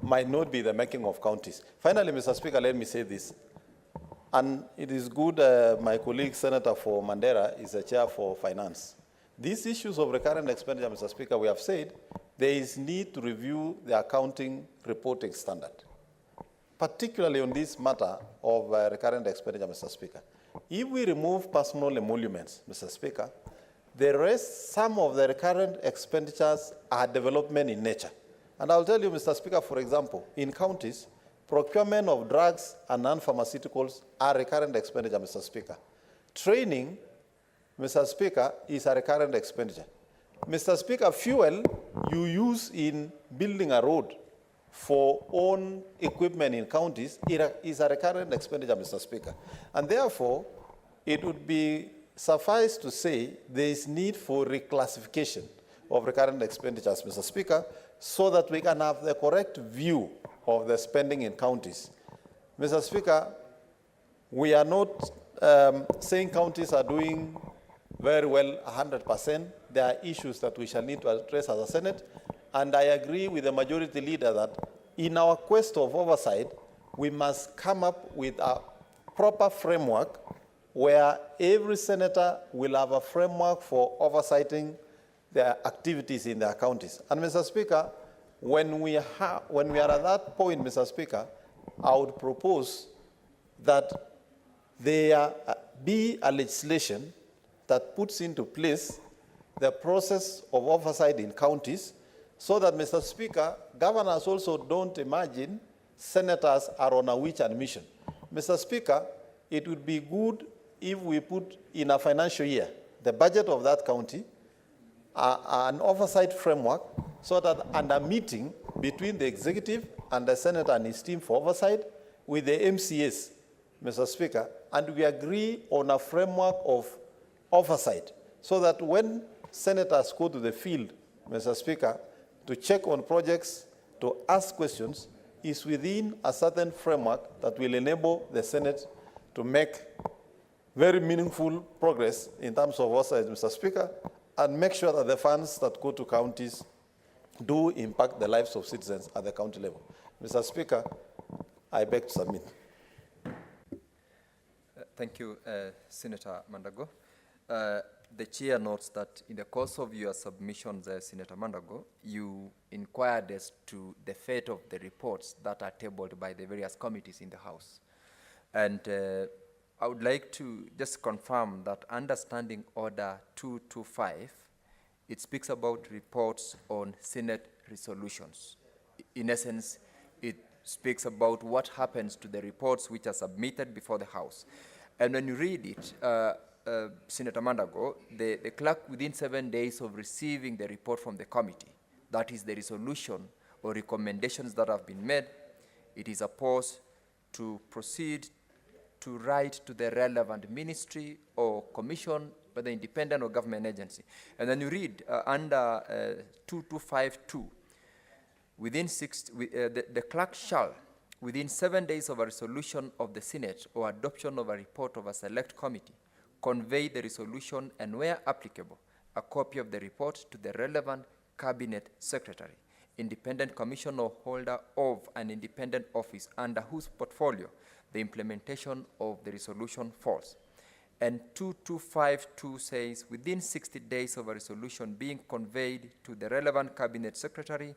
might not be the making of counties. Finally, Mr. Speaker, let me say this. And it is good my colleague, Senator for Mandera, is the chair for finance. These issues of recurrent expenditure, Mr. Speaker, we have said there is need to review the accounting reporting standard, particularly on this matter of recurrent expenditure, Mr. Speaker. If we remove personal emoluments, Mr. Speaker, the rest, some of the recurrent expenditures are development in nature. And I'll tell you, Mr. Speaker, for example, in counties, procurement of drugs and non-pharmaceuticals are recurrent expenditure, Mr. Speaker. Training, Mr. Speaker, is a recurrent expenditure. Mr. Speaker, fuel you use in building a road for own equipment in counties is a recurrent expenditure, Mr. Speaker. And therefore, it would be suffice to say there is need for reclassification of recurrent expenditures, Mr. Speaker, so that we can have the correct view of the spending in counties. Mr. Speaker, we are not saying counties are doing very well 100%. There are issues that we shall need to address as a Senate, and I agree with the majority leader that in our quest of oversight, we must come up with a proper framework where every senator will have a framework for oversighting their activities in their counties. And Mr. Speaker, when we are at that point, Mr. Speaker, I would propose that there be a legislation that puts into place the process of oversight in counties so that, Mr. Speaker, governors also don't imagine senators are on a witch and mission. Mr. Speaker, it would be good if we put in a financial year the budget of that county, an oversight framework, so that under meeting between the executive and the senator and his team for oversight with the MCAs, Mr. Speaker, and we agree on a framework of oversight so that when senators go to the field, Mr. Speaker, to check on projects, to ask questions, is within a certain framework that will enable the Senate to make very meaningful progress in terms of oversight, Mr. Speaker, and make sure that the funds that go to counties do impact the lives of citizens at the county level. Mr. Speaker, I beg to submit. Thank you, Senator Mandago. The chair notes that in the course of your submissions, Senator Mandago, you inquired as to the fate of the reports that are tabled by the various committees in the House. And I would like to just confirm that under Standing Order 225, it speaks about reports on Senate resolutions. In essence, it speaks about what happens to the reports which are submitted before the House. And when you read it, Senator Mandago, the clerk within 7 days of receiving the report from the committee, that is the resolution or recommendations that have been made, it is supposed to proceed to write to the relevant ministry or commission, whether independent or government agency. And then you read under 2252, within the clerk shall, within 7 days of a resolution of the Senate or adoption of a report of a select committee, convey the resolution and, where applicable, a copy of the report to the relevant cabinet secretary, independent commission or holder of an independent office under whose portfolio the implementation of the resolution falls. And 2252 says, within 60 days of a resolution being conveyed to the relevant cabinet secretary,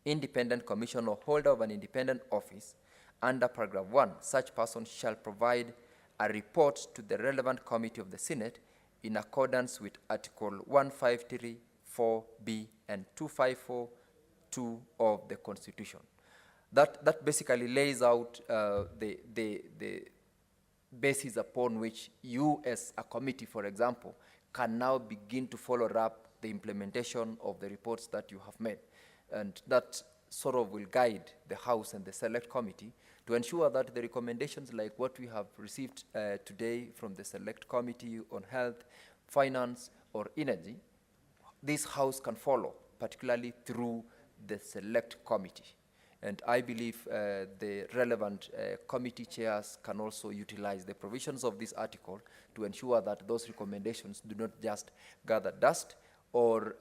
independent commission or holder of an independent office, under paragraph 1, such person shall provide a report to the relevant committee of the Senate in accordance with Article 153, 4B, and 254(2) of the Constitution. That basically lays out the basis upon which you as a committee, for example, can now begin to follow up the implementation of the reports that you have made. And that sort of will guide the House and the Select Committee to ensure that the recommendations like what we have received today from the Select Committee on Health, Finance, or Energy, this House can follow, particularly through the Select Committee. And I believe the relevant committee chairs can also utilize the provisions of this article to ensure that those recommendations do not just gather dust, or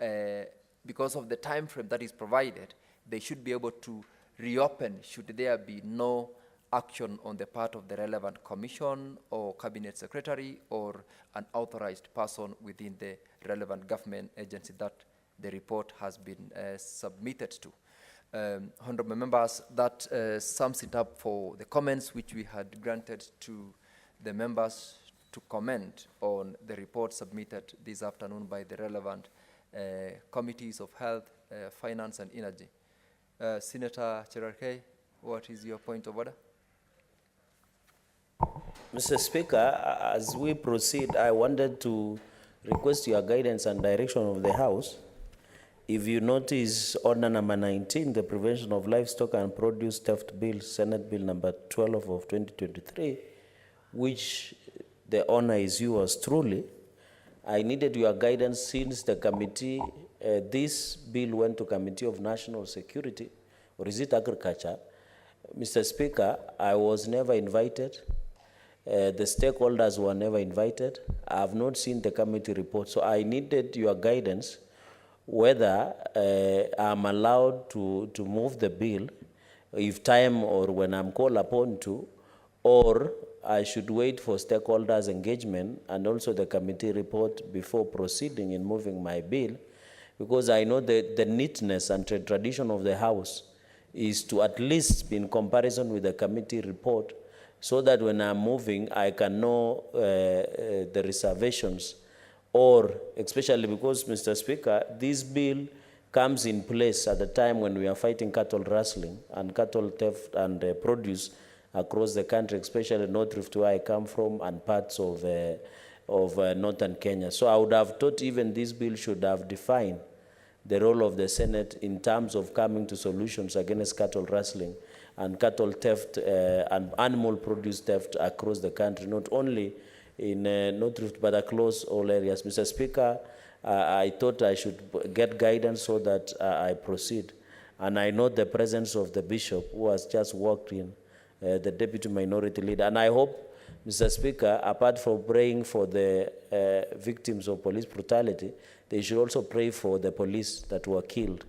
because of the time frame that is provided, they should be able to reopen should there be no action on the part of the relevant commission or cabinet secretary or an authorized person within the relevant government agency that the report has been submitted to. Honorable members, that sums it up for the comments which we had granted to the members to comment on the report submitted this afternoon by the relevant committees of Health, Finance, and Energy. Senator Cherarkei, what is your point of order? Mr. Speaker, as we proceed, I wanted to request your guidance and direction of the House. If you notice order number 19, the Prevention of Livestock and Produce Theft Bill, Senate Bill number 12 of 2023, which the honor is yours truly, I needed your guidance since the committee, this bill went to Committee of National Security, or is it Agriculture? Mr. Speaker, I was never invited. The stakeholders were never invited. I have not seen the committee report, so I needed your guidance whether I'm allowed to move the bill if time or when I'm called upon to, or I should wait for stakeholders' engagement and also the committee report before proceeding in moving my bill, because I know the neatness and tradition of the House is to at least be in comparison with the committee report, so that when I'm moving, I can know the reservations, or especially because, Mr. Speaker, this bill comes in place at the time when we are fighting cattle rustling and cattle theft and produce across the country, especially North Rift, where I come from, and parts of northern Kenya. So I would have thought even this bill should have defined the role of the Senate in terms of coming to solutions against cattle rustling and cattle theft and animal produce theft across the country, not only in North Rift, but across all areas. Mr. Speaker, I thought I should get guidance so that I proceed. And I know the presence of the bishop who has just walked in, the deputy minority leader. And I hope, Mr. Speaker, apart from praying for the victims of police brutality, they should also pray for the police that were killed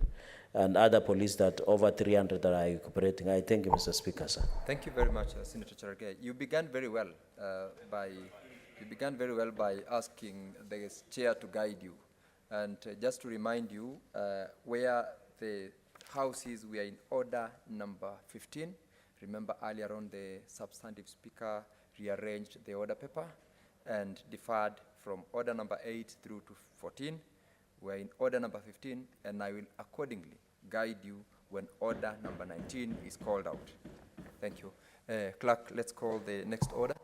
and other police that over 300 that are recuperating. I thank you, Mr. Speaker, sir. Thank you very much, Senator Cherarkei. You began very well by asking the chair to guide you. And just to remind you, where the House is, we are in order number 15. Remember earlier on the substantive speaker rearranged the order paper and deferred from order number 8 through to 14. We're in order number 15, and I will accordingly guide you when order number 19 is called out. Thank you. Clerk, let's call the next order.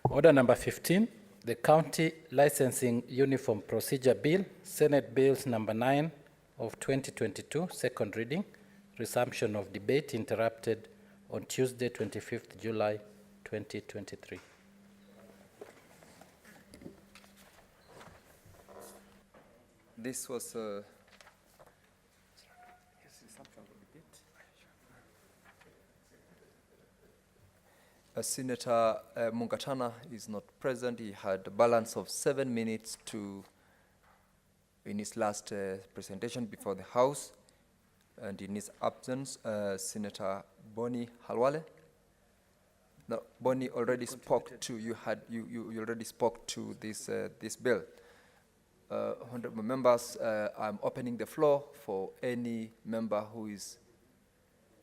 Order number 15, the County Licensing Uniform Procedure Bill, Senate Bills number 9 of 2022, second reading. Resumption of debate interrupted on Tuesday, 25th July, 2023. This was Senator Mungatana is not present. He had a balance of 7 minutes in his last presentation before the House. And in his absence, Senator Boni Halwale. No, Boni already spoke to you. You already spoke to this bill. Honorable members, I'm opening the floor for any member who is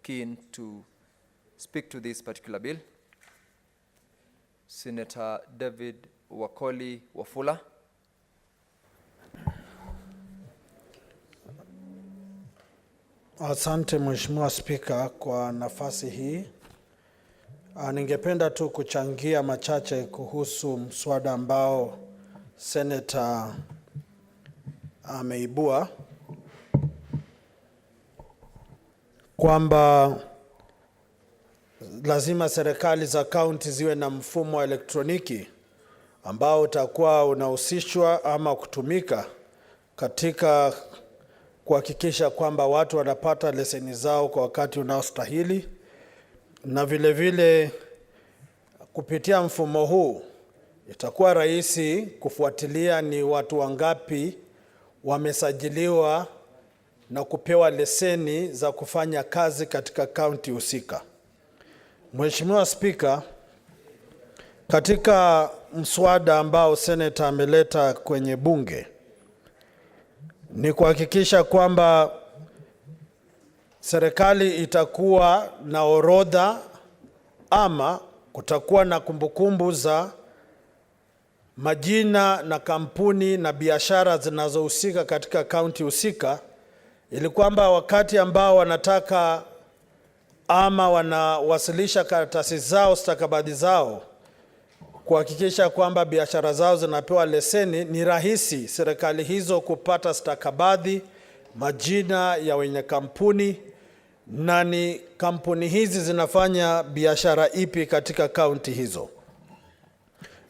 keen to speak to this particular bill. Senator David Wakoli Wafula. Asante Mheshimiwa Spika kwa nafasi hii. Ningependa tu kuchangia machache kuhusu mswada ambao Senator ameibua. kwamba lazima serikali za kaunti ziwe na mfumo wa elektroniki ambao utakuwa unahusishwa ama kutumika katika kuhakikisha kwamba watu wanapata leseni zao kwa wakati unaostahili, na vile vile kupitia mfumo huu itakuwa rahisi kufuatilia ni watu wangapi wamesajiliwa na kupewa leseni za kufanya kazi katika kaunti husika. Mheshimiwa Spika, katika mswada ambao seneta ameleta kwenye bunge ni kuhakikisha kwamba serikali itakuwa na orodha ama kutakuwa na kumbukumbu za majina na kampuni na biashara zinazohusika katika kaunti husika, ili kwamba wakati ambao wanataka ama wanawasilisha karatasi zao, stakabadhi zao, kuhakikisha kwamba biashara zao zinapewa leseni, ni rahisi serikali hizo kupata stakabadhi, majina ya wenye kampuni na ni kampuni hizi zinafanya biashara ipi katika kaunti hizo.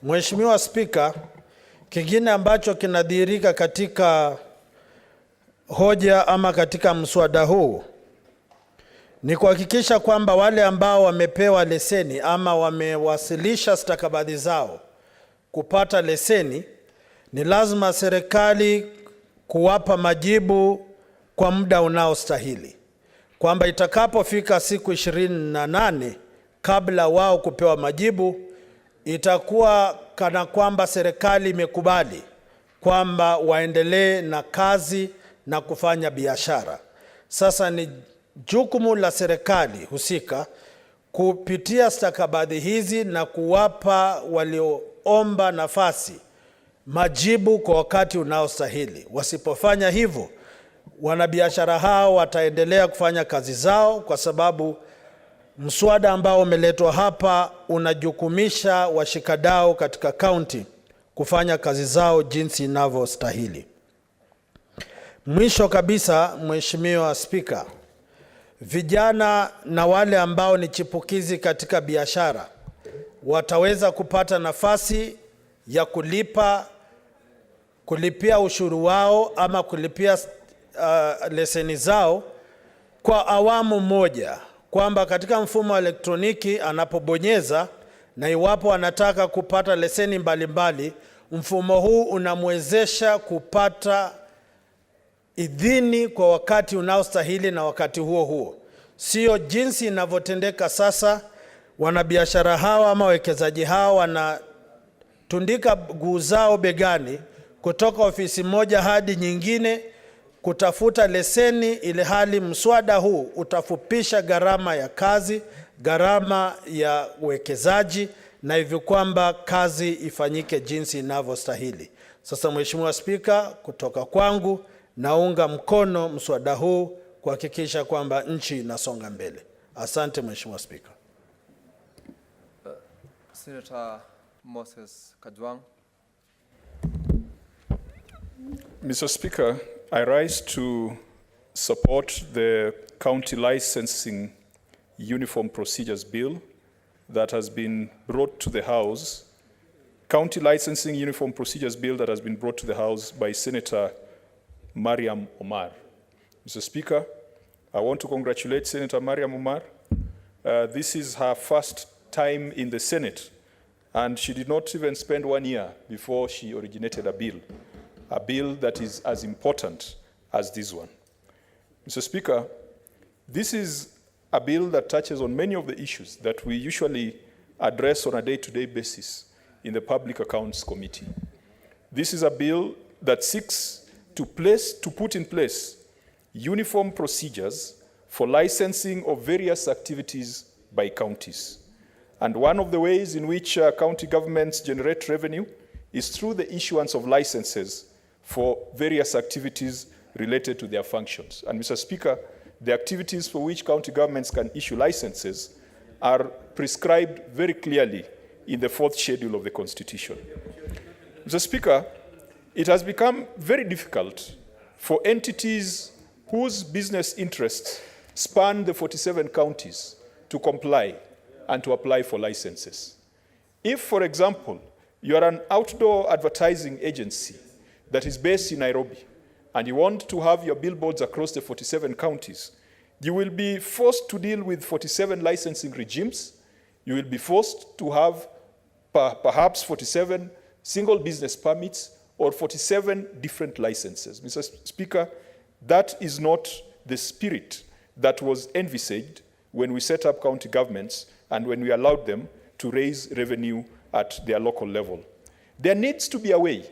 Mheshimiwa Spika, kingine ambacho kinadhihirika katika hoja ama katika mswada huu ni kuhakikisha kwamba wale ambao wamepewa leseni ama wamewasilisha stakabadhi zao kupata leseni, ni lazima serikali kuwapa majibu kwa muda unaostahili, kwamba itakapofika siku 28 kabla wao kupewa majibu, itakuwa kana kwamba serikali imekubali kwamba waendelee na kazi na kufanya biashara. Sasa ni jukumu la serikali husika kupitia stakabadhi hizi na kuwapa walioomba nafasi majibu kwa wakati unaostahili. Wasipofanya hivyo, wanabiashara hao wataendelea kufanya kazi zao, kwa sababu mswada ambao umeletwa hapa unajukumisha washikadau katika kaunti kufanya kazi zao jinsi inavyostahili. Mwisho kabisa, Mheshimiwa Spika, vijana na wale ambao ni chipukizi katika biashara wataweza kupata nafasi ya kulipia ushuru wao ama kulipia leseni zao kwa awamu moja, kwamba katika mfumo wa elektroniki anapobonyeza, na iwapo anataka kupata leseni mbalimbali, mfumo huu unamwezesha kupata idhini kwa wakati unaostahili na wakati huo huo. Sio jinsi inavyotendeka sasa, wanabiashara hawa ama wawekezaji hawa wanatundika guu zao begani kutoka ofisi moja hadi nyingine kutafuta leseni, ile hali mswada huu utafupisha gharama ya kazi, gharama ya uwekezaji, na hivyo kwamba kazi ifanyike jinsi inavyostahili. Sasa Mheshimiwa Spika, kutoka kwangu naunga mkono mswada huu kuhakikisha kwamba nchi inasonga mbele. Asante Mheshimiwa Spika. Senator Moses Kajwang. Mr. Speaker, I rise to support the County Licensing Uniform Procedures Bill that has been brought to the House. County Licensing Uniform Procedures Bill that has been brought to the House by Senator Mariam Omar. Mr. Speaker, I want to congratulate Senator Mariam Omar. This is her first time in the Senate, and she did not even spend 1 year before she originated a bill that is as important as this one. Mr. Speaker, this is a bill that touches on many of the issues that we usually address on a day-to-day basis in the Public Accounts Committee. This is a bill that seeks to put in place uniform procedures for licensing of various activities by counties. And one of the ways in which county governments generate revenue is through the issuance of licenses for various activities related to their functions. And Mr. Speaker, the activities for which county governments can issue licenses are prescribed very clearly in the 4th schedule of the Constitution. Mr. Speaker, it has become very difficult for entities whose business interests span the 47 counties to comply and to apply for licenses. If, for example, you are an outdoor advertising agency that is based in Nairobi and you want to have your billboards across the 47 counties, you will be forced to deal with 47 licensing regimes. You will be forced to have perhaps 47 single business permits or 47 different licenses. Mr. Speaker, that is not the spirit that was envisaged when we set up county governments and when we allowed them to raise revenue at their local level. There needs to be a way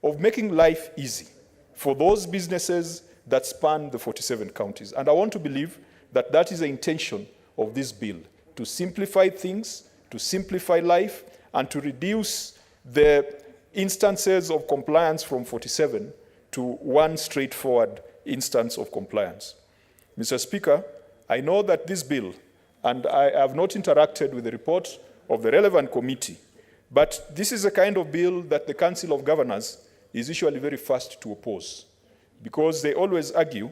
of making life easy for those businesses that span the 47 counties. And I want to believe that that is the intention of this bill, to simplify things, to simplify life, and to reduce the instances of compliance from 47 to one straightforward instance of compliance. Mr. Speaker, I know that this bill, and I have not interacted with the report of the relevant committee, but this is a kind of bill that the Council of Governors is usually very fast to oppose, because they always argue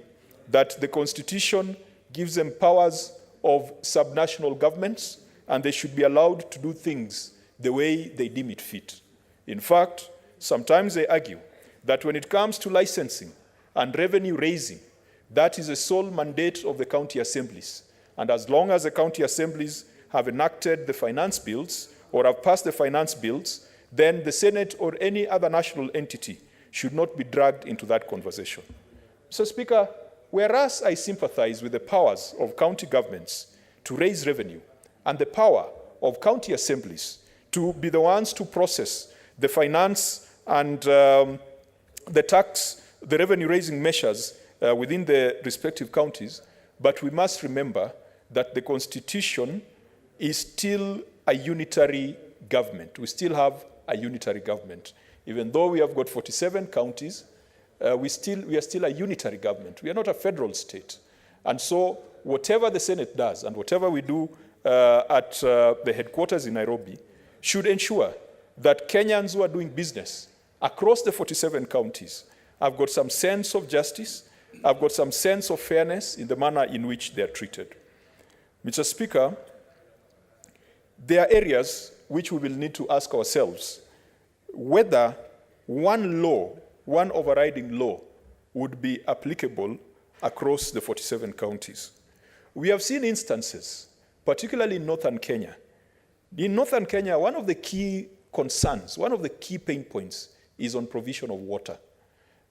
that the Constitution gives them powers of subnational governments and they should be allowed to do things the way they deem it fit. In fact, sometimes they argue that when it comes to licensing and revenue raising, that is a sole mandate of the county assemblies. And as long as the county assemblies have enacted the finance bills or have passed the finance bills, then the Senate or any other national entity should not be dragged into that conversation. So, Speaker, whereas I sympathize with the powers of county governments to raise revenue and the power of county assemblies to be the ones to process the finance and the tax, the revenue-raising measures within the respective counties, but we must remember that the Constitution is still a unitary government. We still have a unitary government. Even though we have got 47 counties, we are still a unitary government. We are not a federal state. And so whatever the Senate does and whatever we do at the headquarters in Nairobi should ensure that Kenyans who are doing business across the 47 counties have got some sense of justice, have got some sense of fairness in the manner in which they are treated. Mr. Speaker, there are areas which we will need to ask ourselves whether one law, one overriding law, would be applicable across the 47 counties. We have seen instances, particularly in northern Kenya. In northern Kenya, one of the key concerns, one of the key pain points is on provision of water.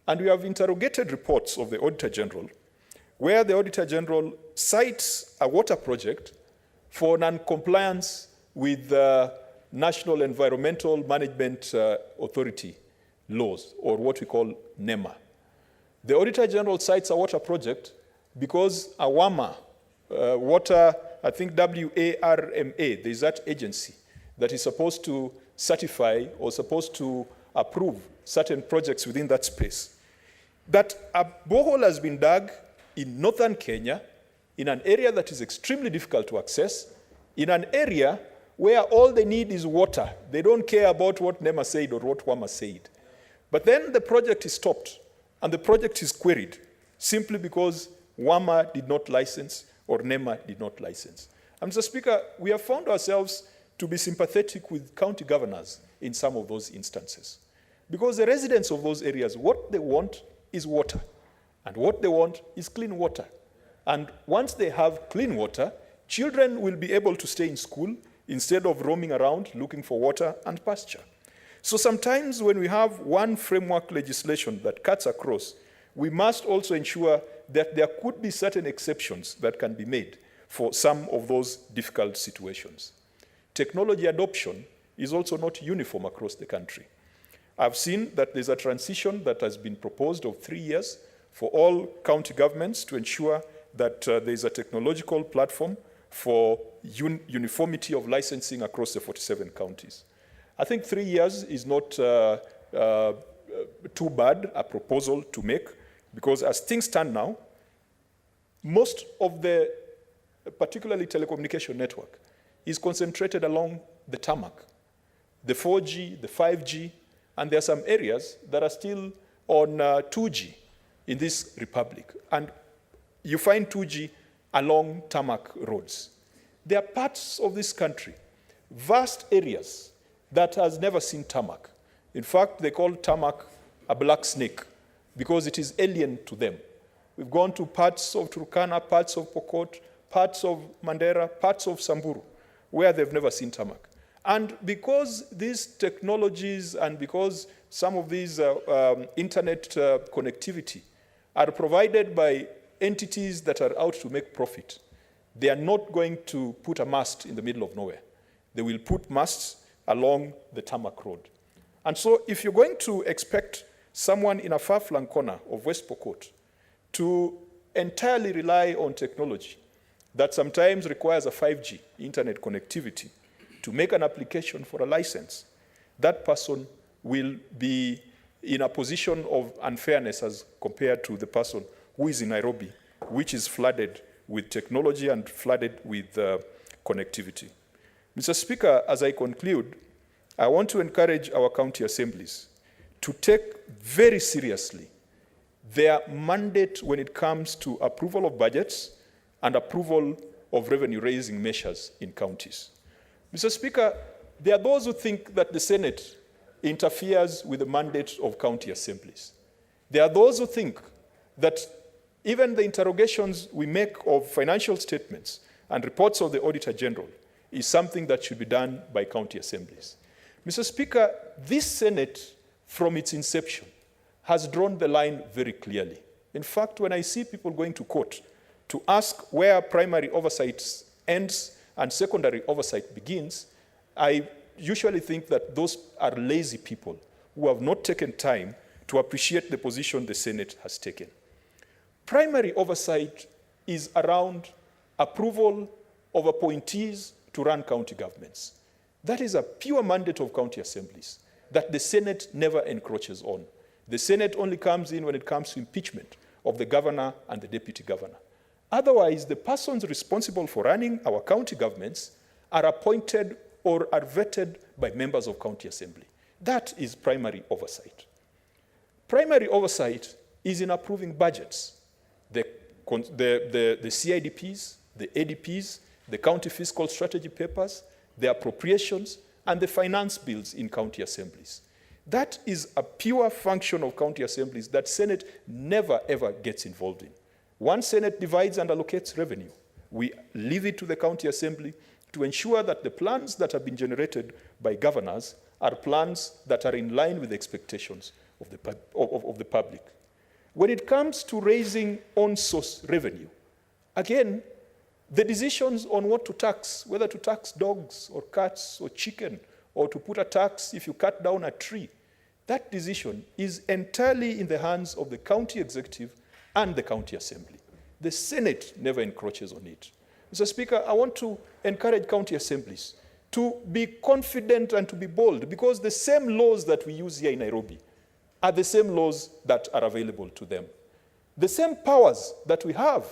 And we have interrogated reports of the Auditor General, where the Auditor General cites a water project for non-compliance with National Environmental Management Authority laws, or what we call NEMA. The Auditor General cites a water project because a WAMA, water, I think WARMA, there's that agency that is supposed to certify or supposed to approve certain projects within that space. That a borehole has been dug in northern Kenya, in an area that is extremely difficult to access, in an area where all they need is water. They don't care about what NEMA said or what WAMA said. But then the project is stopped and the project is queried simply because WAMA did not license or NEMA did not license. And Mr. Speaker, we have found ourselves to be sympathetic with county governors in some of those instances. Because the residents of those areas, what they want is water. And what they want is clean water. And once they have clean water, children will be able to stay in school instead of roaming around looking for water and pasture. So sometimes when we have one framework legislation that cuts across, we must also ensure that there could be certain exceptions that can be made for some of those difficult situations. Technology adoption is also not uniform across the country. I've seen that there's a transition that has been proposed of 3 years for all county governments to ensure that there's a technological platform for uniformity of licensing across the 47 counties. I think 3 years is not too bad a proposal to make, because as things stand now, most of the, particularly telecommunication network, is concentrated along the tarmac, the 4G, the 5G, and there are some areas that are still on 2G in this republic. And you find 2G along tarmac roads. There are parts of this country, vast areas, that has never seen tarmac. In fact, they call tarmac a black snake because it is alien to them. We've gone to parts of Turkana, parts of Pokot, parts of Mandera, parts of Samburu, where they've never seen tarmac. And because these technologies and because some of these internet connectivity are provided by entities that are out to make profit, they are not going to put a mast in the middle of nowhere. They will put masts along the tarmac road. And so if you're going to expect someone in a far-flung corner of West Pokot to entirely rely on technology that sometimes requires a 5G internet connectivity to make an application for a license, that person will be in a position of unfairness as compared to the person who is in Nairobi, which is flooded with technology and flooded with connectivity. Mr. Speaker, as I conclude, I want to encourage our county assemblies to take very seriously their mandate when it comes to approval of budgets and approval of revenue-raising measures in counties. Mr. Speaker, there are those who think that the Senate interferes with the mandate of county assemblies. There are those who think that even the interrogations we make of financial statements and reports of the Auditor General is something that should be done by county assemblies. Mr. Speaker, this Senate, from its inception, has drawn the line very clearly. In fact, when I see people going to court to ask where primary oversight ends and secondary oversight begins, I usually think that those are lazy people who have not taken time to appreciate the position the Senate has taken. Primary oversight is around approval of appointees to run county governments. That is a pure mandate of county assemblies that the Senate never encroaches on. The Senate only comes in when it comes to impeachment of the governor and the deputy governor. Otherwise, the persons responsible for running our county governments are appointed or are vetted by members of county assembly. That is primary oversight. Primary oversight is in approving budgets. The CIDPs, the ADPs, the county fiscal strategy papers, the appropriations, and the finance bills in county assemblies. That is a pure function of county assemblies that Senate never, ever gets involved in. Once Senate divides and allocates revenue, we leave it to the county assembly to ensure that the plans that have been generated by governors are plans that are in line with the expectations of the public. When it comes to raising on-source revenue, again, the decisions on what to tax, whether to tax dogs or cats or chicken, or to put a tax if you cut down a tree, that decision is entirely in the hands of the county executive and the county assembly. The Senate never encroaches on it. Mr. Speaker, I want to encourage county assemblies to be confident and to be bold, because the same laws that we use here in Nairobi are the same laws that are available to them. The same powers that we have.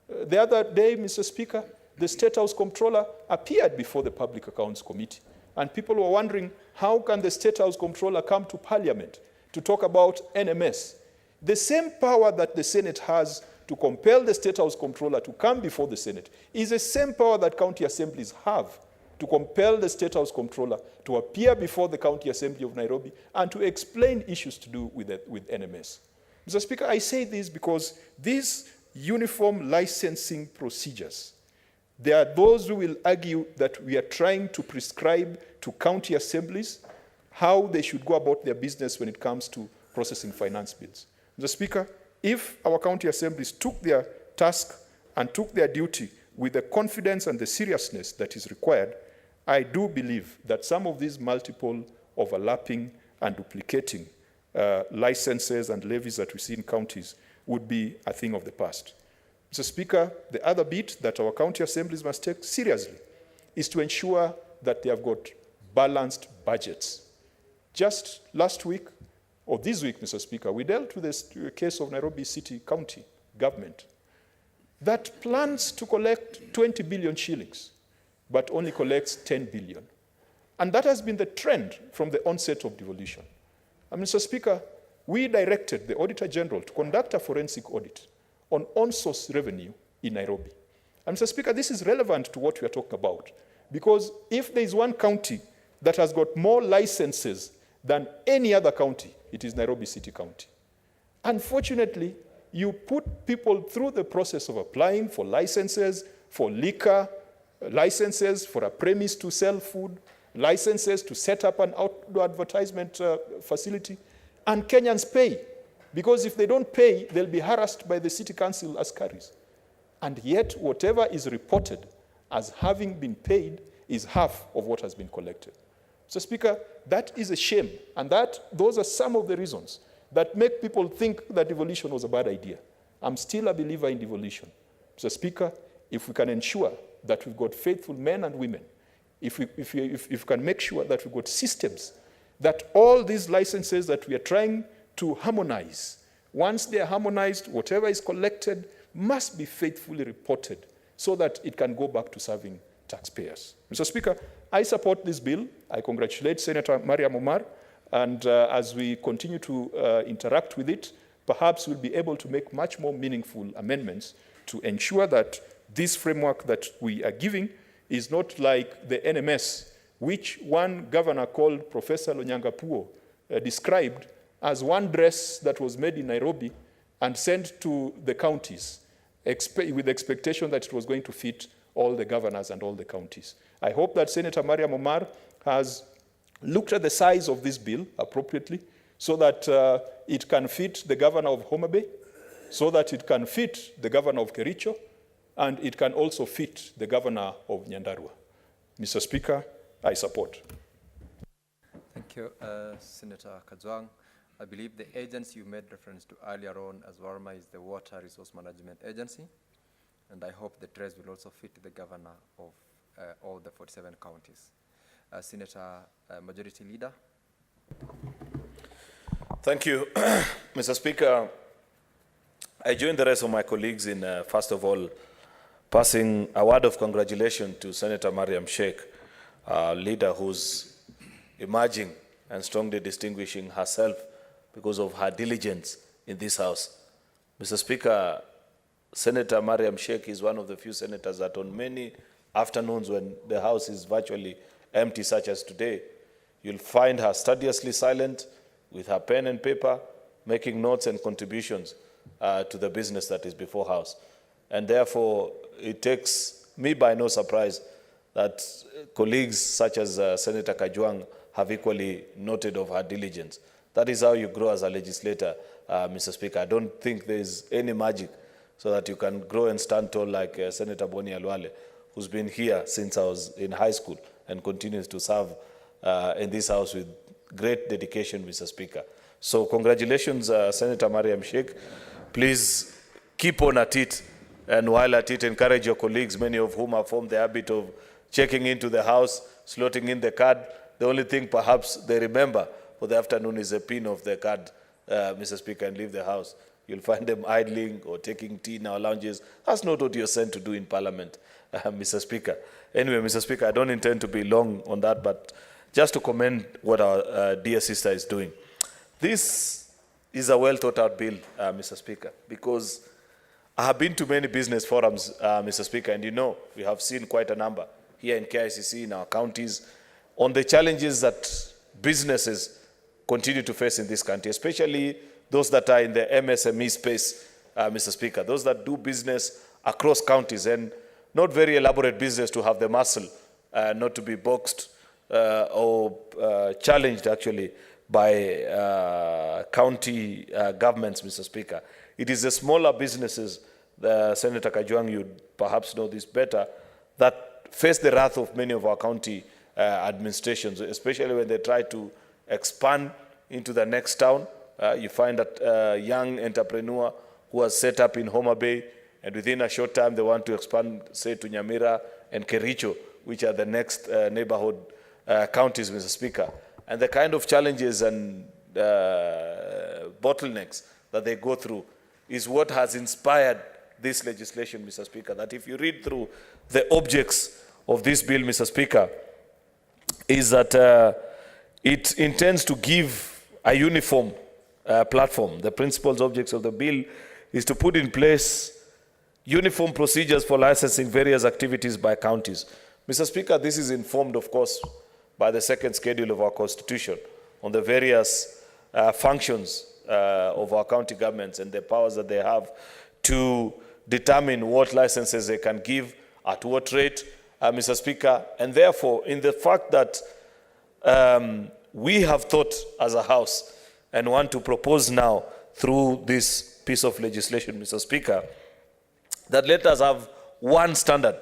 The other day, Mr. Speaker, the State House Comptroller appeared before the Public Accounts Committee, and people were wondering, how can the State House Comptroller come to Parliament to talk about NMS? The same power that the Senate has to compel the State House Comptroller to come before the Senate is the same power that county assemblies have to compel the State House Comptroller to appear before the County Assembly of Nairobi and to explain issues to do with NMS. Mr. Speaker, I say this because these uniform licensing procedures, there are those who will argue that we are trying to prescribe to county assemblies how they should go about their business when it comes to processing finance bills. Mr. Speaker, if our county assemblies took their task and took their duty with the confidence and the seriousness that is required, I do believe that some of these multiple overlapping and duplicating licenses and levies that we see in counties would be a thing of the past. Mr. Speaker, the other bit that our county assemblies must take seriously is to ensure that they have got balanced budgets. Just last week, or this week, Mr. Speaker, we dealt with this case of Nairobi City County government that plans to collect 20 billion shillings, but only collects 10 billion. And that has been the trend from the onset of devolution. And Mr. Speaker, we directed the Auditor General to conduct a forensic audit on on-source revenue in Nairobi. And Mr. Speaker, this is relevant to what we are talking about, because if there is one county that has got more licenses than any other county, it is Nairobi City County. Unfortunately, you put people through the process of applying for licenses, for liquor, licenses for a premise to sell food, licenses to set up an outdoor advertisement facility, and Kenyans pay. Because if they don't pay, they'll be harassed by the city council askaris. And yet, whatever is reported as having been paid is half of what has been collected. So, Speaker, that is a shame. And those are some of the reasons that make people think that devolution was a bad idea. I'm still a believer in devolution. So, Speaker, if we can ensure that we've got faithful men and women, if we can make sure that we've got systems, that all these licenses that we are trying to harmonize, once they are harmonized, whatever is collected must be faithfully reported so that it can go back to serving taxpayers. Mr. Speaker, I support this bill. I congratulate Senator Mariam Omar, and as we continue to interact with it, perhaps we'll be able to make much more meaningful amendments to ensure that this framework that we are giving is not like the NMS, which one governor called Professor Lonyangapuo described as one dress that was made in Nairobi and sent to the counties with the expectation that it was going to fit all the governors and all the counties. I hope that Senator Mariam Omar has looked at the size of this bill appropriately so that it can fit the governor of Homa Bay, so that it can fit the governor of Kericho, and it can also fit the governor of Nyandarua. Mr. Speaker, I support. Thank you, Senator Kajwang. I believe the agency you made reference to earlier on as Warma is the Water Resource Management Agency, and I hope the trace will also fit the governor of all the 47 counties. Senator Majority Leader. Thank you, Mr. Speaker. I join the rest of my colleagues in, first of all, passing a word of congratulations to Senator Mariam Sheikh, a leader who's emerging and strongly distinguishing herself because of her diligence in this House. Mr. Speaker, Senator Mariam Sheikh is one of the few senators that on many afternoons when the House is virtually empty, such as today, you'll find her studiously silent with her pen and paper, making notes and contributions to the business that is before House. And therefore, it takes me by no surprise that colleagues such as Senator Kajwang have equally noted of her diligence. That is how you grow as a legislator, Mr. Speaker. I don't think there is any magic so that you can grow and stand tall like Senator Boni Alwale, who's been here since I was in high school and continues to serve in this House with great dedication, Mr. Speaker. So congratulations, Senator Mariam Sheikh. Please keep on at it, and while at it, encourage your colleagues, many of whom have formed the habit of checking into the House, slotting in the card. The only thing perhaps they remember for the afternoon is a pin of the card, Mr. Speaker, and leave the House. You'll find them idling or taking tea in our lounges. That's not what you're sent to do in Parliament, Mr. Speaker. Anyway, Mr. Speaker, I don't intend to be long on that, but just to commend what our dear sister is doing. This is a well-thought-out bill, Mr. Speaker, because I have been to many business forums, Mr. Speaker, and you know we have seen quite a number here in KICC, in our counties, on the challenges that businesses continue to face in this country, especially those that are in the MSME space, Mr. Speaker, those that do business across counties and not very elaborate business to have the muscle, not to be boxed or challenged actually by county governments, Mr. Speaker. It is the smaller businesses, Senator Kajwang, you perhaps know this better, that face the wrath of many of our county administrations, especially when they try to expand into the next town. You find that a young entrepreneur who has set up in Homa Bay, and within a short time they want to expand, say, to Nyamira and Kericho, which are the next neighborhood counties, Mr. Speaker. And the kind of challenges and bottlenecks that they go through is what has inspired this legislation, Mr. Speaker, that if you read through the objects of this bill, Mr. Speaker, is that it intends to give a uniform platform. The principal objects of the bill is to put in place uniform procedures for licensing various activities by counties. Mr. Speaker, this is informed, of course, by the second schedule of our Constitution on the various functions of our county governments and the powers that they have to determine what licenses they can give, at what rate, Mr. Speaker. And therefore, in the fact that we have thought as a House and want to propose now through this piece of legislation, Mr. Speaker, that let us have one standard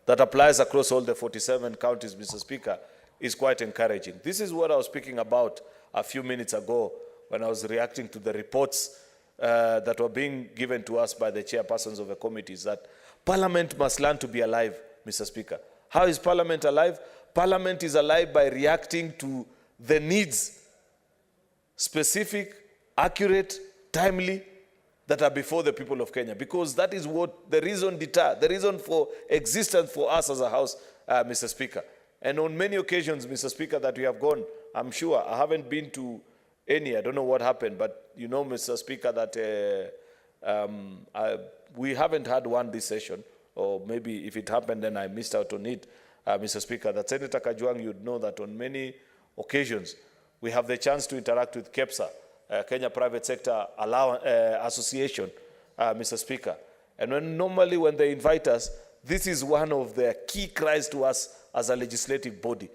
that applies across all the 47 counties, Mr. Speaker, is quite encouraging. This is what I was speaking about a few minutes ago when I was reacting to the reports that were being given to us by the chairpersons of the committees, that Parliament must learn to be alive, Mr. Speaker. How is Parliament alive? Parliament is alive by reacting to the needs, specific, accurate, timely, that are before the people of Kenya, because that is what the reason for existence for us as a House, Mr. Speaker. And on many occasions, Mr. Speaker, that we have gone, I'm sure, I haven't been to any, I don't know what happened, but you know, Mr. Speaker, that we haven't had one this session, or maybe if it happened, then I missed out on it, Mr. Speaker, that Senator Kajwang, you'd know that on many occasions, we have the chance to interact with KEPSA, Kenya Private Sector Association, Mr. Speaker. And normally when they invite us, this is one of their key cries to us as a legislative body.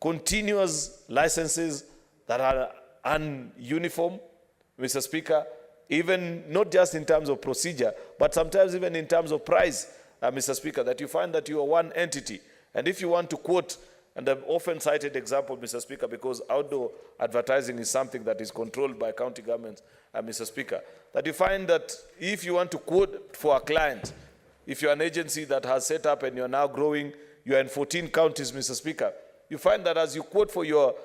Continuous licenses that are ununiform, Mr. Speaker, even not just in terms of procedure, but sometimes even in terms of price, Mr. Speaker, that you find that you are one entity. And if you want to quote, and I've often cited example, Mr. Speaker, because outdoor advertising is something that is controlled by county governments, Mr. Speaker, that you find that if you want to quote for a client, if you're an agency that has set up and you're now growing, you're in 14 counties, Mr. Speaker, you find that as you quote for your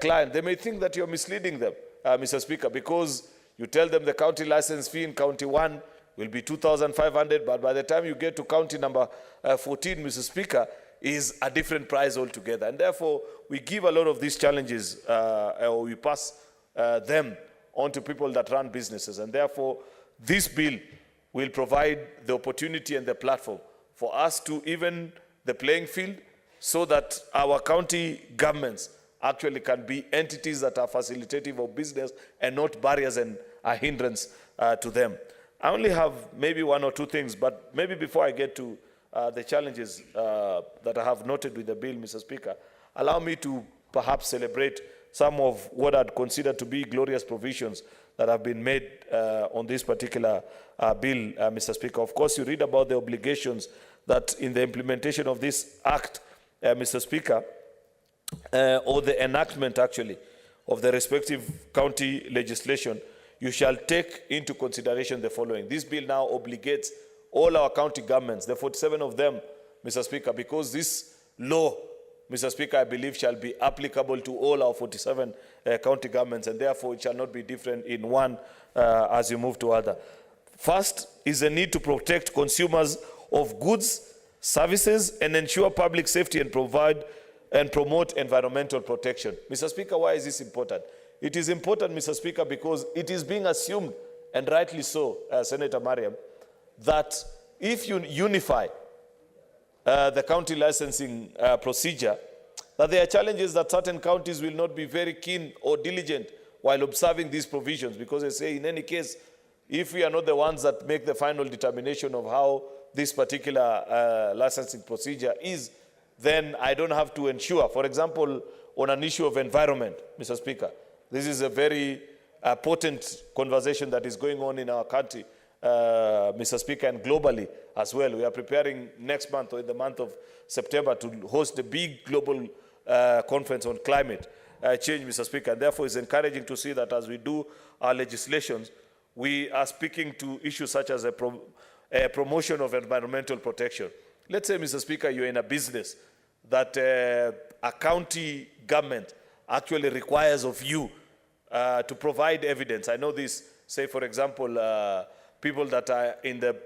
client, they may think that you're misleading them, Mr. Speaker, because you tell them the county license fee in county 1 will be 2,500, but by the time you get to county number 14, Mr. Speaker, is a different price altogether. And therefore, we give a lot of these challenges, or we pass them on to people that run businesses. And therefore, this bill will provide the opportunity and the platform for us to even the playing field so that our county governments actually can be entities that are facilitative of business and not barriers and a hindrance to them. I only have maybe one or two things, but maybe before I get to the challenges that I have noted with the bill, Mr. Speaker, allow me to perhaps celebrate some of what I'd consider to be glorious provisions that have been made on this particular bill, Mr. Speaker. Of course, you read about the obligations that in the implementation of this act, Mr. Speaker, or the enactment actually of the respective county legislation, you shall take into consideration the following. This bill now obligates all our county governments, the 47 of them, Mr. Speaker, because this law, Mr. Speaker, I believe shall be applicable to all our 47 county governments, and therefore it shall not be different in one as you move to other. First is the need to protect consumers of goods, services, and ensure public safety and provide and promote environmental protection. Mr. Speaker, why is this important? It is important, Mr. Speaker, because it is being assumed, and rightly so, Senator Mariam, that if you unify the county licensing procedure, that there are challenges that certain counties will not be very keen or diligent while observing these provisions, because they say in any case, if we are not the ones that make the final determination of how this particular licensing procedure is, then I don't have to ensure. For example, on an issue of environment, Mr. Speaker, this is a very potent conversation that is going on in our country, Mr. Speaker, and globally as well. We are preparing next month or in the month of September to host a big global conference on climate change, Mr. Speaker. And therefore, it's encouraging to see that as we do our legislations, we are speaking to issues such as a promotion of environmental protection. Let's say, Mr. Speaker, you're in a business that a county government actually requires of you to provide evidence. I know this, say, for example, people that are in the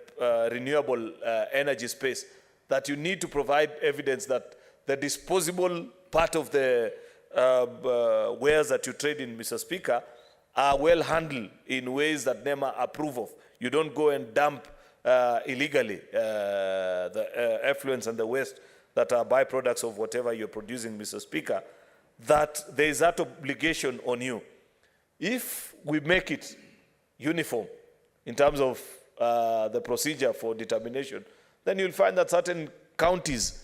renewable energy space, that you need to provide evidence that the disposable part of the wares that you trade in, Mr. Speaker, are well handled in ways that NEMA approve of. You don't go and dump illegally the effluents and the waste that are byproducts of whatever you're producing, Mr. Speaker, that there is that obligation on you. If we make it uniform in terms of the procedure for determination, then you'll find that certain counties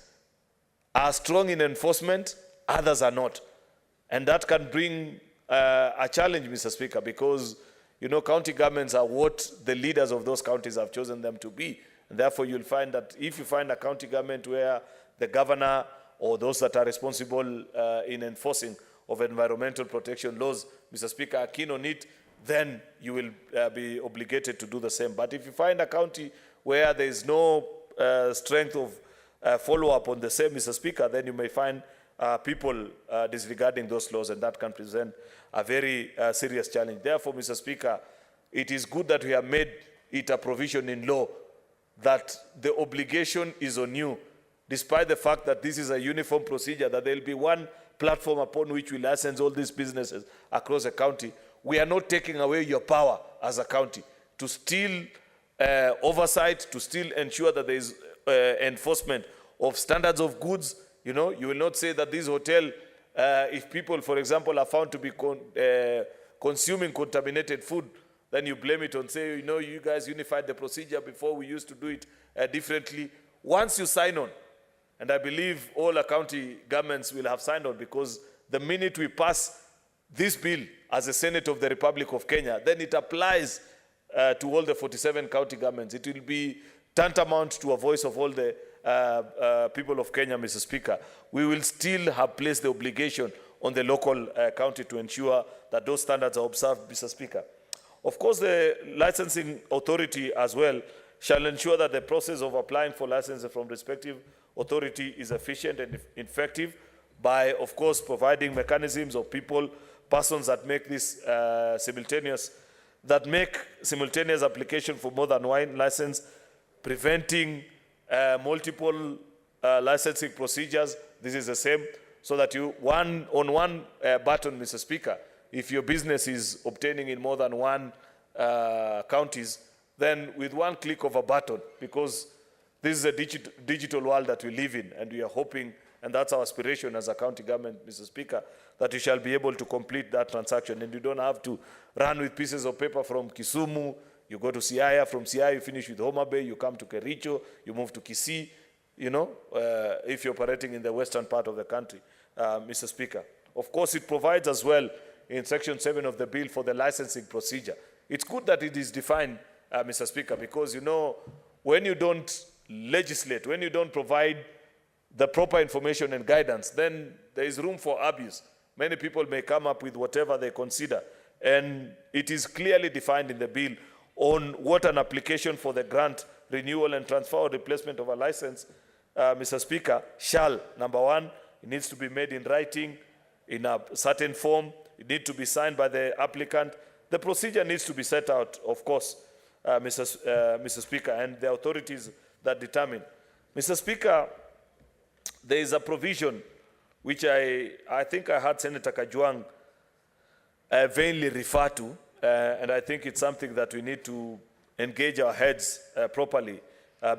are strong in enforcement, others are not. And that can bring a challenge, Mr. Speaker, because, you know, county governments are what the leaders of those counties have chosen them to be. And therefore, you'll find that if you find a county government where the governor or those that are responsible in enforcing of environmental protection laws, Mr. Speaker, are keen on it, then you will be obligated to do the same. But if you find a county where there is no strength of follow-up on the same, Mr. Speaker, then you may find people disregarding those laws, and that can present a very serious challenge. Therefore, Mr. Speaker, it is good that we have made it a provision in law that the obligation is on you, despite the fact that this is a uniform procedure, that there will be one platform upon which we license all these businesses across the county. We are not taking away your power as a county to still oversight, to still ensure that there is enforcement of standards of goods. You know, you will not say that this hotel, if people, for example, are found to be consuming contaminated food, then you blame it on, say, you know, you guys unified the procedure before, we used to do it differently. Once you sign on, and I believe all our county governments will have signed on, because the minute we pass this bill as a Senate of the Republic of Kenya, then it applies to all the 47 county governments. It will be tantamount to a voice of all the people of Kenya, Mr. Speaker. We will still have placed the obligation on the local county to ensure that those standards are observed, Mr. Speaker. Of course, the licensing authority as well shall ensure that the process of applying for licenses from respective authority is efficient and effective by, of course, providing mechanisms of people, persons that make this simultaneous application for more than one license, preventing multiple licensing procedures. This is the same, so that you, on one button, Mr. Speaker, if your business is obtaining in more than one counties, then with one click of a button, because this is a digital world that we live in, and we are hoping, and that's our aspiration as a county government, Mr. Speaker, that you shall be able to complete that transaction, and you don't have to run with pieces of paper from Kisumu. You go to Siaya, from Siaya you finish with Homa Bay, you come to Kericho, you move to Kisii, you know, if you're operating in the western part of the country, Mr. Speaker. Of course, it provides as well in Section 7 of the bill for the licensing procedure. It's good that it is defined, Mr. Speaker, because, you know, when you don't legislate, when you don't provide the proper information and guidance, then there is room for abuse. Many people may come up with whatever they consider, and it is clearly defined in the bill on what an application for the grant, renewal, and transfer or replacement of a license, Mr. Speaker, shall, number one, it needs to be made in writing, in a certain form, it needs to be signed by the applicant. The procedure needs to be set out, of course, Mr. Speaker, and the authorities that determine. Mr. Speaker, there is a provision which I think I heard Senator Kajwang vainly refer to, and I think it's something that we need to engage our heads properly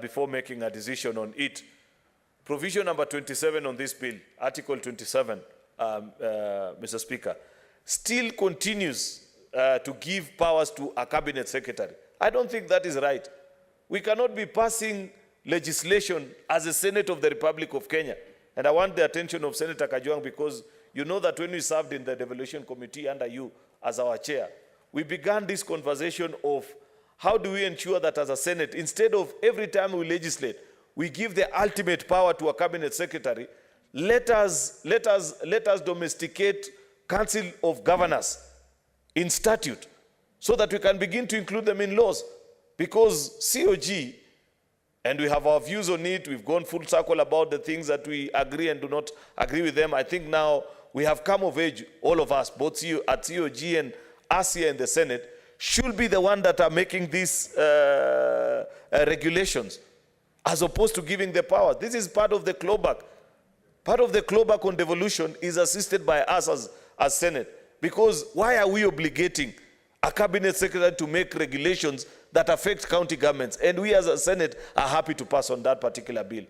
before making a decision on it. Provision number 27 on this bill, Article 27, Mr. Speaker, still continues to give powers to a cabinet secretary. I don't think that is right. We cannot be passing legislation as a Senate of the Republic of Kenya. And I want the attention of Senator Kajwang, because you know that when we served in the devolution committee under you as our chair, we began this conversation of how do we ensure that as a Senate, instead of every time we legislate, we give the ultimate power to a cabinet secretary. Let us domesticate Council of Governors in statute so that we can begin to include them in laws. Because COG, and we have our views on it, we've gone full circle about the things that we agree and do not agree with them. I think now we have come of age, all of us, both at COG and us here in the Senate, should be the one that are making these regulations, as opposed to giving the power. This is part of the clawback. Part of the clawback on devolution is assisted by us as Senate. Because why are we obligating a cabinet secretary to make regulations that affect county governments. And we as a Senate are happy to pass on that particular bill.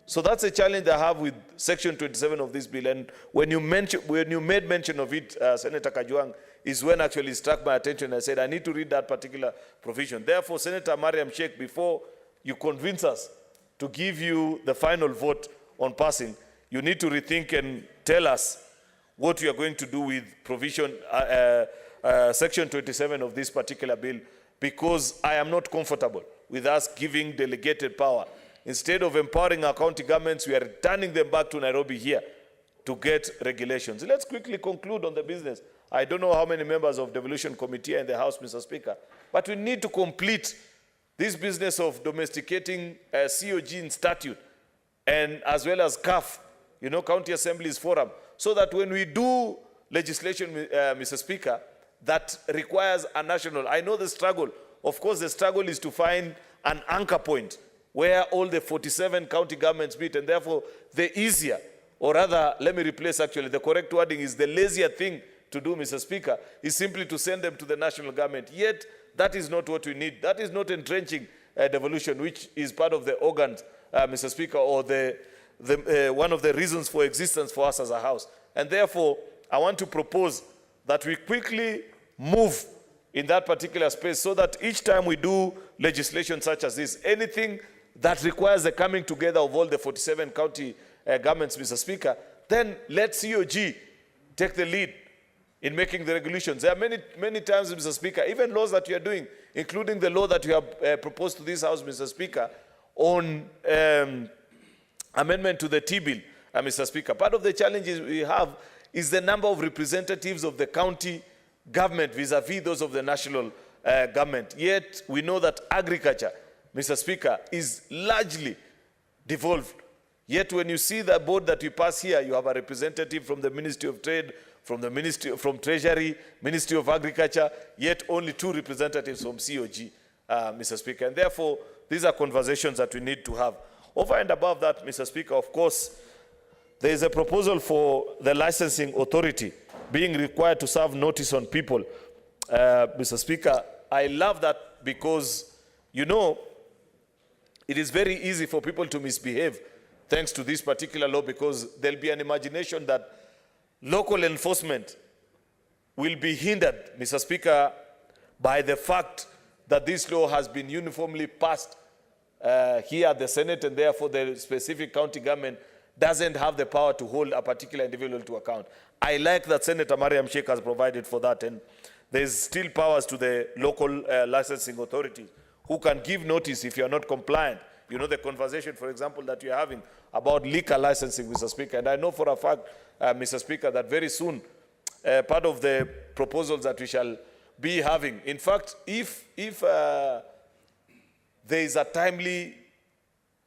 So that's a challenge I have with Section 27 of this bill. And when you made mention of it, Senator Kajwang, is when actually it struck my attention. I said, I need to read that particular provision. Therefore, Senator Mariam Sheikh, before you convince us to give you the final vote on passing, you need to rethink and tell us what you are going to do with provision, Section 27 of this particular bill, because I am not comfortable with us giving delegated power. Instead of empowering our county governments, we are returning them back to Nairobi here to get regulations. Let's quickly conclude on the business. I don't know how many members of devolution committee are in the House, Mr. Speaker, but we need to complete this business of domesticating COG in statute and as well as CAF, County Assemblies Forum, so that when we do legislation, Mr. Speaker, that requires a national, I know the struggle. Of course, the struggle is to find an anchor point where all the 47 county governments meet, and therefore the easier, or rather, let me replace actually, the correct wording is the lazier thing to do, Mr. Speaker, is simply to send them to the national government. Yet, that is not what we need. That is not entrenching devolution, which is part of the organs, Mr. Speaker, or one of the reasons for existence for us as a House. And therefore, I want to propose that we quickly move in that particular space so that each time we do legislation such as this, anything that requires the coming together of all the 47 county governments, Mr. Speaker, then let COG take the lead in making the regulations. There are many times, Mr. Speaker, even laws that you are doing, including the law that you have proposed to this House, Mr. Speaker, on amendment to the T-bill, Mr. Speaker. Part of the challenges we have is the number of representatives of the county government vis-a-vis those of the national government. Yet, we know that agriculture, Mr. Speaker, is largely devolved. Yet, when you see the board that we pass here, you have a representative from the Ministry of Trade, from Treasury, Ministry of Agriculture, yet only 2 representatives from COG, Mr. Speaker. And therefore, these are conversations that we need to have. Over and above that, Mr. Speaker, of course, there is a proposal for the licensing authority being required to serve notice on people. Mr. Speaker, I love that because, it is very easy for people to misbehave thanks to this particular law, because there'll be an imagination that local enforcement will be hindered, Mr. Speaker, by the fact that this law has been uniformly passed here at the Senate, and therefore the specific county government doesn't have the power to hold a particular individual to account. I like that Senator Mariam Sheikh has provided for that, and there's still powers to the local licensing authorities who can give notice if you're not compliant. The conversation, for example, that you're having about liquor licensing, Mr. Speaker, and I know for a fact, Mr. Speaker, that very soon, part of the proposals that we shall be having, in fact, if there is a timely,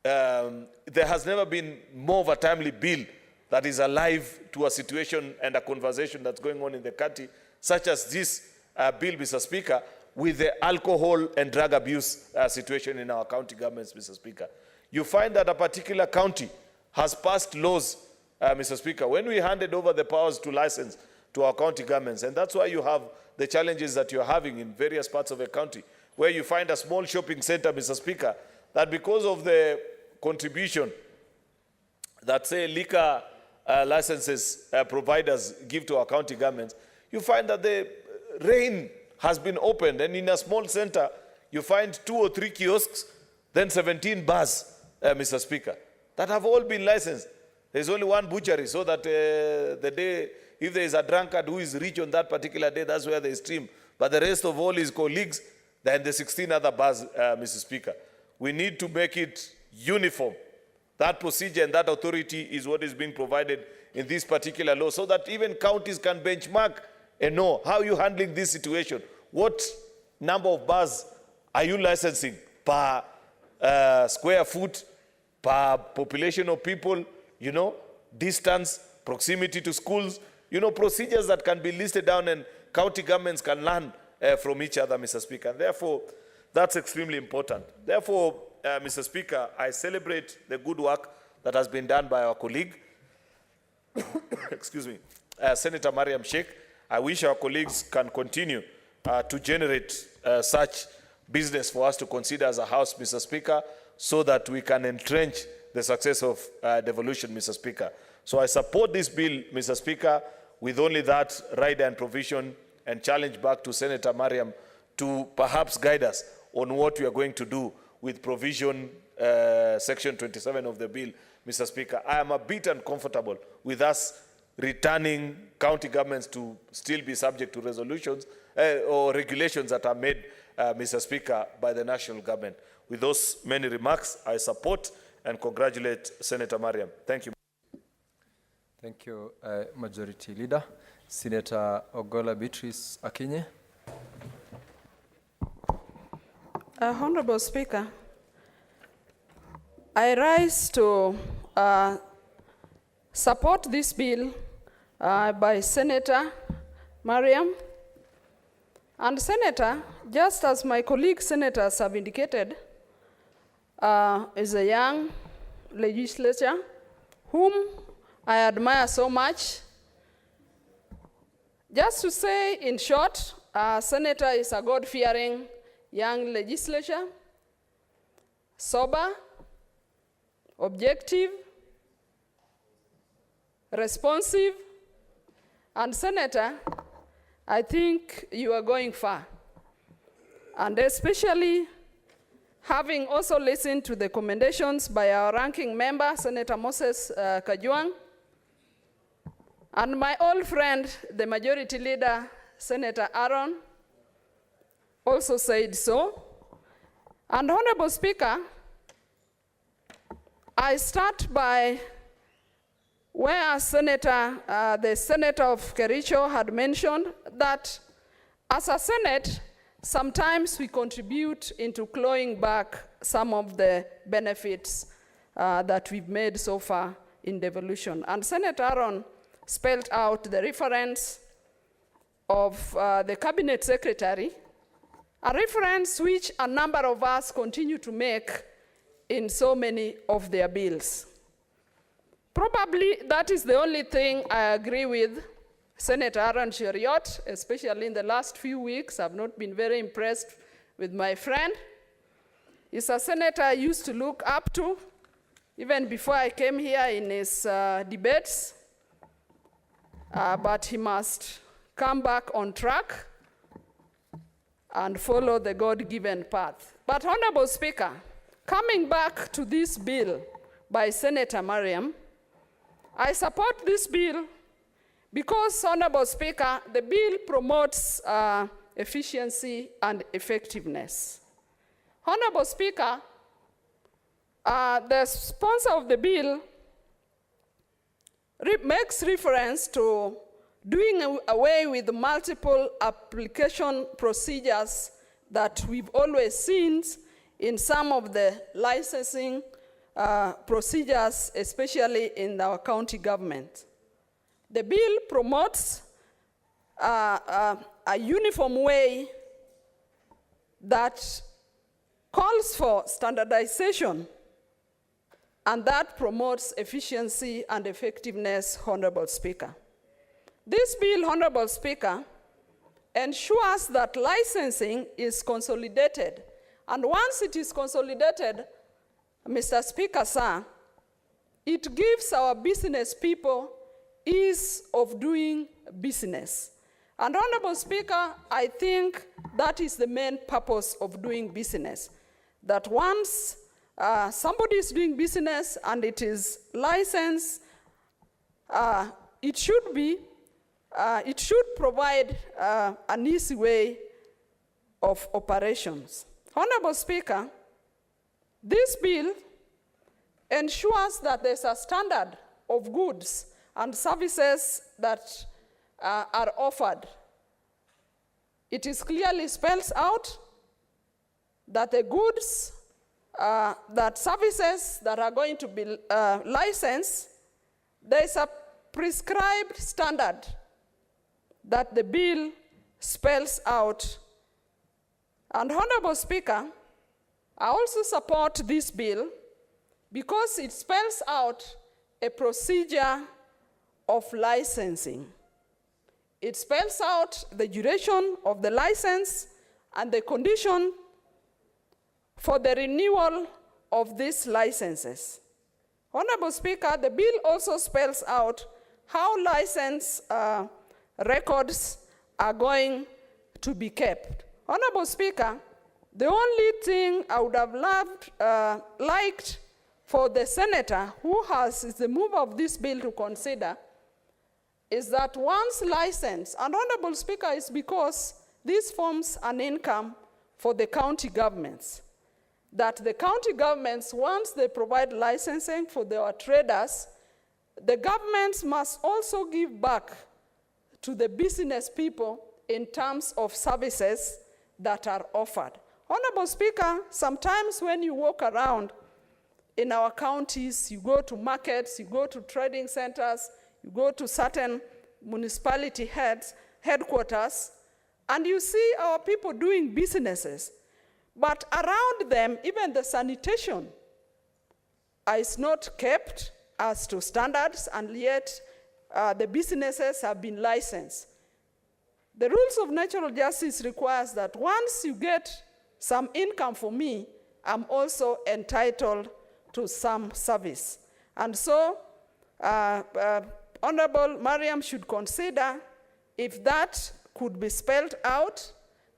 there has never been more of a timely bill that is alive to a situation and a conversation that's going on in the country, such as this bill, Mr. Speaker, with the alcohol and drug abuse situation in our county governments, Mr. Speaker. You find that a particular county has passed laws, Mr. Speaker, when we handed over the powers to license to our county governments, and that's why you have the challenges that you're having in various parts of the country, where you find a small shopping center, Mr. Speaker, that because of the contribution that, say, liquor licenses providers give to our county governments, you find that the reign has been opened, and in a small center, you find 2 or 3 kiosks, then 17 bars, Mr. Speaker, that have all been licensed. There's only one butchery, so that the day, if there is a drunkard who is rich on that particular day, that's where they stream. But the rest of all his colleagues, then the 16 other bars, Mr. Speaker. We need to make it uniform. That procedure and that authority is what is being provided in this particular law, so that even counties can benchmark and know how you're handling this situation. What number of bars are you licensing per square foot, per population of people, distance, proximity to schools, procedures that can be listed down and county governments can learn from each other, Mr. Speaker. And therefore, that's extremely important. Therefore, Mr. Speaker, I celebrate the good work that has been done by our colleague, excuse me, Senator Mariam Sheikh. I wish our colleagues can continue to generate such business for us to consider as a House, Mr. Speaker, so that we can entrench the success of devolution, Mr. Speaker. So I support this bill, Mr. Speaker, with only that rider and provision, and challenge back to Senator Mariam to perhaps guide us on what we are going to do with provision section 27 of the bill, Mr. Speaker. I am a bit uncomfortable with us returning county governments to still be subject to resolutions or regulations that are made, Mr. Speaker, by the national government. With those many remarks, I support and congratulate Senator Mariam. Thank you. Thank you, Majority Leader. Senator Ogola Beatrice Akinye. Honorable Speaker, I rise to support this bill by Senator Mariam. And Senator, just as my colleague senators have indicated, is a young legislator whom I admire so much. Just to say in short, Senator is a God-fearing young legislator, sober, objective, responsive, and Senator, I think you are going far. And especially having also listened to the commendations by our ranking member, Senator Moses Kajwang, and my old friend, the Majority Leader, Senator Aaron, also said so. And Honorable Speaker, I start by where the Senator of Kericho had mentioned that as a Senate, sometimes we contribute into clawing back some of the benefits that we've made so far in devolution. And Senator Aaron spelled out the reference of the Cabinet Secretary, a reference which a number of us continue to make in so many of their bills. Probably that is the only thing I agree with Senator Aaron Cheriot, especially in the last few weeks. I've not been very impressed with my friend. He's a senator I used to look up to, even before I came here in his debates. But he must come back on track and follow the God-given path. But Honorable Speaker, coming back to this bill by Senator Mariam, I support this bill because, Honorable Speaker, the bill promotes efficiency and effectiveness. Honorable Speaker, the sponsor of the bill makes reference to doing away with multiple application procedures that we've always seen in some of the licensing procedures, especially in our county government. The bill promotes a uniform way that calls for standardization, and that promotes efficiency and effectiveness, Honorable Speaker. This bill, Honorable Speaker, ensures that licensing is consolidated. And once it is consolidated, Mr. Speaker, sir, it gives our business people ease of doing business. And Honorable Speaker, I think that is the main purpose of doing business. That once somebody is doing business and it is licensed, it should provide an easy way of operations. Honorable Speaker, this bill ensures that there's a standard of goods and services that are offered. It is clearly spells out that the goods, that services that are going to be licensed, there's a prescribed standard that the bill spells out. And Honorable Speaker, I also support this bill because it spells out a procedure of licensing. It spells out the duration of the license and the condition for the renewal of these licenses. Honorable Speaker, the bill also spells out how license records are going to be kept. Honorable Speaker, the only thing I would have liked for the senator who is the mover of this bill to consider is that once licensed, and Honorable Speaker, is because this forms an income for the county governments, that the county governments, once they provide licensing for their traders, the governments must also give back to the business people in terms of services that are offered. Honorable Speaker, sometimes when you walk around in our counties, you go to markets, you go to trading centers, you go to certain municipality headquarters, and you see our people doing businesses. But around them, even the sanitation is not kept as to standards, and yet the businesses have been licensed. The rules of natural justice requires that once you get some income for me, I'm also entitled to some service. And so, Honorable Mariam should consider if that could be spelled out,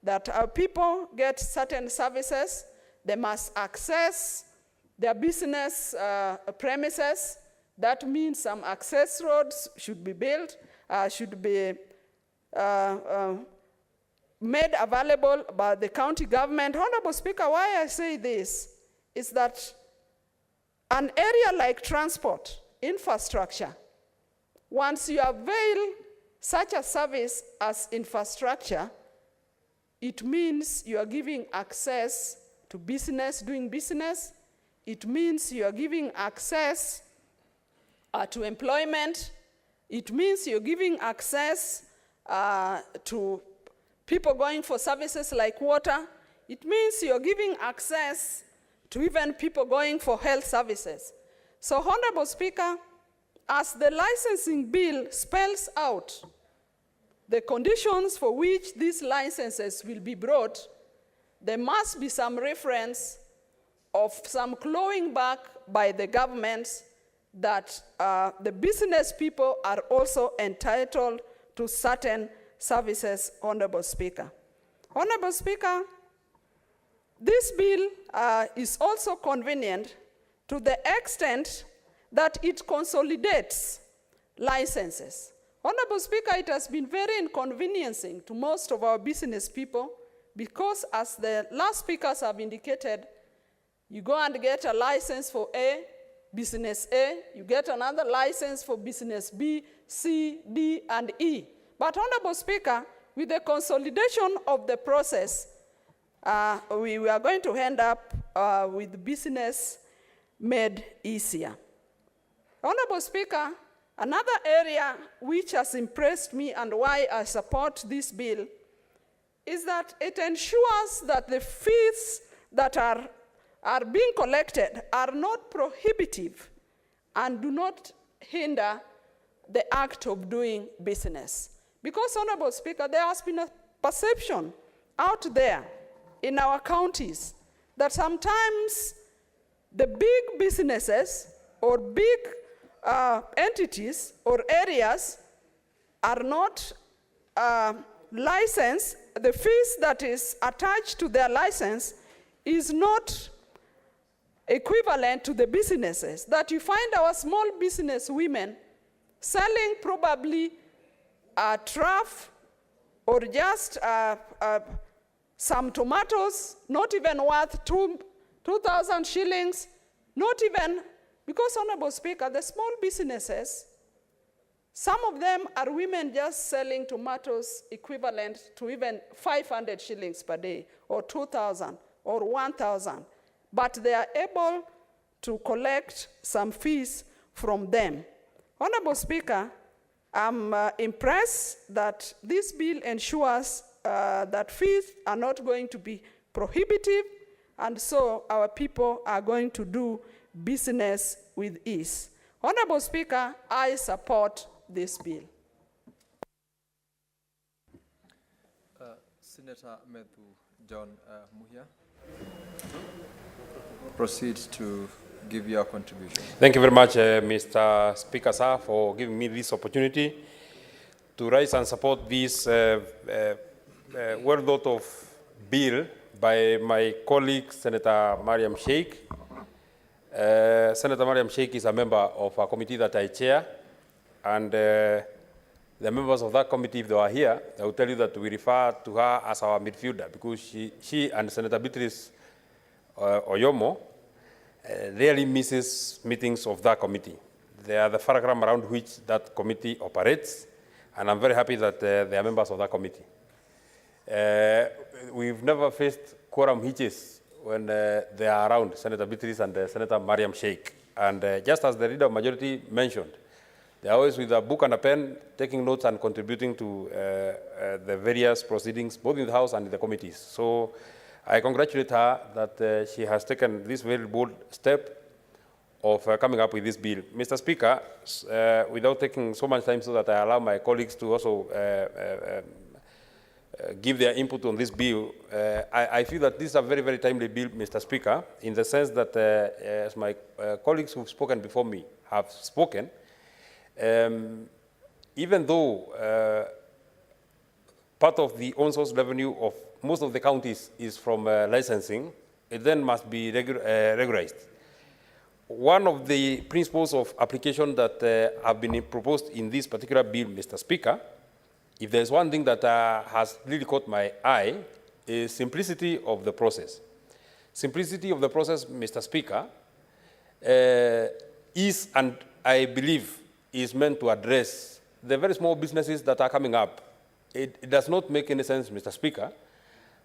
that our people get certain services, they must access their business premises. That means some access roads should be built, should be made available by the county government. Honorable Speaker, why I say this is that an area like transport, infrastructure, once you avail such a service as infrastructure, it means you are giving access to business, doing business. It means you are giving access to employment. It means you're giving access to people going for services like water. It means you're giving access to even people going for health services. So, Honorable Speaker, as the licensing bill spells out the conditions for which these licenses will be brought, there must be some reference of some clawing back by the governments that the business people are also entitled to certain services, Honorable Speaker. Honorable Speaker, this bill is also convenient to the extent that it consolidates licenses. Honorable Speaker, it has been very inconveniencing to most of our business people because, as the last speakers have indicated, you go and get a license for A, business A, you get another license for business B, C, D, and E. But, Honorable Speaker, with the consolidation of the process, we are going to end up with business made easier. Honorable Speaker, another area which has impressed me and why I support this bill is that it ensures that the fees that are being collected are not prohibitive and do not hinder the act of doing business. Because, Honorable Speaker, there has been a perception out there in our counties that sometimes the big businesses or big entities or areas are not licensed. The fees that is attached to their license is not equivalent to the businesses. That you find our small business women selling probably a trough or just some tomatoes, not even worth 2,000 shillings, not even, because, Honorable Speaker, the small businesses, some of them are women just selling tomatoes equivalent to even 500 shillings per day, or 2,000, or 1,000. But they are able to collect some fees from them. Honorable Speaker, I'm impressed that this bill ensures that fees are not going to be prohibitive, and so our people are going to do business with ease. Honorable Speaker, I support this bill. Senator Methu John Muhia. proceed to give your contribution. Thank you very much, Mr. Speaker, sir, for giving me this opportunity to rise and support this well thought of bill by my colleague, Senator Mariam Sheikh. Senator Mariam Sheikh is a member of a committee that I chair, and the members of that committee, if they are here, I will tell you that we refer to her as our midfielder because she and Senator Beatrice Oyomo rarely misses meetings of that committee. They are the paragram around which that committee operates, and I'm very happy that they are members of that committee. We've never faced quorum hitches when they are around, Senator Beatrice and Senator Mariam Sheikh. And just as the leader of majority mentioned, they are always with a book and a pen, taking notes and contributing to the various proceedings, both in the House and in the committees. So I congratulate her that she has taken this very bold step of coming up with this bill. Mr. Speaker, without taking so much time so that I allow my colleagues to also give their input on this bill, I feel that this is a very, very timely bill, Mr. Speaker, in the sense that, as my colleagues who've spoken before me have spoken, even though part of the on-source revenue of most of the counties is from licensing, it then must be regularized. One of the principles of application that have been proposed in this particular bill, Mr. Speaker, if there's one thing that has really caught my eye, is simplicity of the process. Simplicity of the process, Mr. Speaker, is, and I believe, is meant to address the very small businesses that are coming up. It does not make any sense, Mr. Speaker,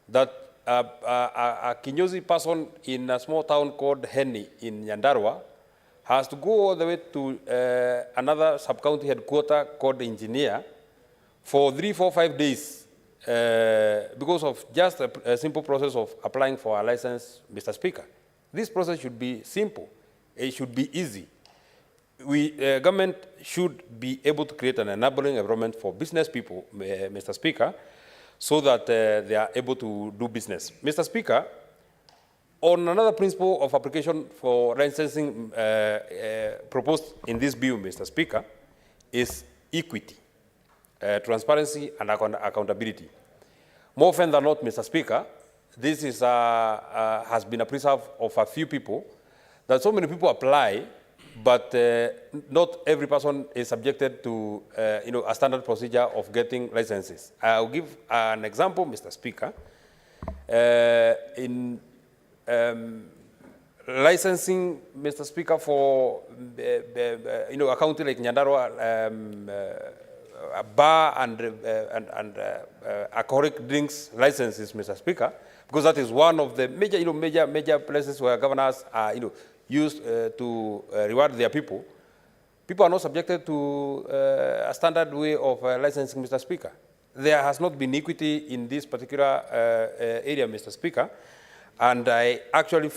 that a Kinyozi person in a small town called Henny in Nyandarua has to go all the way to another sub-county headquarter called Engineer for 3, 4, 5 days because of just a simple process of applying for a license, Mr. Speaker. This process should be simple. It should be easy. Government should be able to create an enabling environment for business people, Mr. Speaker, so that they are able to do business. Mr. Speaker, on another principle of application for licensing proposed in this bill, Mr. Speaker, is equity, transparency, and accountability. More often than not, Mr. Speaker, this is, has been a preserve of a few people, that so many people apply, but not every person is subjected to a standard procedure of getting licenses. I'll give an example, Mr. Speaker. In licensing, Mr. Speaker, for a county like Nyandarua, a bar and alcoholic drinks licenses, Mr. Speaker, because that is one of the major places where governors are used to reward their people. People are not subjected to a standard way of licensing, Mr. Speaker. There has not been equity in this particular area, Mr. Speaker, and I actually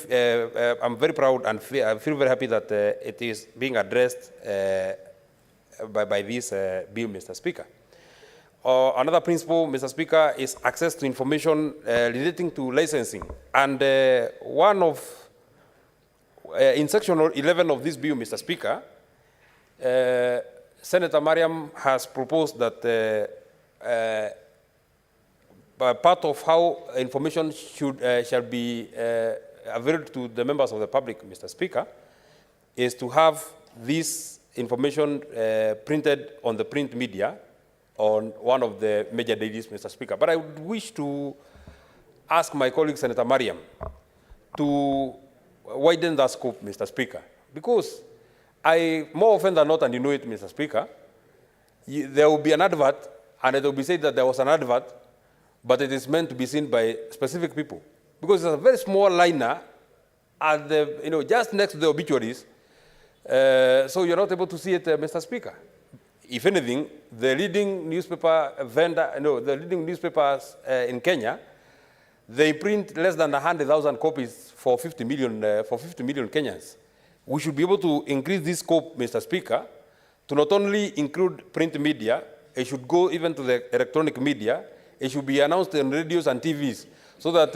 I'm very proud and I feel very happy that it is being addressed by this bill, Mr. Speaker. Another principle, Mr. Speaker, is access to information relating to licensing, and one of in section 11 of this bill, Mr. Speaker, Senator Mariam has proposed that part of how information shall be available to the members of the public, Mr. Speaker, is to have this information printed on the print media on one of the major dailies, Mr. Speaker. But I would wish to ask my colleague, Senator Mariam, to widen that scope, Mr. Speaker, because more often than not, and you know it, Mr. Speaker, there will be an advert, and it will be said that there was an advert, but it is meant to be seen by specific people, because it's a very small liner at the, just next to the obituaries, so you're not able to see it, Mr. Speaker. If anything, the leading newspaper vendor, the leading newspapers in Kenya, they print less than 100,000 copies for 50 million Kenyans. We should be able to increase this scope, Mr. Speaker, to not only include print media, it should go even to the electronic media. It should be announced on radios and TVs, so that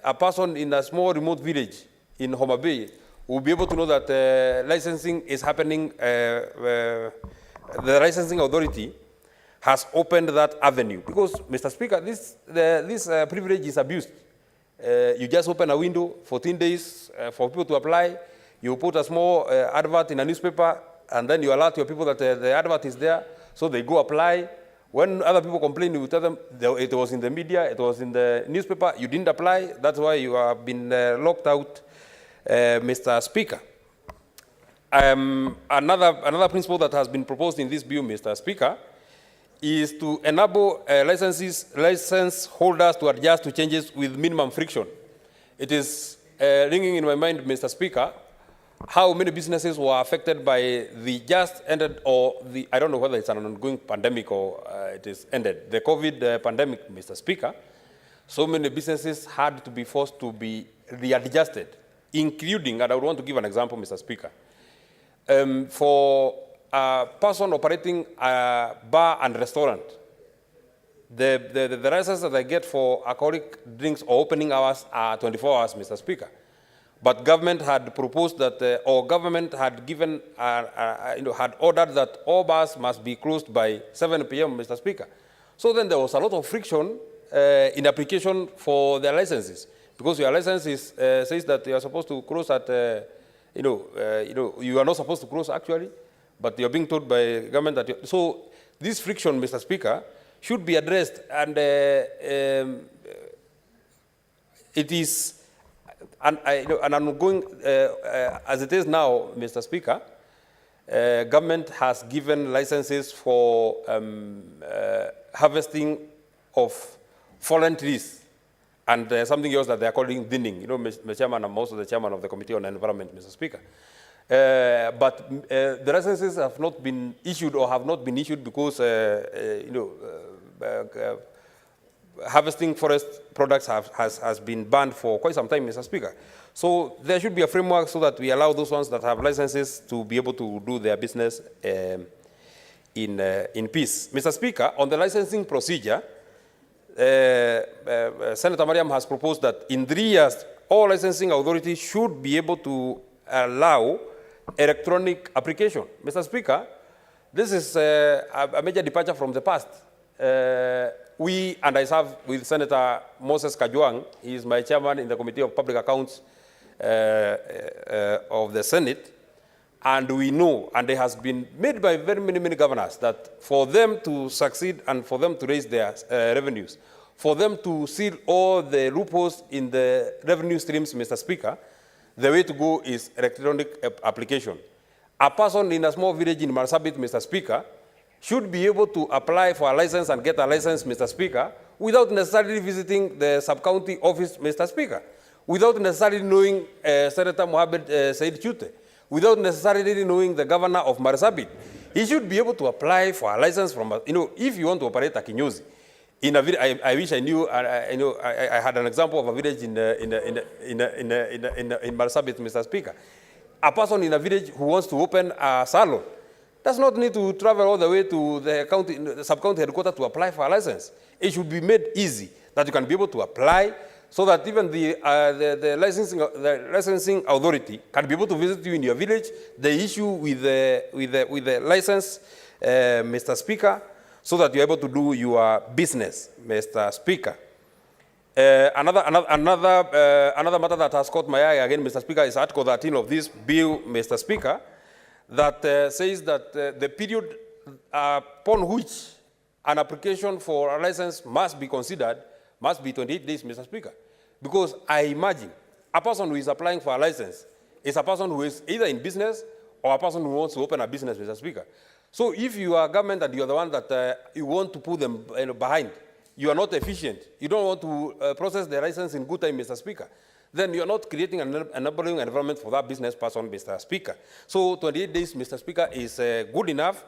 a person in a small remote village in Homa Bay will be able to know that licensing is happening. The licensing authority has opened that avenue because, Mr. Speaker, this privilege is abused. You just open a window, 14 days for people to apply. You put a small advert in a newspaper, and then you alert your people that the advert is there, so they go apply. When other people complain, you tell them it was in the media, it was in the newspaper, you didn't apply, that's why you have been locked out, Mr. Speaker. Another principle that has been proposed in this bill, Mr. Speaker, is to enable license holders to adjust to changes with minimum friction. It is ringing in my mind, Mr. Speaker, how many businesses were affected by the just ended, or the, I don't know whether it's an ongoing pandemic or it is ended, the COVID pandemic, Mr. Speaker. So many businesses had to be forced to be readjusted, including, and I would want to give an example, Mr. Speaker, for a person operating a bar and restaurant, the license that they get for alcoholic drinks or opening hours are 24 hours, Mr. Speaker. But government had proposed that, or government had given, had ordered that all bars must be closed by 7 p.m., Mr. Speaker. So then there was a lot of friction in application for their licenses, because your license is, says that you are supposed to close at, you are not supposed to close actually, but you're being told by government that. So this friction, Mr. Speaker, should be addressed, and it is an ongoing, as it is now, Mr. Speaker. Government has given licenses for harvesting of fallen trees and something else that they are calling thinning. You know, Mr. Chairman, I'm also the chairman of the Committee on Environment, Mr. Speaker. But the licenses have not been issued or have not been issued because, harvesting forest products has been banned for quite some time, Mr. Speaker. So there should be a framework so that we allow those ones that have licenses to be able to do their business in peace. Mr. Speaker, on the licensing procedure, Senator Mariam has proposed that in 3 years, all licensing authorities should be able to allow electronic application. Mr. Speaker, this is a major departure from the past. We, and I serve with Senator Moses Kajwang, he is my chairman in the Committee of Public Accounts of the Senate, and we know, and it has been made by very many governors, that for them to succeed and for them to raise their revenues, for them to seal all the loopholes in the revenue streams, Mr. Speaker, the way to go is electronic application. A person in a small village in Marsabit, Mr. Speaker, should be able to apply for a license and get a license, Mr. Speaker, without necessarily visiting the sub-county office, Mr. Speaker, without necessarily knowing Senator Mohamed Said Chute, without necessarily knowing the governor of Marsabit. He should be able to apply for a license from, if you want to operate a kinyozi. In a village, I wish I knew, I had an example of a village in Marsabit, Mr. Speaker. A person in a village who wants to open a salon does not need to travel all the way to the county, the sub-county headquarters to apply for a license. It should be made easy that you can be able to apply, so that even the licensing authority can be able to visit you in your village. The issue with the license, Mr. Speaker, so that you're able to do your business, Mr. Speaker. Another matter that has caught my eye again, Mr. Speaker, is Article 13 of this bill, Mr. Speaker, that says that the period upon which an application for a license must be considered must be 28 days, Mr. Speaker. Because I imagine a person who is applying for a license is a person who is either in business or a person who wants to open a business, Mr. Speaker. So if you are government and you are the one that you want to put them behind, you are not efficient, you don't want to process the license in good time, Mr. Speaker, then you are not creating an enabling environment for that business person, Mr. Speaker. So 28 days, Mr. Speaker, is good enough.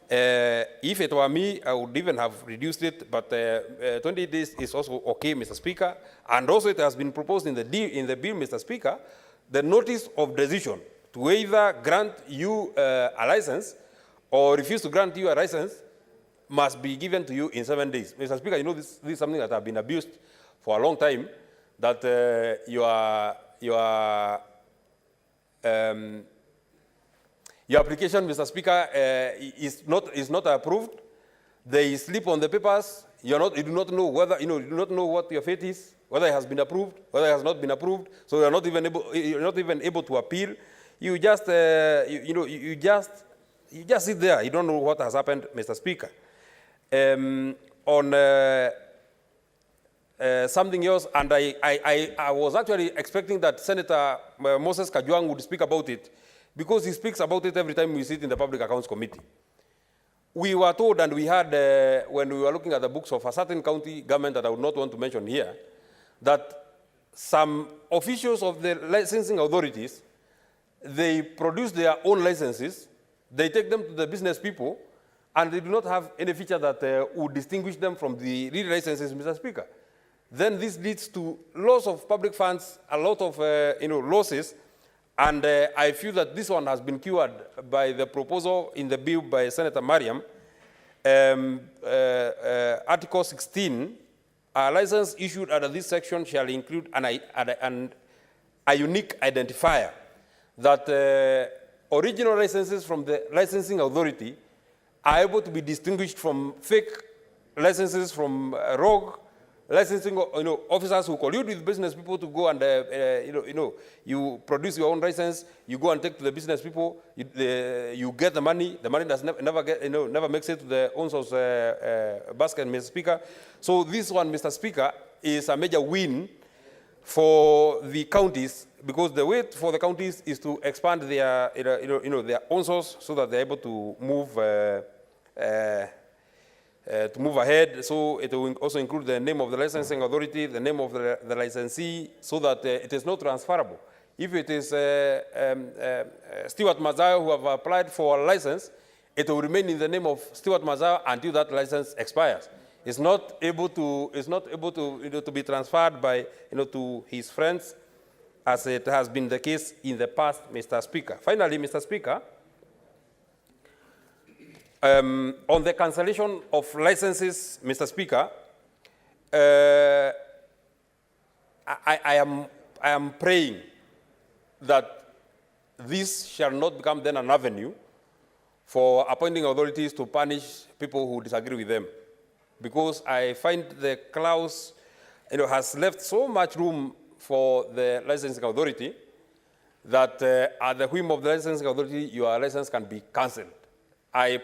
If it were me, I would even have reduced it, but 28 days is also okay, Mr. Speaker. And also it has been proposed in the bill, Mr. Speaker, the notice of decision to either grant you a license or refuse to grant you a license must be given to you in 7 days. Mr. Speaker, you know this is something that has been abused for a long time, that you are your application, Mr. Speaker, is not approved. They slip on the papers. You do not know whether, you do not know what your fate is, whether it has been approved, whether it has not been approved. So you're not even able to appeal. You just, you just sit there. You don't know what has happened, Mr. Speaker. On something else, and I was actually expecting that Senator Moses Kajwang would speak about it, because he speaks about it every time we sit in the Public Accounts Committee. We were told, and we had, when we were looking at the books of a certain county government that I would not want to mention here, that some officials of the licensing authorities, they produce their own licenses, they take them to the business people, and they do not have any feature that would distinguish them from the real licenses, Mr. Speaker. Then this leads to loss of public funds, a lot of losses, and I feel that this one has been cured by the proposal in the bill by Senator Mariam. Article 16, a license issued under this section shall include a unique identifier that original licenses from the licensing authority are able to be distinguished from fake licenses, from rogue licensing officers who collude with business people to go and, you produce your own license, you go and take to the business people, you get the money does never makes it to the owners' basket, Mr. Speaker. So this one, Mr. Speaker, is a major win for the counties, because the way for the counties is to expand their, their own source so that they're able to move ahead. So it will also include the name of the licensing authority, the name of the licensee, so that it is not transferable. If it is Stewart Mazayo who have applied for a license, it will remain in the name of Stewart Mazayo until that license expires. It's not able to be transferred by to his friends, as it has been the case in the past, Mr. Speaker. Finally, Mr. Speaker, on the cancellation of licenses, Mr. Speaker, I am praying that this shall not become then an avenue for appointing authorities to punish people who disagree with them, because I find the clause has left so much room for the licensing authority that at the whim of the licensing authority, your license can be cancelled. I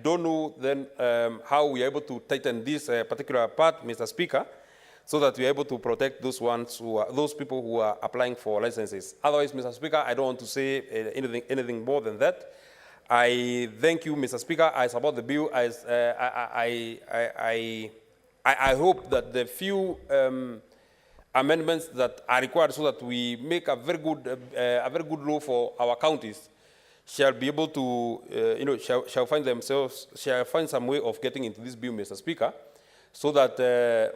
don't know then how we are able to tighten this particular part, Mr. Speaker, so that we are able to protect those people who are applying for licenses. Otherwise, Mr. Speaker, I don't want to say anything more than that. I thank you, Mr. Speaker. I support the bill. I hope that the few amendments that are required so that we make a very good law for our counties shall be able to, shall find some way of getting into this bill, Mr. Speaker, so that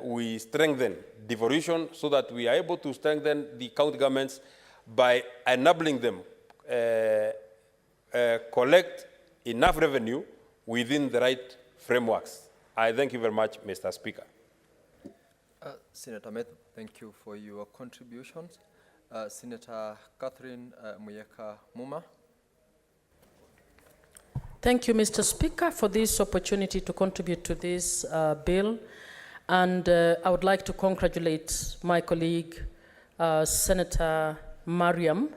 we strengthen devolution, so that we are able to strengthen the county governments by enabling them collect enough revenue within the right frameworks. I thank you very much, Mr. Speaker. Senator Methu, thank you for your contributions. Senator Catherine Muyeka Muma. Thank you, Mr. Speaker, for this opportunity to contribute to this bill. And I would like to congratulate my colleague, Senator Mariam,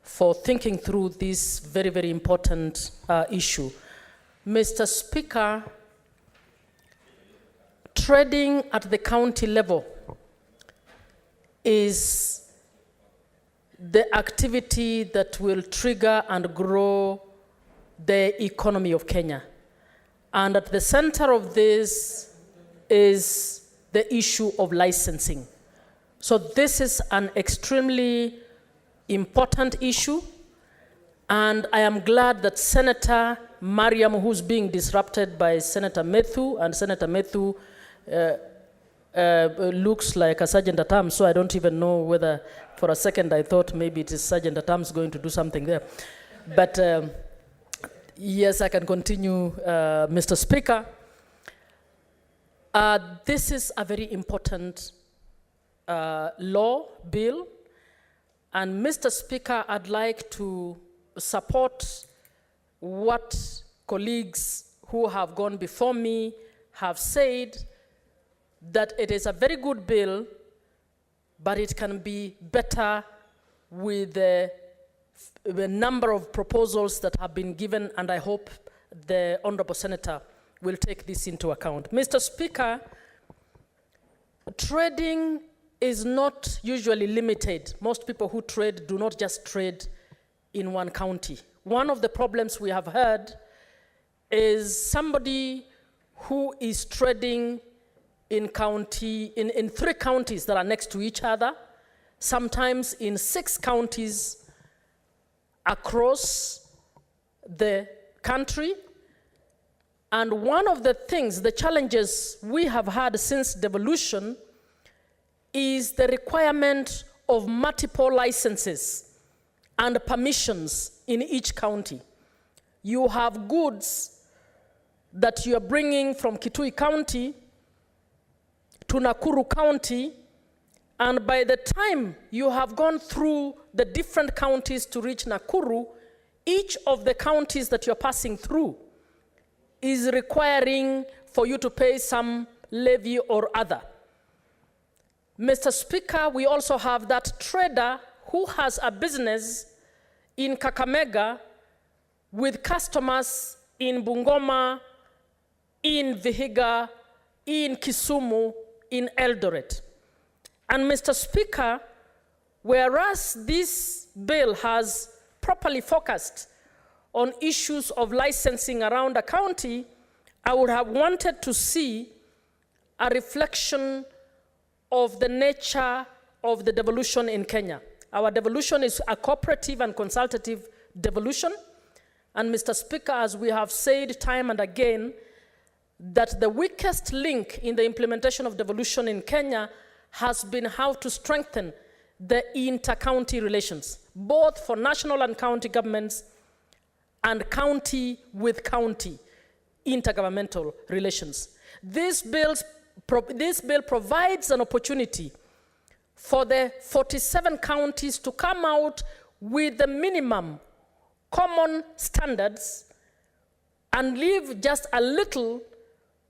for thinking through this very, very important issue. Mr. Speaker, trading at the county level is the activity that will trigger and grow the economy of Kenya. And at the center of this is the issue of licensing. So this is an extremely important issue, and I am glad that Senator Mariam, who's being disrupted by Senator Methu, and Senator Methu looks like a sergeant at arms, so I don't even know whether, for a second I thought maybe it is sergeant at arms going to do something there. But yes, I can continue, Mr. Speaker. This is a very important law bill, And Mr. Speaker, I'd like to support what colleagues who have gone before me have said, that it is a very good bill, but it can be better with the number of proposals that have been given, and I hope the Honorable Senator will take this into account. Mr. Speaker, trading is not usually limited. Most people who trade do not just trade in one county. One of the problems we have heard is somebody who is trading in 3 counties that are next to each other, sometimes in 6 counties across the country. And one of the things, the challenges we have had since devolution is the requirement of multiple licenses and permissions in each county. You have goods that you are bringing from Kitui County to Nakuru County, and by the time you have gone through the different counties to reach Nakuru, each of the counties that you're passing through is requiring for you to pay some levy or other. Mr. Speaker, we also have that trader who has a business in Kakamega with customers in Bungoma, in Vihiga, in Kisumu, in Eldoret. And Mr. Speaker, whereas this bill has properly focused on issues of licensing around a county, I would have wanted to see a reflection of the nature of the devolution in Kenya. Our devolution is a cooperative and consultative devolution. And Mr. Speaker, as we have said time and again, that the weakest link in the implementation of devolution in Kenya has been how to strengthen the inter-county relations, both for national and county governments and county with county intergovernmental relations. This bill provides an opportunity for the 47 counties to come out with the minimum common standards and leave just a little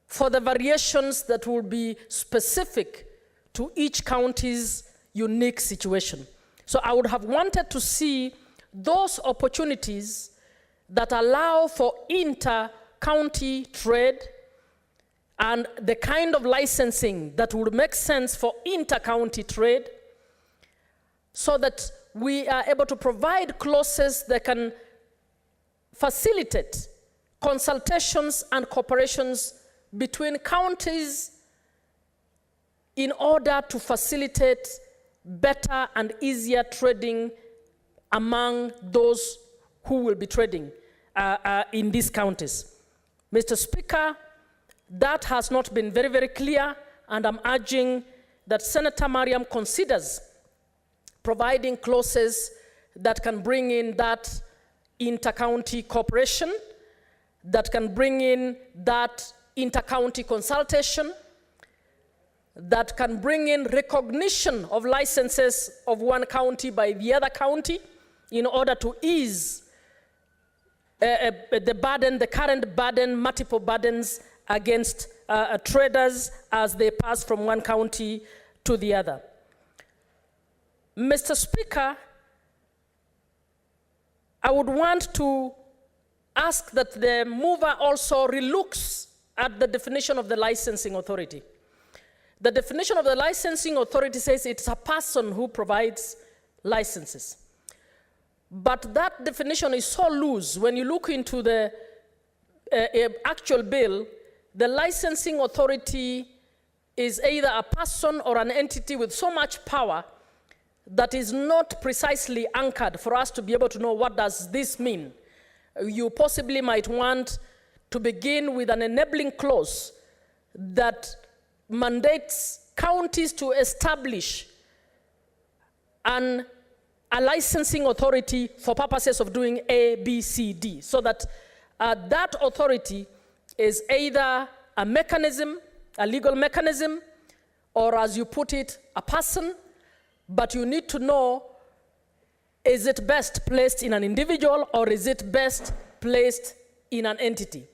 for the variations that will be specific to each county's unique situation. So I would have wanted to see those opportunities that allow for inter-county trade and the kind of licensing that would make sense for inter-county trade, so that we are able to provide clauses that can facilitate consultations and cooperations between counties in order to facilitate better and easier trading among those who will be trading in these counties. Mr. Speaker, that has not been very, very clear, and I'm urging that Senator Mariam considers providing clauses that can bring in that inter-county cooperation, that can bring in that inter-county consultation, that can bring in recognition of licenses of one county by the other county in order to ease the burden, the current burden, multiple burdens against traders as they pass from one county to the other. Mr. Speaker, I would want to ask that the mover also relooks at the definition of the licensing authority. The definition of the licensing authority says it's a person who provides licenses. But that definition is so loose. When you look into the actual bill, the licensing authority is either a person or an entity with so much power that is not precisely anchored for us to be able to know what does this mean. You possibly might want to begin with an enabling clause that mandates counties to establish a licensing authority for purposes of doing A, B, C, D, so that that authority is either a mechanism, a legal mechanism, or as you put it, a person, but you need to know Is it best placed in an individual or is it best placed in an entity?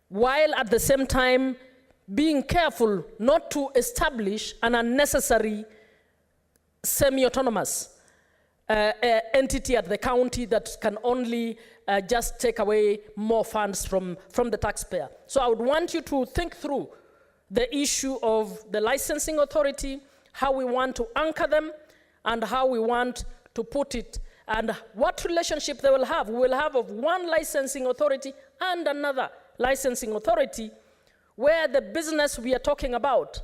While at the same time being careful not to establish an unnecessary semi-autonomous entity at the county that can only just take away more funds from the taxpayer. So I would want you to think through the issue of the licensing authority, how we want to anchor them, and how we want to put it, and what relationship they will have. We will have of one licensing authority and another licensing authority, where the business we are talking about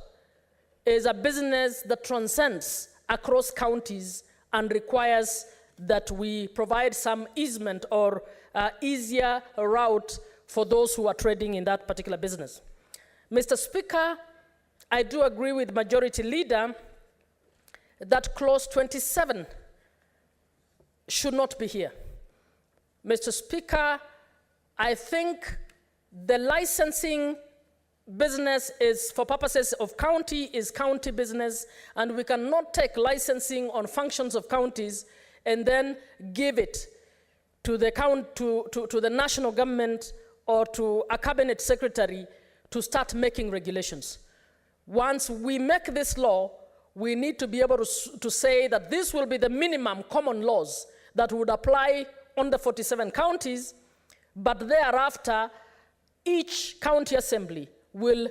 is a business that transcends across counties and requires that we provide some easement or easier route for those who are trading in that particular business. Mr. Speaker, I do agree with Majority Leader that clause 27 should not be here. Mr. Speaker, I think the licensing business is, for purposes of county, is county business, and we cannot take licensing on functions of counties and then give it to the national government or to a cabinet secretary to start making regulations. Once we make this law, we need to be able to say that this will be the minimum common laws that would apply on the 47 counties, but thereafter, each county assembly will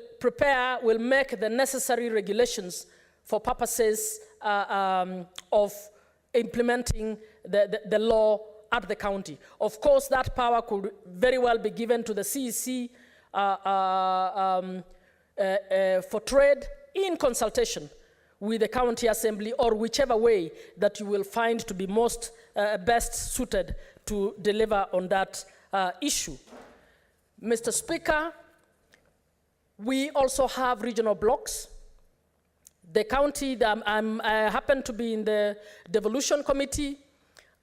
make the necessary regulations for purposes of implementing the law at the county. Of course, that power could very well be given to the CEC for trade in consultation with the county assembly, or whichever way that you will find to be most best suited to deliver on that issue. Mr. Speaker, we also have regional blocks. The county, I happen to be in the devolution committee,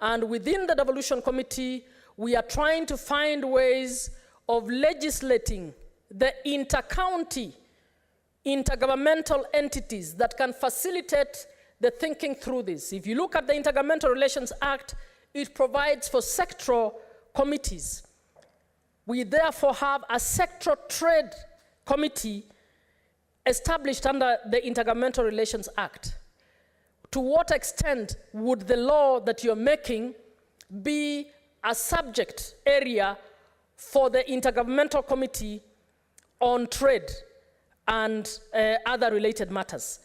and within the devolution committee, we are trying to find ways of legislating the inter-county, intergovernmental entities that can facilitate the thinking through this. If you look at the Intergovernmental Relations Act, it provides for sectoral committees. We therefore have a sectoral trade committee established under the Intergovernmental Relations Act. To what extent would the law that you're making be a subject area for the Intergovernmental Committee on Trade and other related matters?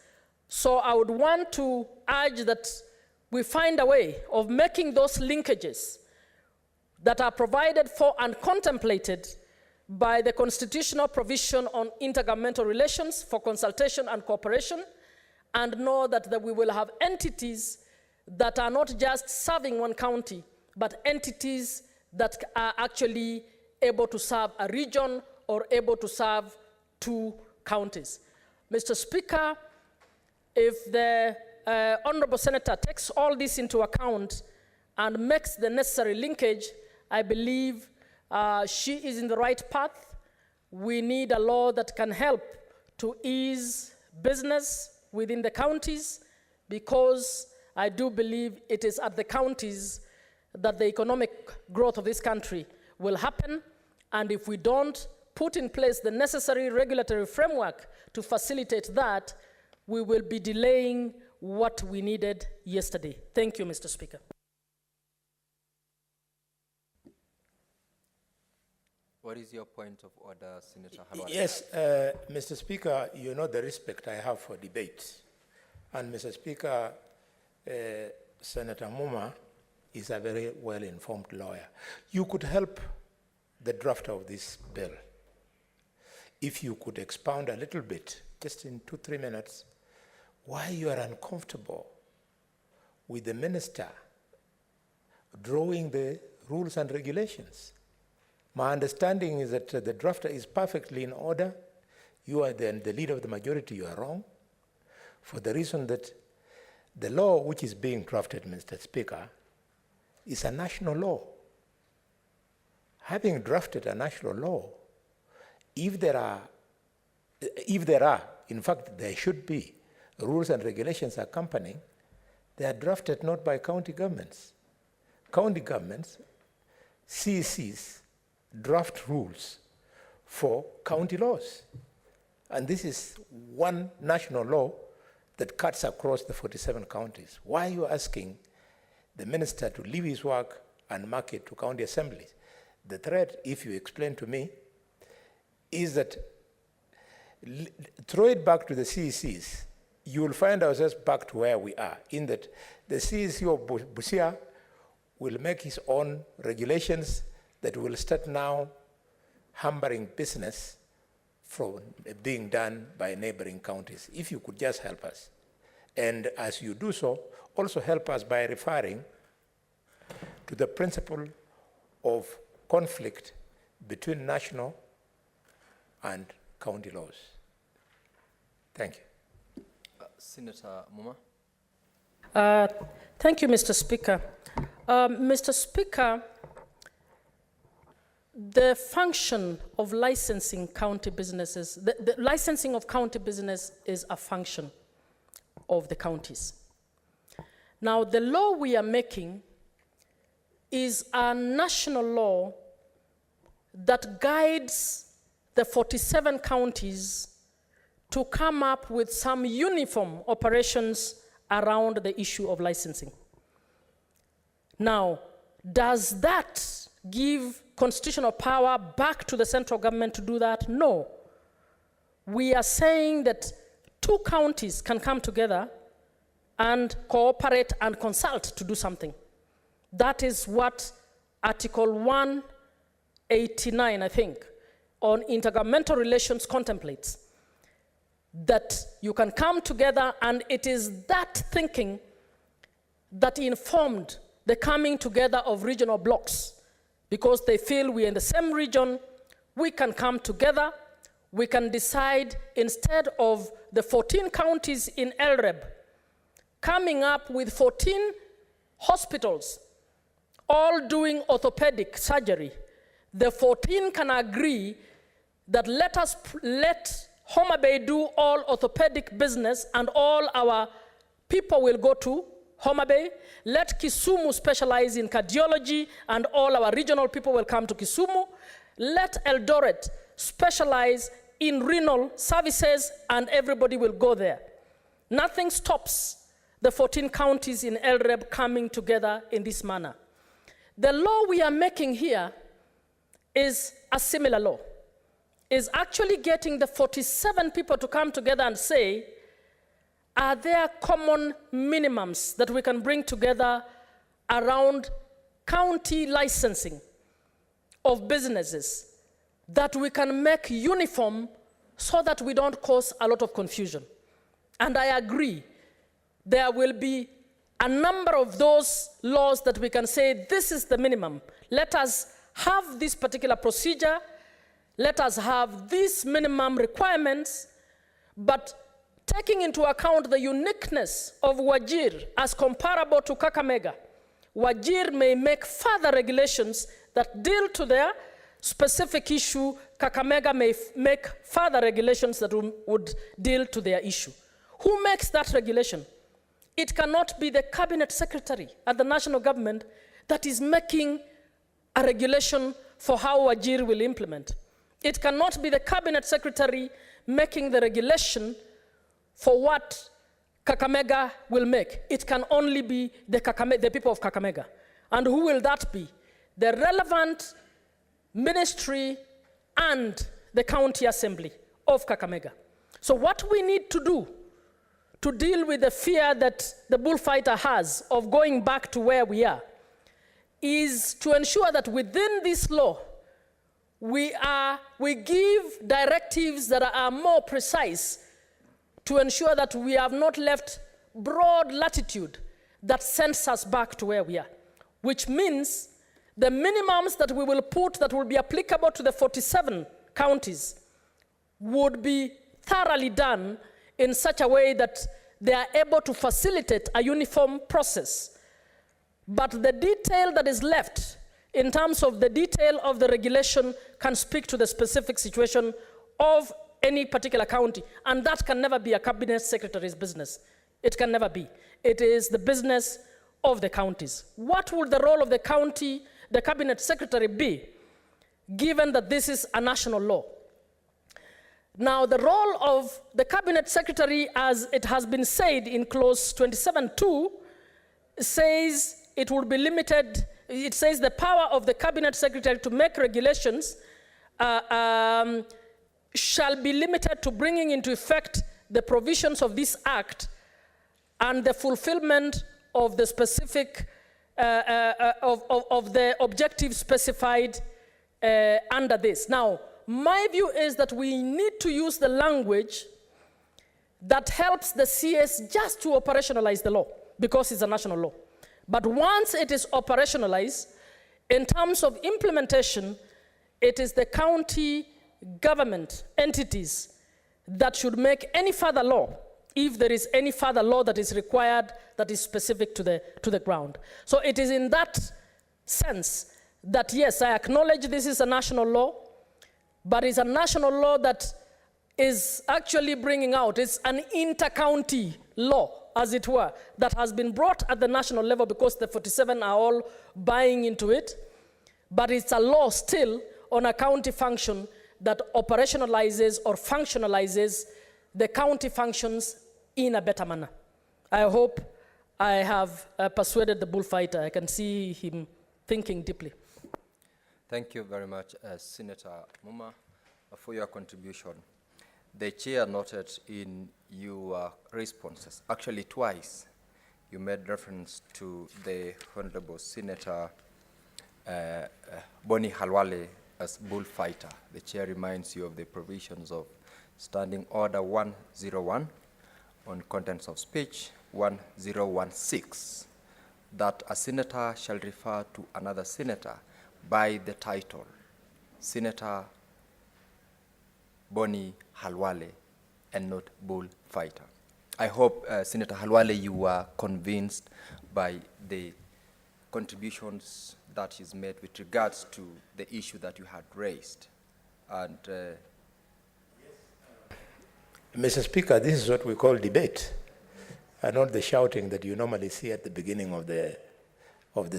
So I would want to urge that we find a way of making those linkages that are provided for and contemplated by the constitutional provision on intergovernmental relations for consultation and cooperation, and know that we will have entities that are not just serving one county, but entities that are actually able to serve a region or able to serve two counties. Mr. Speaker, if the Honorable Senator takes all this into account and makes the necessary linkage, I believe she is in the right path. We need a law that can help to ease business within the counties, because I do believe it is at the counties that the economic growth of this country will happen. And if we don't put in place the necessary regulatory framework to facilitate that, we will be delaying what we needed yesterday. Thank you, Mr. Speaker. What is your point of order, Senator Halwale? Yes, Mr. Speaker, you know the respect I have for debate. And Mr. Speaker, Senator Muma is a very well-informed lawyer. You could help the drafter of this bill if you could expound a little bit, just in 2-3 minutes, why you are uncomfortable with the minister drawing the rules and regulations. My understanding is that the drafter is perfectly in order. You are the leader of the majority, you are wrong, for the reason that the law which is being drafted, Mr. Speaker, is a national law. Having drafted a national law, if there are, in fact, there should be rules and regulations accompanying, They are drafted not by county governments. County governments, CECs, draft rules for county laws. And this is one national law that cuts across the 47 counties. Why are you asking the minister to leave his work and mark it to county assemblies? The threat, if you explain to me, is that throw it back to the CECs, you will find ourselves back to where we are, in that the CEC of Busia will make his own regulations that will start now hampering business from being done by neighboring counties. If you could just help us. And as you do so, also help us by referring to the principle of conflict between national and county laws. Thank you. Senator Muma. Thank you, Mr. Speaker. Mr. Speaker, the function of licensing county businesses, the licensing of county business is a function of the counties. Now, the law we are making is a national law that guides the 47 counties to come up with some uniform operations around the issue of licensing. Now, does that give constitutional power back to the central government to do that? No. We are saying that 2 counties can come together and cooperate and consult to do something. That is what Article 189, I think, on intergovernmental relations contemplates. That you can come together, and it is that thinking that informed the coming together of regional blocks, because they feel we're in the same region, we can come together, we can decide, instead of the 14 counties in LREB coming up with 14 hospitals all doing orthopedic surgery, the 14 can agree that let Homa Bay do all orthopedic business and all our people will go to Homa Bay. Let Kisumu specialize in cardiology and all our regional people will come to Kisumu. Let Eldoret specialize in renal services and everybody will go there. Nothing stops the 14 counties in LREB coming together in this manner. The law we are making here is a similar law. Is actually getting the 47 people to come together and say, are there common minimums that we can bring together around county licensing of businesses that we can make uniform so that we don't cause a lot of confusion? And I agree, there will be a number of those laws that we can say, this is the minimum. Let us have this particular procedure. Let us have these minimum requirements, but taking into account the uniqueness of Wajir as comparable to Kakamega, Wajir may make further regulations that deal to their specific issue. Kakamega may make further regulations that would deal to their issue. Who makes that regulation? It cannot be the cabinet secretary at the national government that is making a regulation for how Wajir will implement. It cannot be the cabinet secretary making the regulation for what Kakamega will make. It can only be the people of Kakamega. And who will that be? The relevant ministry and the county assembly of Kakamega. So what we need to do to deal with the fear that the bullfighter has of going back to where we are is to ensure that within this law, we give directives that are more precise to ensure that we have not left broad latitude that sends us back to where we are, which means the minimums that we will put that will be applicable to the 47 counties would be thoroughly done in such a way that they are able to facilitate a uniform process. But the detail that is left in terms of the detail of the regulation can speak to the specific situation of any particular county, and that can never be a cabinet secretary's business. It can never be. It is the business of the counties. What would the role of the county, the cabinet secretary be, given that this is a national law? Now, the role of the cabinet secretary, as it has been said in clause 27.2, says it will be limited. It says the power of the cabinet secretary to make regulations shall be limited to bringing into effect the provisions of this act and the fulfillment of the specific, of the objectives specified under this. Now, my view is that we need to use the language that helps the CS just to operationalize the law, because it's a national law. But once it is operationalized, in terms of implementation, it is the county government entities that should make any further law, if there is any further law that is required that is specific to the ground. So it is in that sense that, yes, I acknowledge this is a national law, but it's a national law that is actually bringing out, it's an inter-county law, as it were, that has been brought at the national level because the 47 are all buying into it, but it's a law still on a county function that operationalizes or functionalizes the county functions in a better manner. I hope I have persuaded the bullfighter. I can see him thinking deeply. Thank you very much, Senator Muma, for your contribution. The chair noted in your responses, actually twice, you made reference to the Honorable Senator Boni Halwale as bullfighter. The chair reminds you of the provisions of Standing Order 101 on contents of speech, 1016, that a senator shall refer to another senator by the title, Senator Boni Halwale, and not bullfighter. I hope, Senator Halwale, you are convinced by the contributions that is made with regards to the issue that you had raised. And Mr. Speaker, this is what we call debate, and not the shouting that you normally see at the beginning of the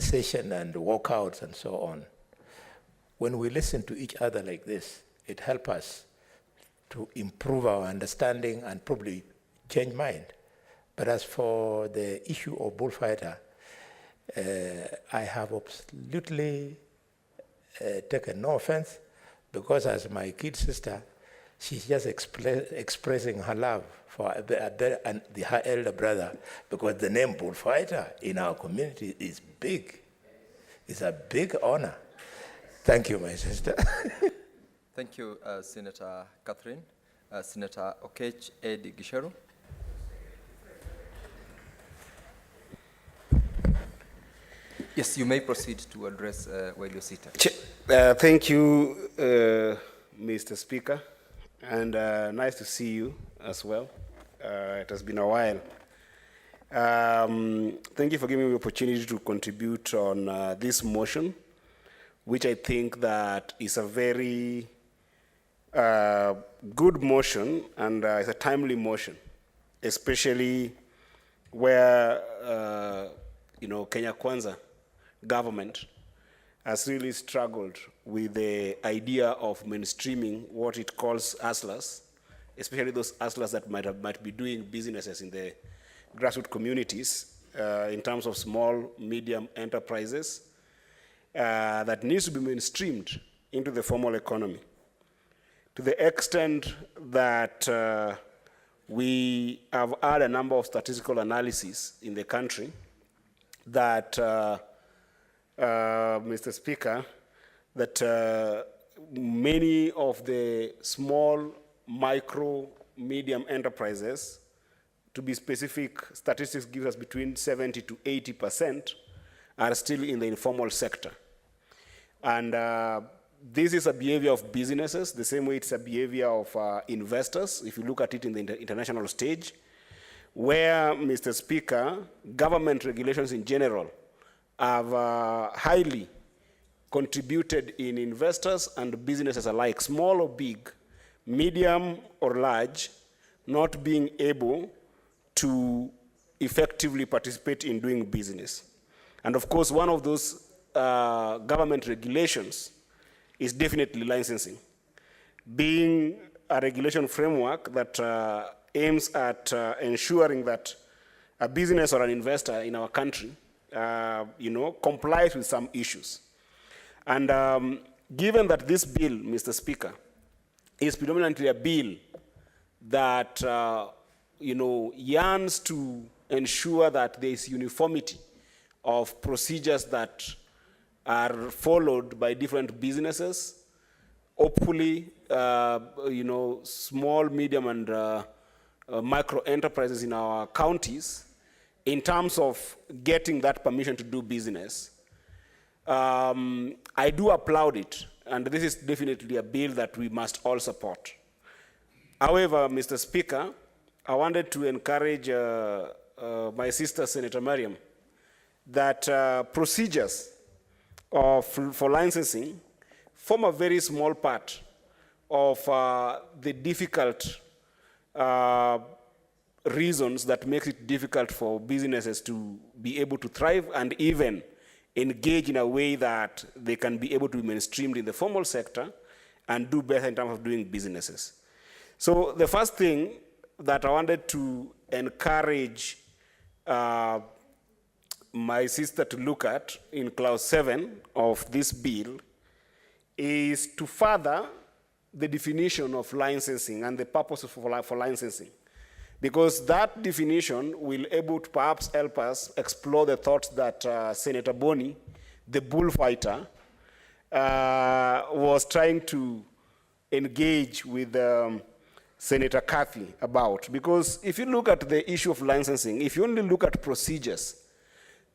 session and walkouts and so on. When we listen to each other like this, it helps us to improve our understanding and probably change mind. But as for the issue of bullfighter, I have absolutely taken no offense, because as my kid sister, she's just expressing her love for her elder brother, because the name bullfighter in our community is big. It's a big honor. Thank you, my sister. thank you, Senator Catherine. Senator Okech Edi Gisheru. Yes, you may proceed to address while you're seated. Thank you, Mr. Speaker, and nice to see you as well. It has been a while. Thank you for giving me the opportunity to contribute on this motion, which I think that is a very good motion, and it's a timely motion, especially where Kenya Kwanza government has really struggled with the idea of mainstreaming what it calls hustlers, especially those hustlers that might be doing businesses in the grassroots communities in terms of small, medium enterprises that needs to be mainstreamed into the formal economy. To the extent that we have had a number of statistical analyses in the country that Mr. Speaker, that many of the small, micro, medium enterprises, to be specific, statistics give us between 70 to 80% are still in the informal sector. And this is a behavior of businesses, the same way it's a behavior of investors, if you look at it in the international stage, where, Mr. Speaker, government regulations in general have highly contributed in investors and businesses alike, small or big, medium or large, not being able to effectively effectively participate in doing business. And of course, one of those government regulations is definitely licensing, being a regulation framework that aims at ensuring that a business or an investor in our country, complies with some issues. And given that this bill, Mr. Speaker, is predominantly a bill that yearns to ensure that there is uniformity of procedures that are followed by different businesses, hopefully, small, medium, and micro enterprises in our counties, in terms of getting that permission to do business. I do applaud it, and this is definitely a bill that we must all support. However, Mr. Speaker, I wanted to encourage my sister, Senator Mariam, that procedures for licensing form a very small part of the difficult reasons that makes it difficult for businesses to be able to thrive and even engage in a way that they can be able to be mainstreamed in the formal sector and do better in terms of doing businesses. So the first thing that I wanted to encourage my sister to look at in clause 7 of this bill is to further the definition of licensing and the purpose for licensing. Because that definition will able to perhaps help us explore the thoughts that Senator Boni, the bullfighter, was trying to engage with Senator Kathy about. Because if you look at the issue of licensing, if you only look at procedures,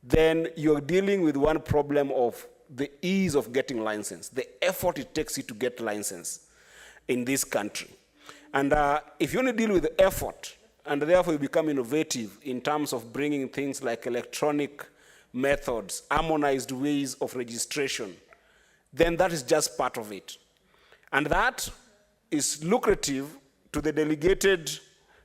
then you're dealing with one problem of the ease of getting license, the effort it takes you to get license in this country. And if you only deal with the effort, and therefore you become innovative in terms of bringing things like electronic methods, harmonized ways of registration, then that is just part of it. And that is lucrative to the delegated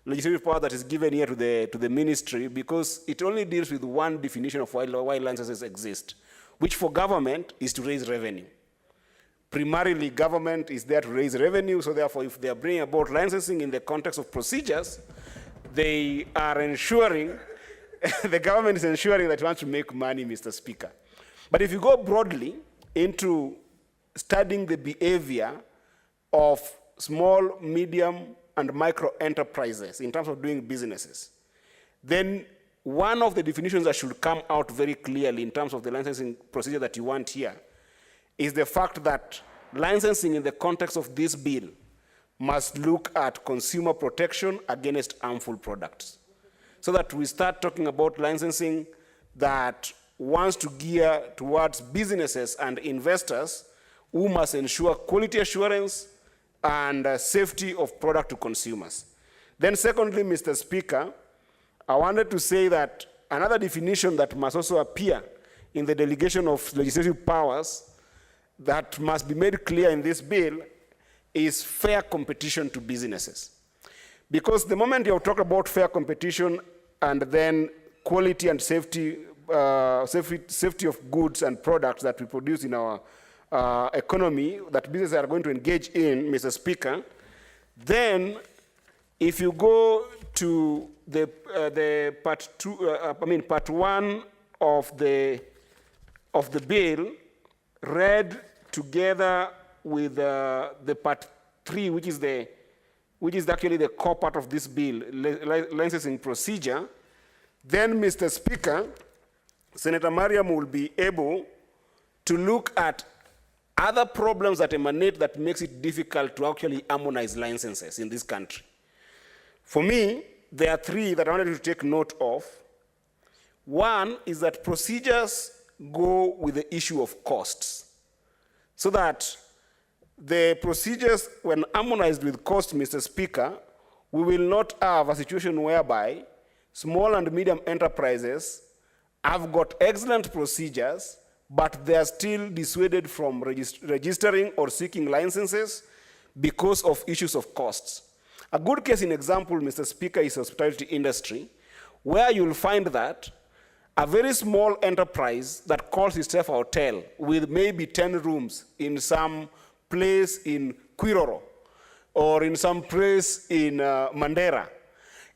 legislative power that is given here to the ministry, because it only deals with one definition of why licenses exist, which for government is to raise revenue. Primarily, government is there to raise revenue, so therefore if they are bringing about licensing in the context of procedures, they are ensuring, the government is ensuring that it wants to make money, Mr. Speaker. But if you go broadly into studying the behavior of small, medium, and micro enterprises in terms of doing businesses, then one of the definitions that should come out very clearly in terms of the licensing procedure that you want here is the fact that licensing in the context of this bill must look at consumer protection against harmful products. So that we start talking about licensing that wants to gear towards businesses and investors who must ensure quality assurance and safety of product to consumers. Then secondly, Mr. Speaker, I wanted to say that another definition that must also appear in the delegation of legislative powers that must be made clear in this bill is fair competition to businesses. Because the moment you talk about fair competition and then quality and safety of goods and products that we produce in our economy that businesses are going to engage in, Mr. Speaker, then if you go to the part 1 of the bill, read together with the part 3, which is actually the core part of this bill, licensing procedure, then, Mr. Speaker, Senator Mariam will be able to look at other problems that emanate that makes it difficult to actually harmonize licenses in this country. For me, there are 3 that I wanted to take note of. One is that procedures go with the issue of costs, so that the procedures, when harmonized with cost, Mr. Speaker, we will not have a situation whereby small and medium enterprises have got excellent procedures, but they are still dissuaded from registering or seeking licenses because of issues of costs. A good case in example, Mr. Speaker, is hospitality industry, where you'll find that a very small enterprise that calls itself a hotel with maybe 10 rooms in some place in Quiroro or in some place in Mandera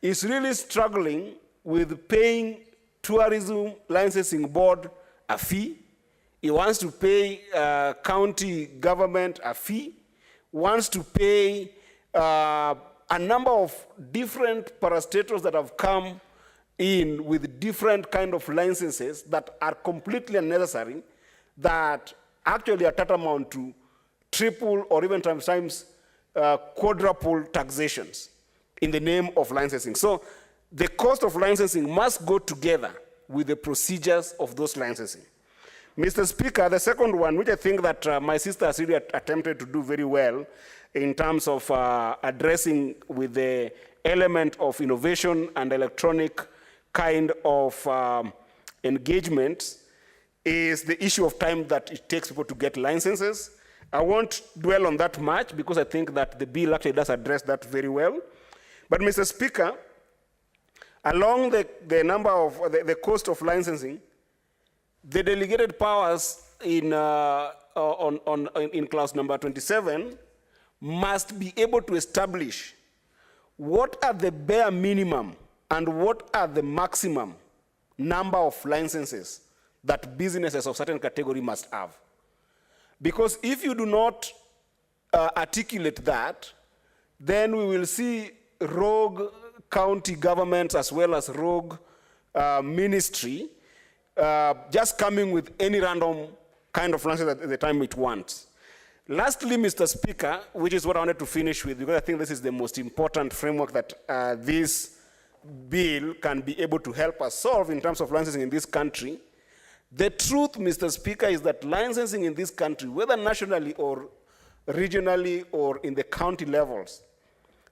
is really struggling with paying tourism licensing board a fee. He wants to pay county government a fee, wants to pay a number of different parastatals that have come in with different kind of licenses that are completely unnecessary, that actually are tantamount to triple or even sometimes quadruple taxations in the name of licensing. So the cost of licensing must go together with the procedures of those licensing. Mr. Speaker, the second one, which I think that my sister has really attempted to do very well in terms of addressing with the element of innovation and electronic kind of engagement, is the issue of time that it takes people to get licenses. I won't dwell on that much because I think that the bill actually does address that very well. But Mr. Speaker, along the number of the cost of licensing, the delegated powers in clause number 27 must be able to establish what are the bare minimum and what are the maximum number of licenses that businesses of certain category must have. Because if you do not articulate that, then we will see rogue county governments as well as rogue ministry just coming with any random kind of license at the time it wants. Lastly, Mr. Speaker, which is what I wanted to finish with, because I think this is the most important framework that this bill can be able to help us solve in terms of licensing in this country. The truth, Mr. Speaker, is that licensing in this country, whether nationally or regionally or in the county levels,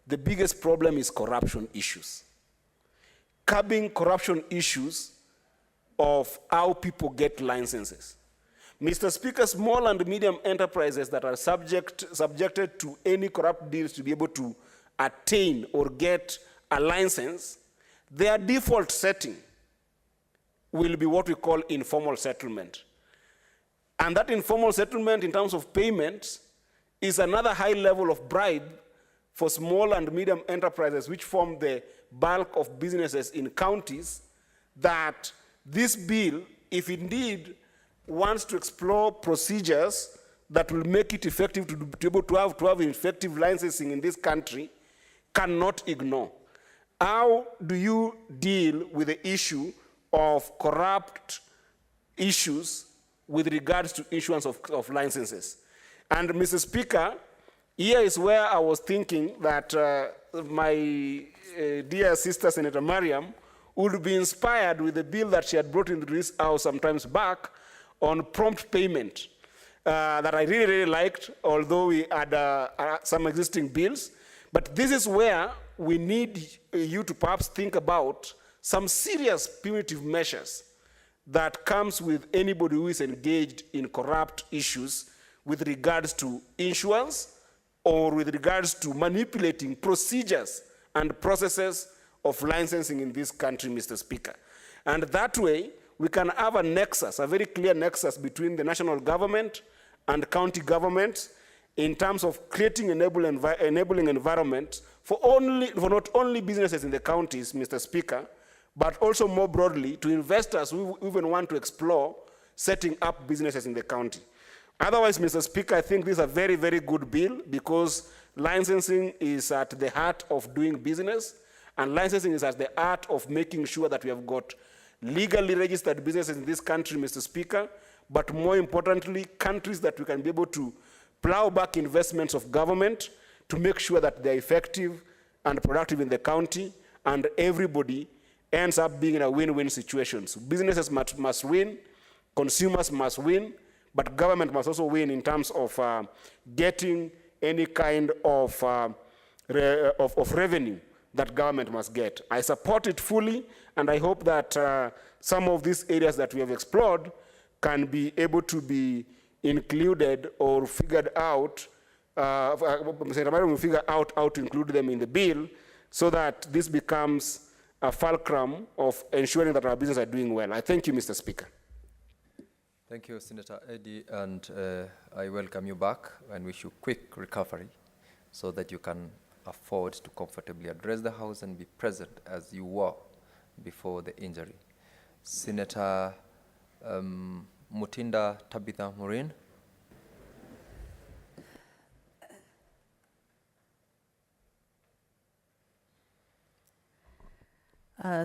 the biggest problem is corruption issues. Curbing corruption issues of how people get licenses. Mr. Speaker, small and medium enterprises that are subjected to any corrupt deals to be able to attain or get a license, their default setting will be what we call informal settlement. And that informal settlement in terms of payments is another high level of bribe for small and medium enterprises, which form the bulk of businesses in counties, that this bill, if indeed wants to explore procedures that will make it effective to be able to have effective licensing in this country, cannot ignore. How do you deal with the issue of corrupt issues with regards to issuance of licenses? And Mr. Speaker, here is where I was thinking that my dear sister, Senator Mariam, would be inspired with the bill that she had brought into this house sometimes back on prompt payment that I really, really liked, although we had some existing bills. But this is where we need you to perhaps think about some serious punitive measures that comes with anybody who is engaged in corrupt issues with regards to issuance or with regards to manipulating procedures and processes of licensing in this country, Mr. Speaker. And that way, we can have a nexus, a very clear nexus between the national government and county governments in terms of creating enabling environment for not only businesses in the counties, Mr. Speaker, but also more broadly to investors who even want to explore setting up businesses in the county. Otherwise, Mr. Speaker, I think this is a very, very good bill because licensing is at the heart of doing business, and licensing is at the heart of making sure that we have got legally registered businesses in this country, Mr. Speaker, but more importantly, countries that we can be able to plow back investments of government to make sure that they're effective and productive in the county, and everybody ends up being in a win-win situation. So businesses must win, consumers must win, but government must also win in terms of getting any kind of revenue that government must get. I support it fully, and I hope that some of these areas that we have explored can be able to be included or figured out, Senator Mario will figure out how to include them in the bill so that this becomes a fulcrum of ensuring that our businesses are doing well. I thank you, Mr. Speaker. Thank you, Senator Eddy, and I welcome you back and wish you quick recovery so that you can afford to comfortably address the House and be present as you were before the injury. Senator Mutinda Tabitha Maureen.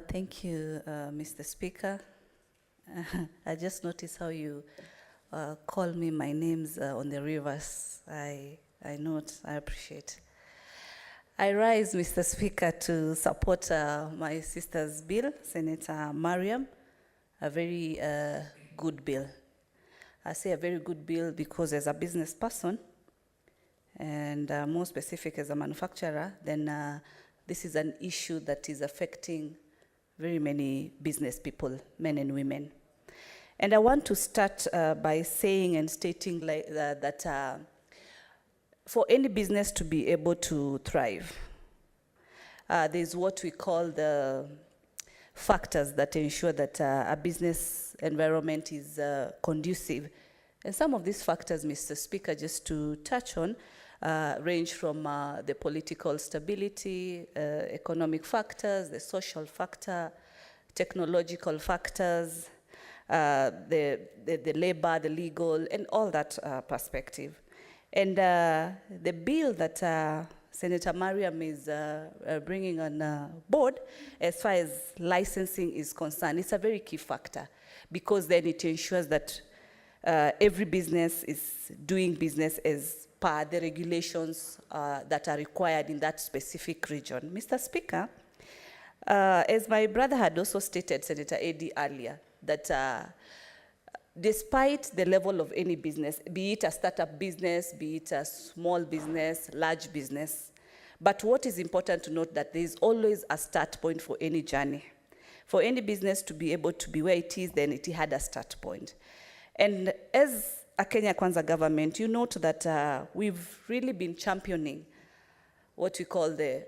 Thank you, Mr. Speaker. I just noticed how you call me my names on the reverse. I note, I appreciate. I rise, Mr. Speaker, to support my sister's bill, Senator Mariam, a very good bill. I say a very good bill because as a business person, and more specific as a manufacturer, then this is an issue that is affecting very many business people, men and women. And I want to start by saying and stating that for any business to be able to thrive, there's what we call the factors that ensure that a business environment is conducive. And some of these factors, Mr. Speaker, just to touch on, range from the political stability, economic factors, the social factor, technological factors, the labor, the legal, and all that perspective. And the bill that Senator Mariam is bringing on board, as far as licensing is concerned, it's a very key factor because then it ensures that every business is doing business as per the regulations that are required in that specific region. Mr. Speaker, as my brother had also stated, Senator Eddy earlier, that despite the level of any business, be it a startup business, be it a small business, large business, but what is important to note that there is always a start point for any journey. For any business to be able to be where it is, then it had a start point. And as a Kenya Kwanza government, you note that we've really been championing what we call the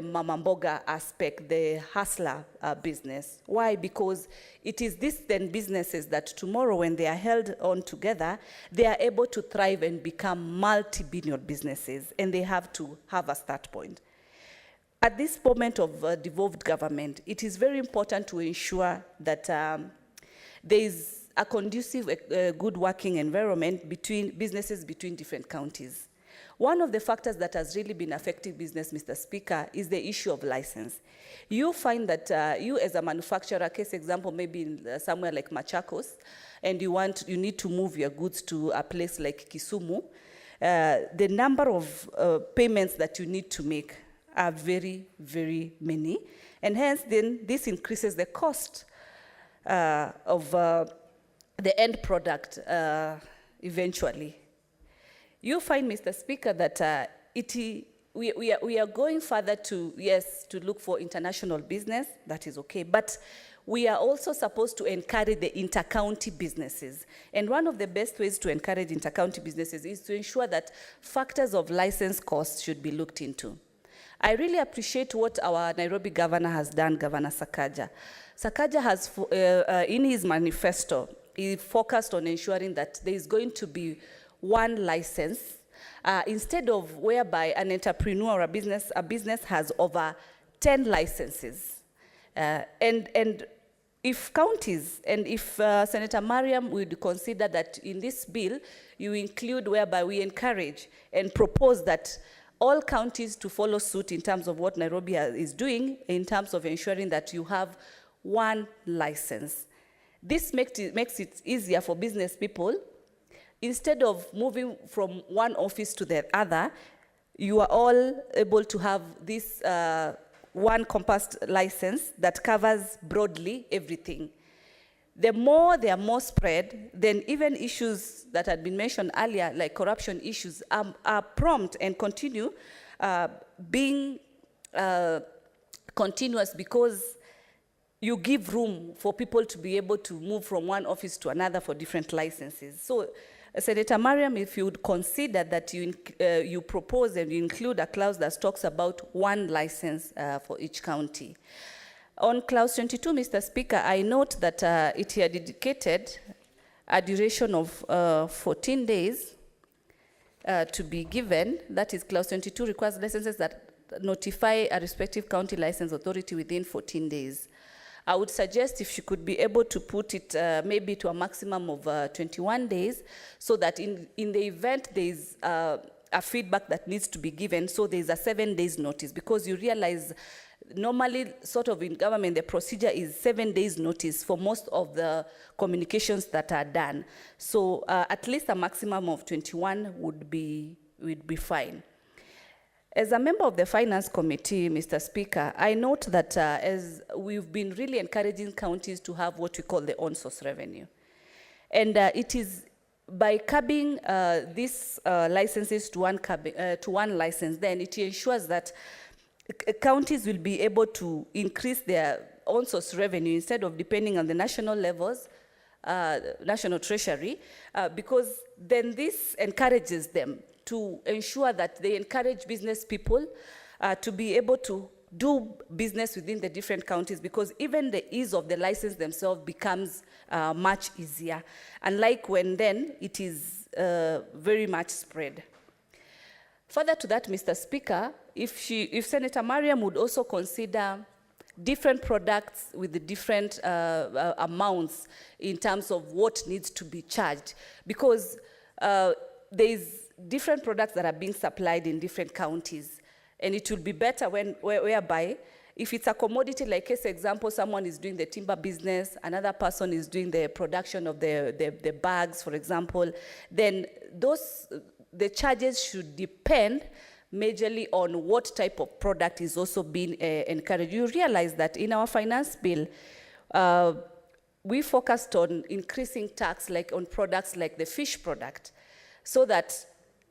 mama mboga aspect, the hustler business. Why? Because it is these then businesses that tomorrow when they are held on together, they are able to thrive and become multi-billion businesses, and they have to have a start point. At this moment of devolved government, it is very important to ensure that there is a conducive, good working environment between businesses between different counties. One of the factors that has really been affecting business, Mr. Speaker, is the issue of license. You find that you as a manufacturer, case example, maybe in somewhere like Machakos, and you need to move your goods to a place like Kisumu, the number of payments that you need to make are very, very many. And hence, then, this increases the cost of the end product eventually. You find, Mr. Speaker, that we are going further to, yes, to look for international business, that is okay, but we are also supposed to encourage the inter-county businesses. And one of the best ways to encourage inter-county businesses is to ensure that factors of license costs should be looked into. I really appreciate what our Nairobi governor has done, Governor Sakaja. Sakaja has, in his manifesto, he focused on ensuring that there is going to be one license, instead of whereby an entrepreneur or a business has over 10 licenses. And if counties, and if Senator Mariam would consider that in this bill, you include whereby we encourage and propose that all counties to follow suit in terms of what Nairobi is doing, in terms of ensuring that you have one license. This makes it easier for business people. Instead of moving from one office to the other, you are all able to have this one compassed license that covers broadly everything. The more they are more spread, then even issues that had been mentioned earlier, like corruption issues, are prompt and continue being continuous because you give room for people to be able to move from one office to another for different licenses. So, Senator Mariam, if you would consider that you propose and you include a clause that talks about one license for each county. On clause 22, Mr. Speaker, I note that it had indicated a duration of 14 days to be given. That is, clause 22 requires licenses that notify a respective county license authority within 14 days. I would suggest if you could be able to put it maybe to a maximum of 21 days, so that in the event there is a feedback that needs to be given, so there is a 7 days notice, because you realize normally sort of in government the procedure is 7 days notice for most of the communications that are done. So at least a maximum of 21 would be fine. As a member of the Finance Committee, Mr. Speaker, I note that as we've been really encouraging counties to have what we call the on-source revenue. And it is by curbing these licenses to one license, then it ensures that counties will be able to increase their on-source revenue instead of depending on the national levels, national treasury, because then this encourages them to ensure that they encourage business people to be able to do business within the different counties, because even the ease of the license themselves becomes much easier, unlike when then it is very much spread. Further to that, Mr. Speaker, if Senator Mariam would also consider different products with the different amounts in terms of what needs to be charged, because there's different products that are being supplied in different counties, and it will be better whereby if it's a commodity, like case example, someone is doing the timber business, another person is doing the production of the bags, for example, then the charges should depend majorly on what type of product is also being encouraged. You realize that in our finance bill, we focused on increasing tax on products like the fish product, so that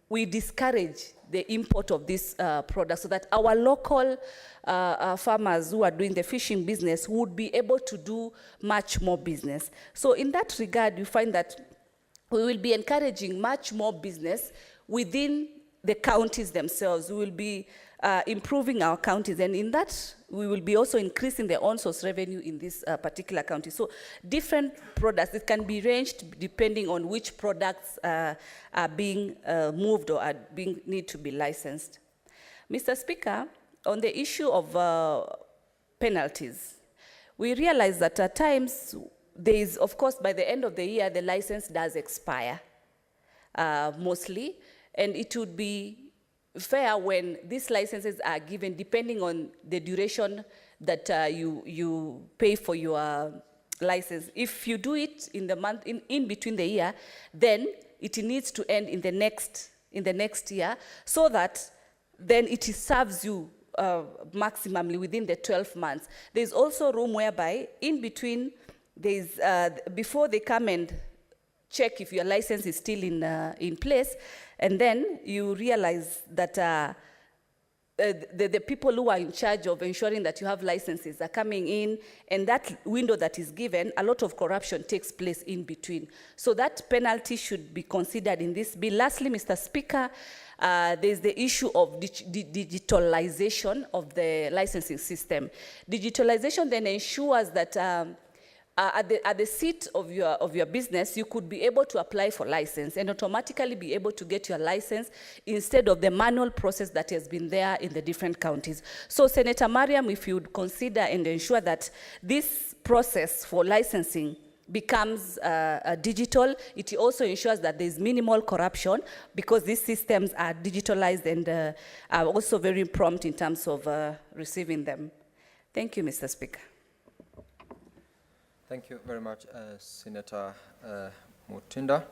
we discourage the import of this product, so that our local farmers who are doing the fishing business would be able to do much more business. So in that regard, you find that we will be encouraging much more business within the counties themselves. We will be improving our counties, and in that we will be also increasing the on-source revenue in this particular county. So different products, it can be ranged depending on which products are being moved or need to be licensed. Mr. Speaker, on the issue of penalties, we realize that at times there is, of course, by the end of the year, the license does expire mostly, and it would be fair when these licenses are given depending on the duration that you pay for your license. If you do it in the month in between the year, then it needs to end in the next year, so that then it serves you maximally within the 12 months. There's also room whereby in between there's before they come and check if your license is still in place, and then you realize that the people who are in charge of ensuring that you have licenses are coming in, and that window that is given, a lot of corruption takes place in between. So that penalty should be considered in this bill. Lastly, Mr. Speaker, there's the issue of digitalization of the licensing system. Digitalization then ensures that at the seat of your business, you could be able to apply for license and automatically be able to get your license instead of the manual process that has been there in the different counties. So Senator Mariam, if you would consider and ensure that this process for licensing becomes digital, it also ensures that there's minimal corruption, because these systems are digitalized and are also very prompt in terms of receiving them. Thank you, Mr. Speaker. Thank you very much, Senator Mutinda.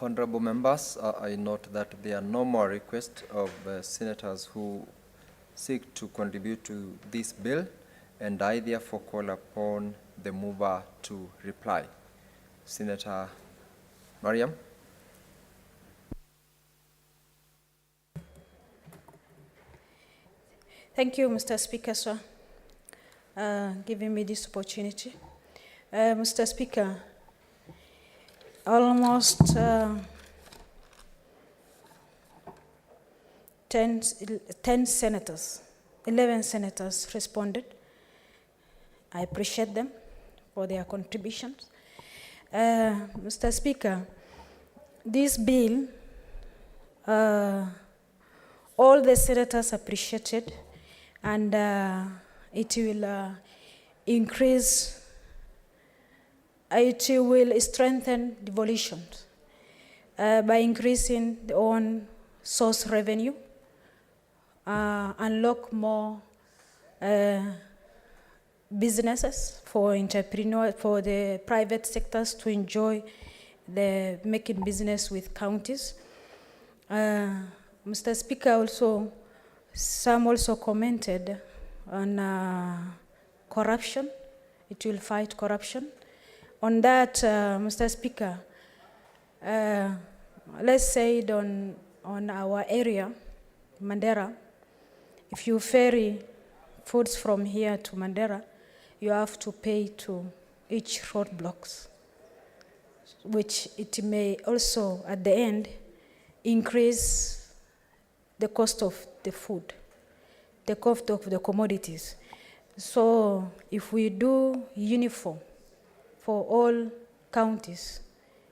Honorable members, I note that there are no more requests of senators who seek to contribute to this bill, and I therefore call upon the mover to reply. Senator Mariam. Thank you, Mr. Speaker, sir. Giving me this opportunity. Mr. Speaker, almost 11 senators responded, I appreciate them for their contributions. Mr. Speaker, this bill, all the senators appreciated, and it will strengthen devolutions by increasing the own source revenue, unlock more businesses for entrepreneurs, for the private sectors to enjoy the making business with counties. Mr. Speaker, some also commented on corruption. It will fight corruption. On that, Mr. Speaker, let's say it on our area, Mandera, if you ferry foods from here to Mandera, you have to pay to each roadblocks, which it may also, at the end, increase the cost of the food, the cost of the commodities. So if we do uniform for all counties,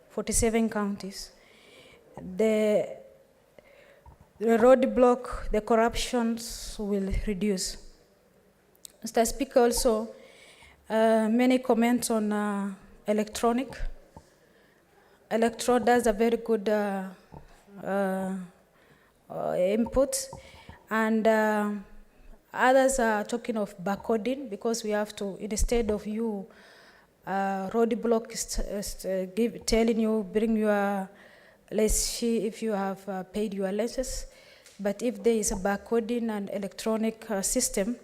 47 counties, the roadblock, the corruptions will reduce. Mr. Speaker, also, many comments on electronic. Electro does a very good input, and others are talking of barcoding, because we have to, instead of you roadblock telling you, bring your, let's see if you have paid your lenses, but if there is a barcoding and electronic system,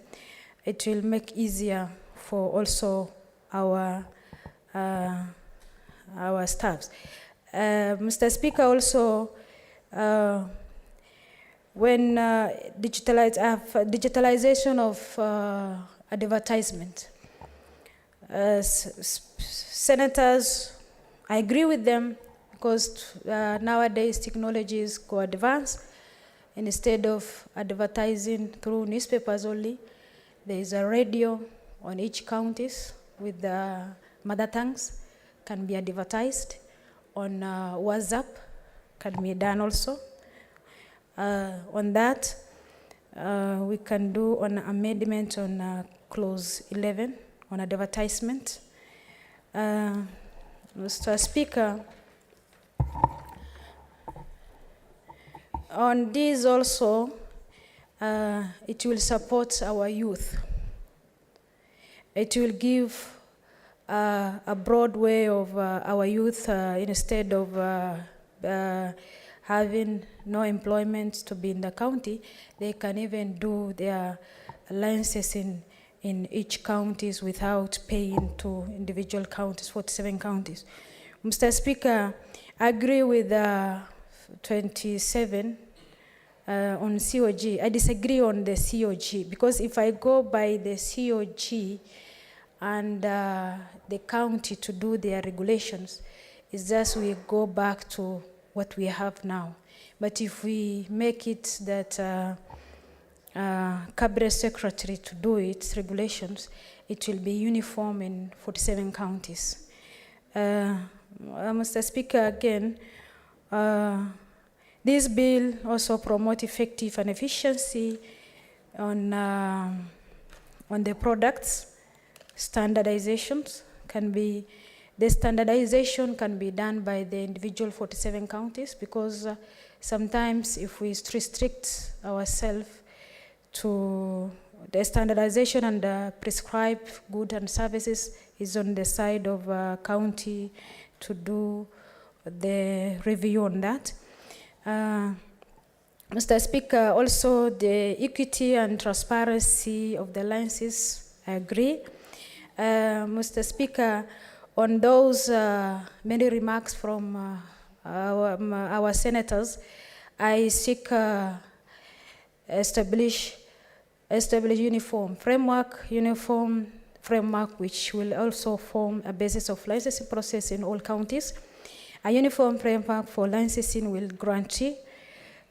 it will make easier for also our staffs. Mr. Speaker, also, when digitalization of advertisement, senators, I agree with them, because nowadays technologies go advanced. Instead of advertising through newspapers only, there is a radio on each counties with the mother tongues, can be advertised. On WhatsApp, can be done also. On that, we can do an amendment on clause 11 on advertisement. Mr. Speaker, on this also, it will support our youth. It will give a broad way of our youth, instead of having no employment to be in the county, they can even do their licenses in each counties without paying to individual counties, 47 counties. Mr. Speaker, I agree with 27 on COG. I disagree on the COG, because if I go by the COG and the county to do their regulations, it's just we go back to what we have now. But if we make it that cabinet secretary to do its regulations, it will be uniform in 47 counties. Mr. Speaker, again, this bill also promotes effective and efficiency on the products. Standardizations can be, the standardization can be done by the individual 47 counties, because sometimes if we restrict ourselves to the standardization and prescribed goods and services is on the side of county to do the review on that. Mr. Speaker, also the equity and transparency of the licenses, I agree. Mr. Speaker, on those many remarks from our senators, I seek establish uniform framework which will also form a basis of licensing process in all counties. A uniform framework for licensing will guarantee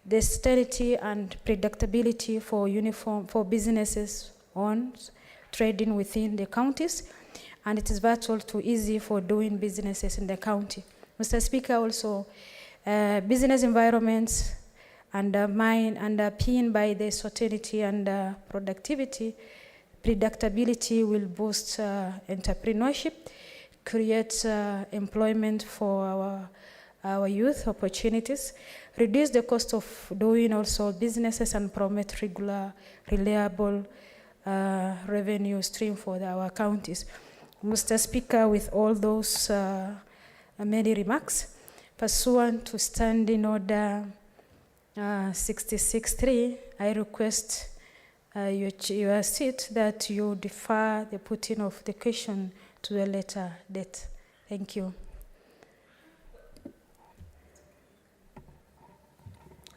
the stability and predictability for businesses owned trading within the counties, and it is virtual to easy for doing businesses in the county. Mr. Speaker, also business environments underpinned by the certainty and productivity, predictability will boost entrepreneurship, create employment for our youth, opportunities, reduce the cost of doing also businesses, and promote regular, reliable revenue stream for our counties. Mr. Speaker, with all those many remarks, pursuant to Standing Order 66.3, I request your seat that you defer the putting of the question to a later date. Thank you.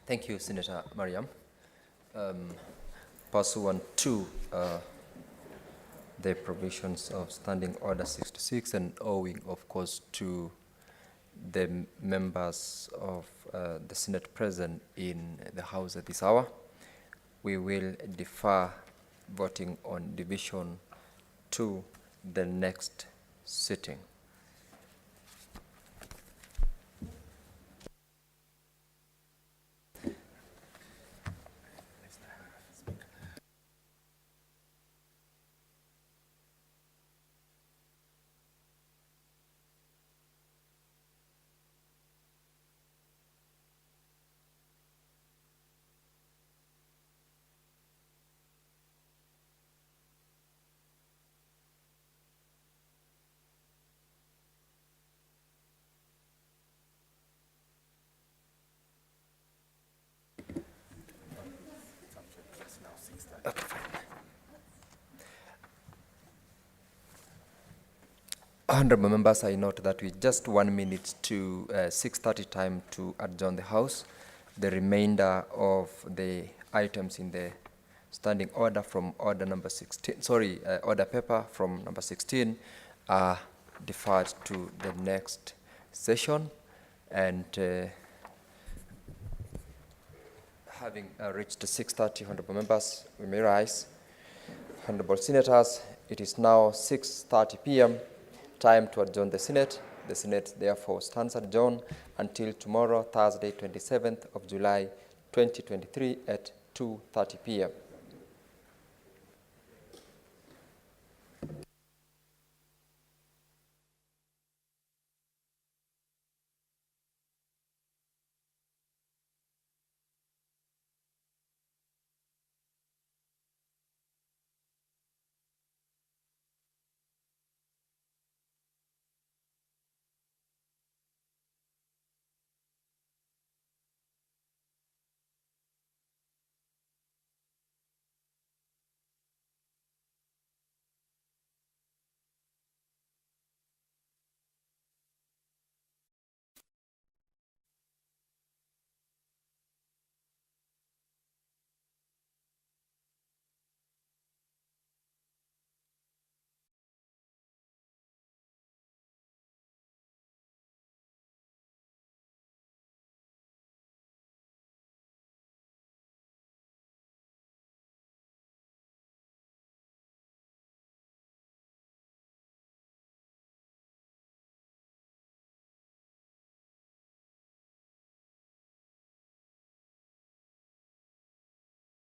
Thank you, Senator Mariam. Pursuant to the provisions of Standing Order 66 and owing, of course, to the members of the Senate present in the House at this hour, we will defer voting on division to the next sitting. Honorable members, I note that with just 1 minute to 6:30 time to adjourn the House, the remainder of the items in the standing order from order number 16, order paper from number 16 are deferred to the next session. And having reached 6:30, honorable members, we may rise. Honorable senators, it is now 6:30 p.m. Time to adjourn the Senate. The Senate therefore stands adjourned until tomorrow, Thursday, 27th of July, 2023 at 2:30 p.m.